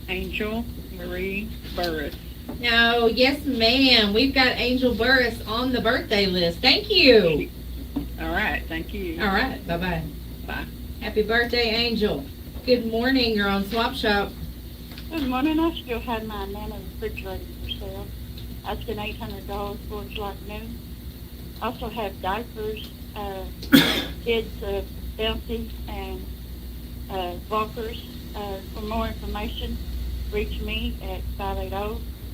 Angel Marie Burris. No, yes, ma'am. We've got Angel Burris on the birthday list. Thank you. All right, thank you. All right. Bye-bye. Bye. Happy birthday, Angel. Good morning. You're on Swap Shop. Good morning. I still had my Nana refrigerator for sale. I spent $800 for it like new. Also have diapers, kids, bouncy, and walkers. For more information, reach me at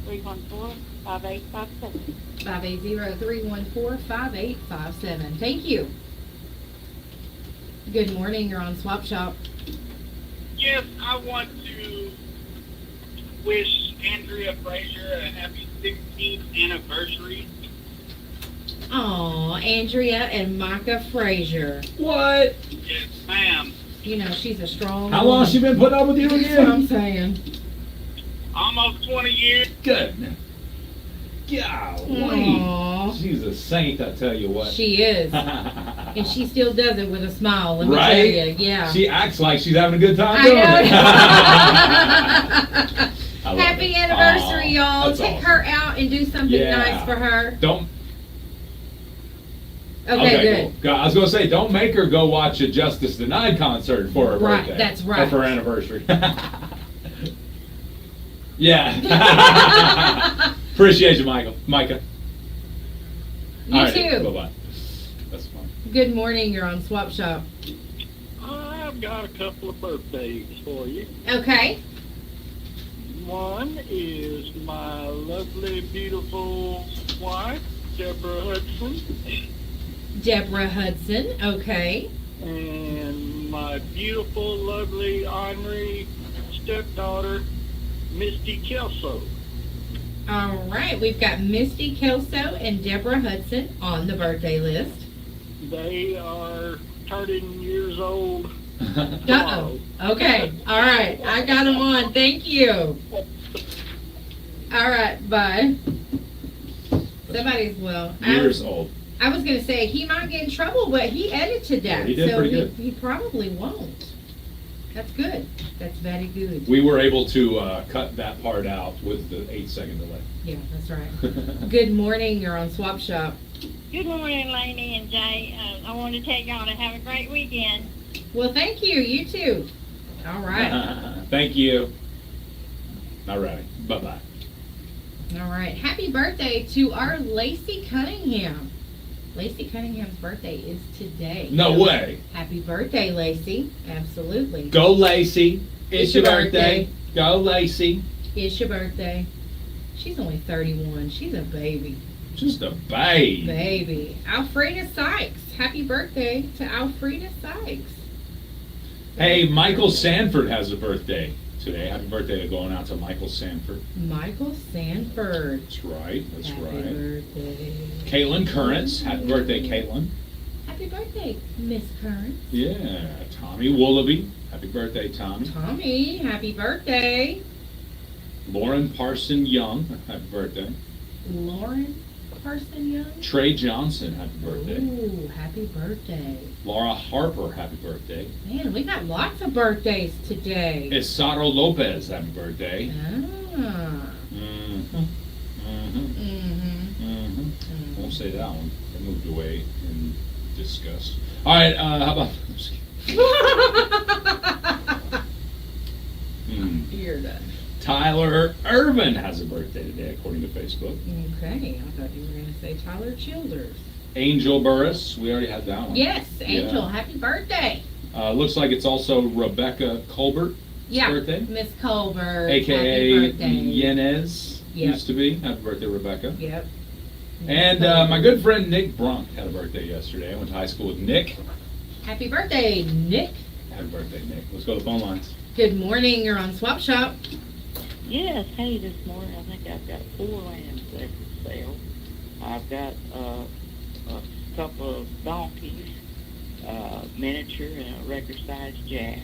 580-314-5857. 580-314-5857. Thank you. Good morning. You're on Swap Shop. Yes, I want to wish Andrea Frazier a happy 16th anniversary. Aw, Andrea and Micah Frazier. What? Yes, ma'am. You know, she's a strong How long has she been putting up with you That's again? what I'm saying. Almost 20 years. Good. Golly. Aw. She's a saint, I tell you what. She is. And she still does it with a smile, let me Right? tell you. Yeah. She acts like she's having a good time I doing know. it. I love Happy it. anniversary, Aw, y'all. that's Take awesome. her out and do something Yeah. nice for her. Don't. Okay, good. Cool. I was going to say, don't make her go watch a Justice Denied concert for her Right, birthday. that's right. Or for her anniversary. Yeah. Appreciate you, Micah. You too. Bye-bye. That's fine. Good morning. You're on Swap Shop. I've got a couple of birthdays for you. Okay. One is my lovely, beautiful wife, Deborah Hudson, Deborah Hudson. Okay. and my beautiful, lovely, ornery stepdaughter, Misty Kelso. All right. We've got Misty Kelso and Deborah Hudson on the birthday list. They are turning years old. Uh-oh. Okay. All right. I got them on. Thank you. All right. Bye. Somebody's, Years old. I was going to say he might get in trouble, but he edited that. Yeah, he did so pretty good. He probably won't. That's good. That's very good. We were able to cut that part out with the 8-second delay. Yeah, that's right. Good morning. You're on Swap Shop. Good morning, Laney and Jay. I want to tell y'all to have a great weekend. Well, thank you. You too. All right. Thank you. All right. Bye-bye. All right. Happy birthday to our Lacey Cunningham. Lacey Cunningham's birthday is today. No way. Happy birthday, Lacey. Absolutely. Go, Lacey. It's It's your your birthday. birthday. Go, Lacey. It's your birthday. She's only 31. She's a baby. Just a babe. Baby. Alfreda Sykes. Happy birthday to Alfreda Sykes. Hey, Michael Sanford has a birthday today. Happy birthday going out to Michael Sanford. Michael Sanford. That's right. That's Happy right. birthday. Caitlin Currents. Happy birthday, Caitlin. Happy birthday, Miss Curran. Yeah. Tommy Woolaby. Happy birthday, Tommy. Tommy, happy birthday. Lauren Parson Young. Happy birthday. Lauren Parson Young. Trey Johnson. Happy birthday. Ooh, happy birthday. Laura Harper. Happy birthday. Man, we got lots of birthdays today. Isaro Lopez. Happy birthday. Ah. Won't say that one. I moved away in disgust. All right. How about? You're done. Tyler Irvin has a birthday today, according to Facebook. Okay, I thought you were going to say Tyler Childers. Angel Burris. We already had that one. Yes, Angel, Yeah. happy birthday. Looks like it's also Rebecca Colbert. Yeah, Birthday. Miss Colbert. AKA happy birthday. Yenez. Yep. Used to be. Happy birthday, Rebecca. Yep. And my good friend Nick Brunk had a birthday yesterday. I went to high school with Nick. Happy birthday, Nick. Happy birthday, Nick. Let's go to the phone lines. Good morning, you're on Swap Shop. Yes, hey, this morning I think I've got 4 lambs there for sale. I've got a couple of donkeys, miniature and a record-sized jack,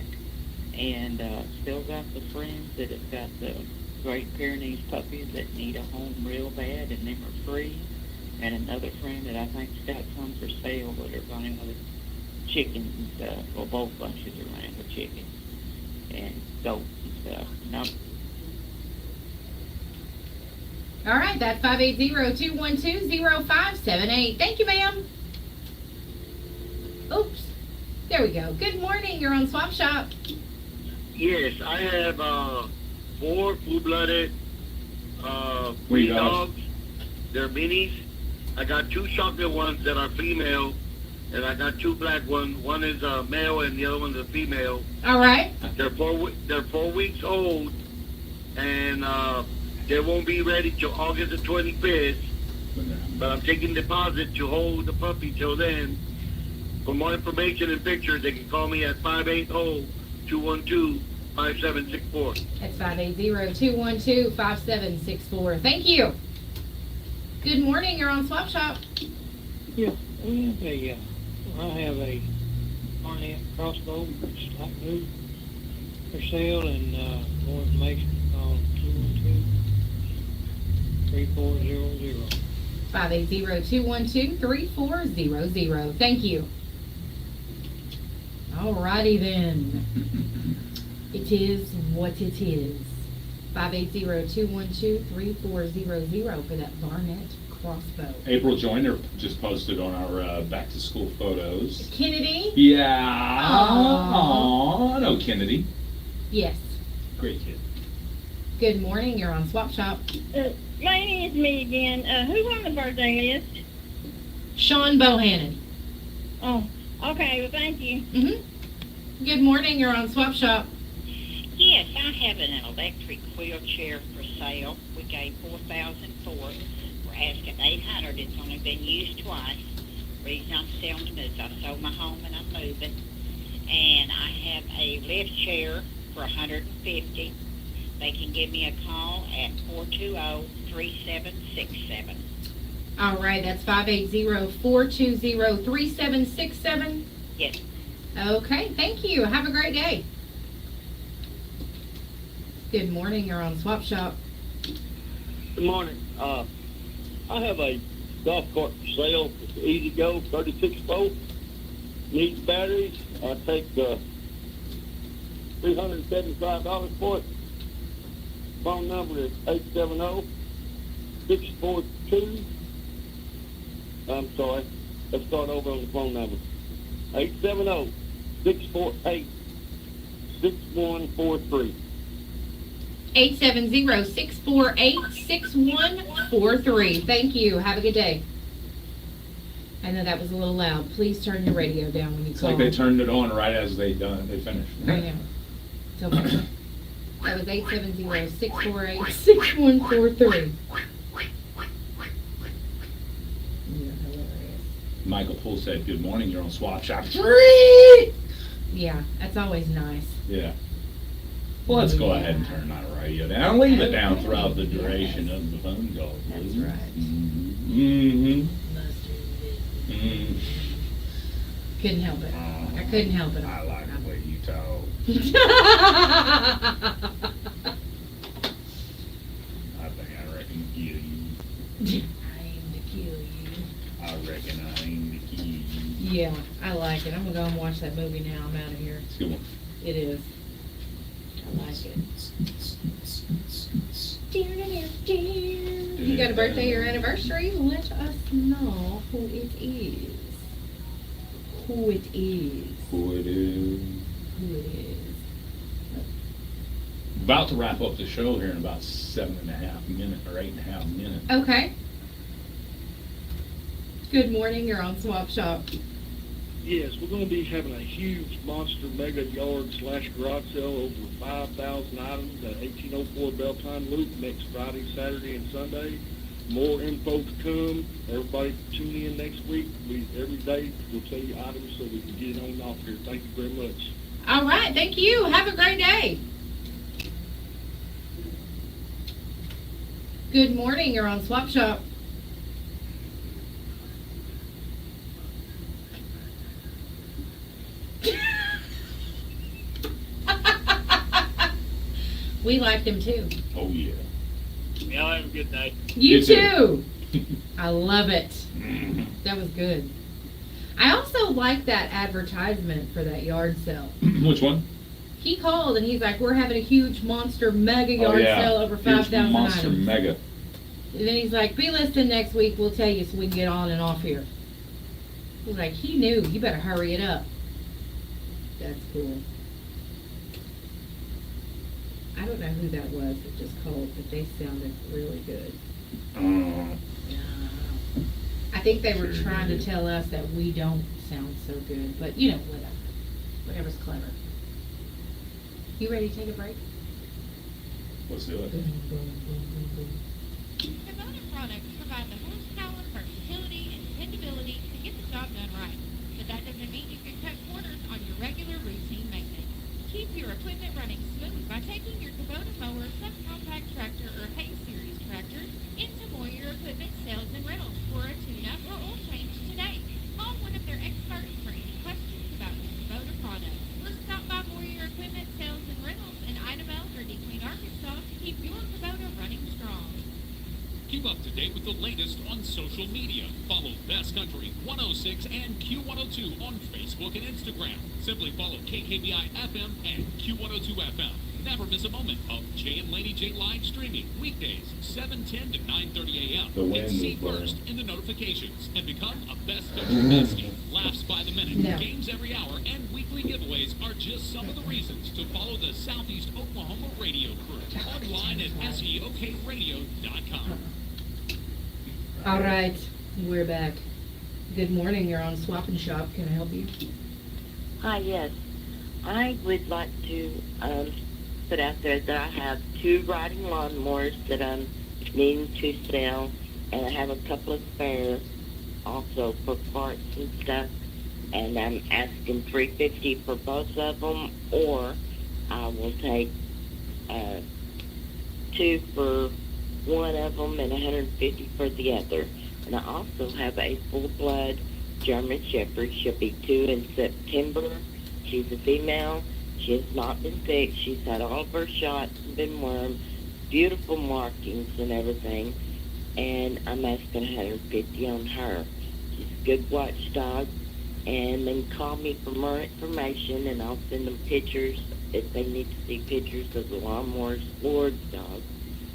and still got the friends that have got the Great Pyrenees puppies that need a home real bad, and them are free, and another friend that I think's got some for sale that are running with chickens and stuff, or both bunches around with chickens and goats and stuff. And All right, that's 580-212-0578. Thank you, ma'am. Oops. There we go. Good morning. You're on Swap Shop. Yes, I have 4 blue-blooded Breed dogs. They're minis. I got 2 chocolate ones that are female, and I got 2 black ones. One is a male, and the other one's a female. All right. They're 4 weeks old, and they won't be ready till August the 25th. But I'm taking deposit to hold the puppy till then. For more information and pictures, they can call me at 580-212-5764. That's 580-212-5764. Thank you. Good morning. You're on Swap Shop. Yeah, we have I have a Barnett crossbow, slack blue, for sale, and more information on 212-3400. 580-212-3400. Thank you. Alrighty then. It is what it is. 580-212-3400 for that Barnett crossbow. April Joyner just posted on our back to school photos. Kennedy? Yeah. Aww. I know Kennedy. Yes. Great kid. Good morning. You're on Swap Shop. Laney, it's me again. Who's on the birthday list? Sean Bohannon. Oh, okay. Well, thank you. Good morning. You're on Swap Shop. Yes, I have an electric wheelchair for sale. We gave $4,000 for it. We're asking $800. It's only been used twice. Reason I'm selling it is I sold my home and I'm moving. And I have a lift chair for $150. They can give me a call at 420-3767. All right, that's 580-420-3767. Yes. Okay, thank you. Have a great day. Good morning. You're on Swap Shop. Good morning. I have a golf cart for sale. It's Easy Go 36 volt. Needs batteries. I take $375 for it. Phone number is 870-642. I'm sorry. Let's start over on the phone number. 870-648-6143. 870-648-6143. Thank you. Have a good day. I know that was a little loud. Please turn your radio down when you It's call. like they turned it on right as they finished. I know. It's okay. That was 870-648-6143. Michael Poole said, "Good morning. You're on Swap Shop." Yeah, that's always nice. Yeah. Well, let's go ahead and turn that radio down. Leave it down throughout the duration of the phone call. That's right. Couldn't help it. I couldn't help it. I like the way you talk. I reckon kill you. I aim to kill you. I reckon I aim to kill you. Yeah, I like it. I'm gonna go and watch that movie now. I'm out of here. It's a good one. It is. I like it. If you got a birthday or anniversary, let us know who it is. Who it is. Who it is. Who it is. About to wrap up the show here in about 7.5 minutes or 8.5 minutes. Okay. Good morning. You're on Swap Shop. Yes, we're going to be having a huge monster mega yard / garage sale over 5,000 items at 1804 Beltline Loop next Friday, Saturday, and Sunday. More info to come. Everybody tune in next week. Every day we'll tell you items so we can get it on off here. Thank you very much. All right. Thank you. Have a great day. Good morning. You're on Swap Shop. We like them too. Oh, yeah. Y'all have a good day. You too. I love it. That was good. I also like that advertisement for that yard sale. Which one? He called and he's like, "We're having a huge monster mega yard sale over Huge 5,000 monster items." mega. And then he's like, "Be listening next week. We'll tell you so we can get on and off here." He's like, "He knew. You better hurry it up." That's cool. I don't know who that was that just called, but they sounded really good. I think they were trying to tell us that we don't sound so good, but you know, whatever. Whatever's clever. You ready to take a break? Let's do it. Kubota products provide the horsepower, versatility, and dependability to get the job done right. But that doesn't mean you can cut corners on your regular routine maintenance. Keep your equipment running smooth by taking your Kubota mower, subcompact tractor, or hay series tractors into Moyer Equipment Sales and Rentals for a tune-up or oil change today. Call one of their experts for any questions about your Kubota products. Or stop by Moyer Equipment Sales and Rentals in Idabel or DeQueen, Arkansas to keep your Kubota running strong. Keep up to date with the latest on social media. Follow Best Country 106 and Q102 on Facebook and Instagram. Simply follow KKBI FM and Q102 FM. Never miss a moment of Jay and Laney J live streaming weekdays 7:10 to 9:30 a.m. The wind And see is blowing. first in the notifications and become a Best Country bestie. Laughs by the minute, No. games every hour, and weekly giveaways are just some of the reasons to follow the Southeast Oklahoma radio crew. Online at SEOKradio.com. All right, we're back. Good morning. You're on Swap and Shop. Can I help you? Hi, yes. I would like to put out there that I have 2 riding lawnmowers that I'm needing to sell, and I have a couple of spares also for parts and stuff, and I'm asking $350 for both of them, or I will take 2 for one of them and $150 for the other. And I also have a full-blood German Shepherd. She'll be 2 in September. She's a female. She has not been fixed. She's had all of her shots and been wormed. Beautiful markings and everything. And I'm asking $150 on her. She's a good watchdog. And then call me for more information, and I'll send them pictures if they need to see pictures of the lawnmower's Lord's dog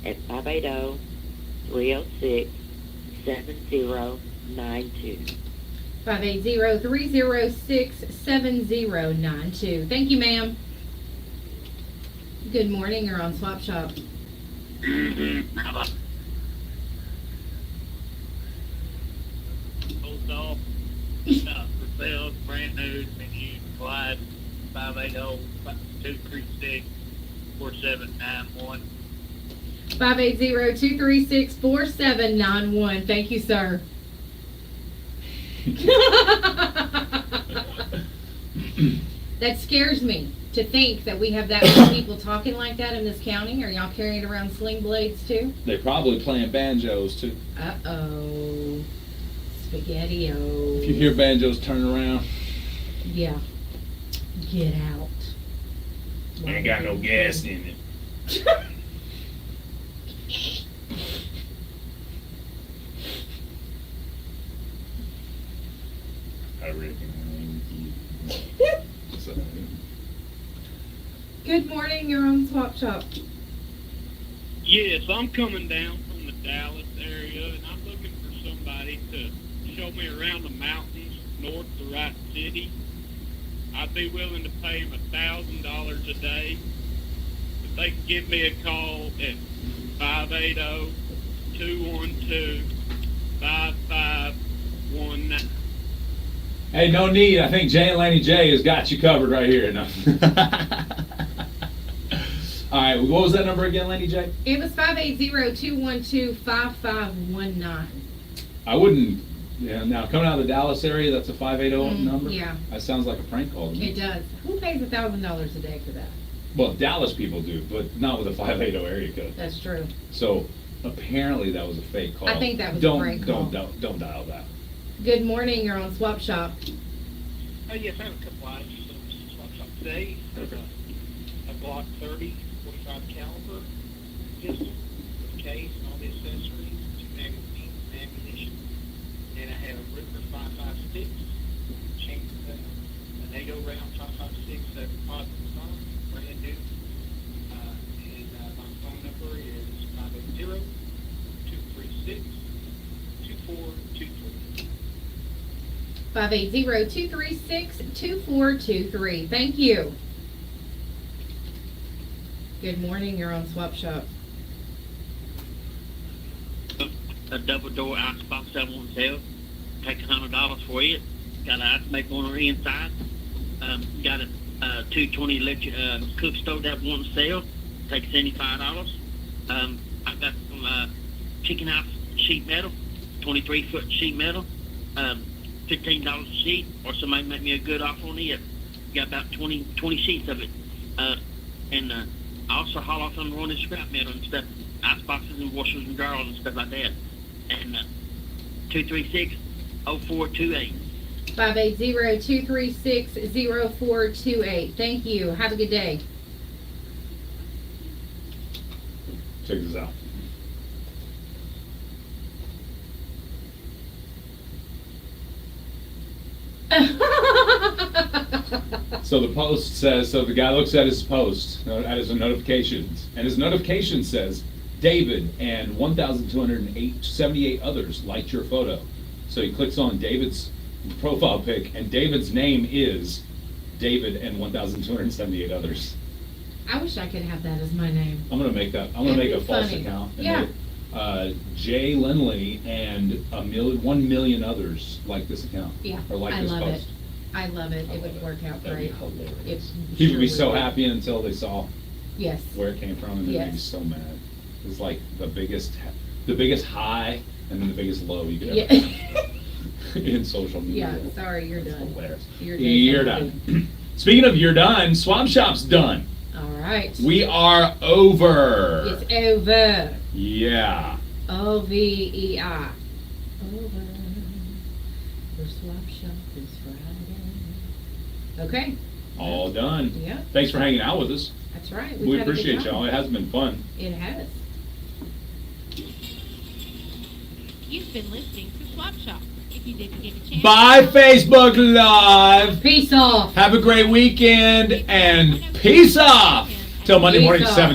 at 580-306-7092. 580-306-7092. Thank you, ma'am. Good morning. You're on Swap Shop. Old off, for sale, brand new, been used, Clyde, 580-236-4791. 580-236-4791. Thank you, sir. That scares me to think that we have that many people talking like that in this county. Are y'all carrying around sling blades too? They probably playing banjos too. Uh-oh. Spaghetti-o. If you hear banjos, turn around. Yeah. Get out. Ain't got no gas in it. I reckon. Good morning. You're on Swap Shop. Yes, I'm coming down from the Dallas area, and I'm looking for somebody to show me around the mountains north of Wright City. I'd be willing to pay them $1,000 a day. If they can give me a call at 580-212-5519. Hey, no need. I think Jay and Laney J has got you covered right here. No. All right, what was that number again, Laney J? It was 580-212-5519. I wouldn't. Yeah, now coming out of the Dallas area, that's a 580 number? Yeah. That sounds like a prank call to me. It does. Who pays $1,000 a day for that? Well, Dallas people do, but not with a 580 area code. That's true. So apparently that was a fake call. I think that was a prank call. Don't dial that. Good morning. You're on Swap Shop. Yes, I have a couple items to swap shop today. A Glock 30, 45 caliber pistol with case and all the accessories, 2 magazines and ammunition. And I have a Ripper 5.56 580-236-2423. Thank you. Good morning, you're on Swap Shop. A double door ice box I want to sell. Take $100 for it. Got an ice maker on the inside. Got a 220 electric cook stove that I want to sell. Take $75. I got some chicken house sheet metal, 23-foot sheet metal, $15 a sheet, or somebody make me a good offer on it. Got about 20 sheets of it. And I also haul off on running scrap metal and stuff, ice boxes and washers and dryers and stuff like that. And 236-0428. 580-236-0428. Thank you. Have a good day. Check this out. So the post says, so the guy looks at his post, at his notifications, and his notification says, David and 1,278 others liked your photo. So he clicks on David's profile pic, and David's name is David and 1,278 others. I wish I could have that as my name. I'm gonna make that. I'm gonna make a false funny. account. And Yeah. Jay Lindley and 1 million others like this account. Yeah, Or like I this love post. it. I love it. It would work out That'd be great. hilarious. It People would be sure so would. happy until they saw Yes. where it came from, and then they'd be Yes. so mad. It's like the biggest high and then the biggest low you could ever Yeah. have in social media. Yeah, sorry, you're done. Hilarious. You're You're done. Speaking of you're done, Swap Shop's done. All right. We are over. It's over. Yeah. OVEI. Over. For Swap Shop this Friday. Okay. All done. Yep. Thanks for hanging out with us. That's right. We We've had a good appreciate time. y'all. It has been fun. It has. You've been listening to Swap Shop. If you didn't get a chance, Bye, Facebook Live. Peace off. Have a great weekend and peace off. Till Monday Peace morning, off. 7.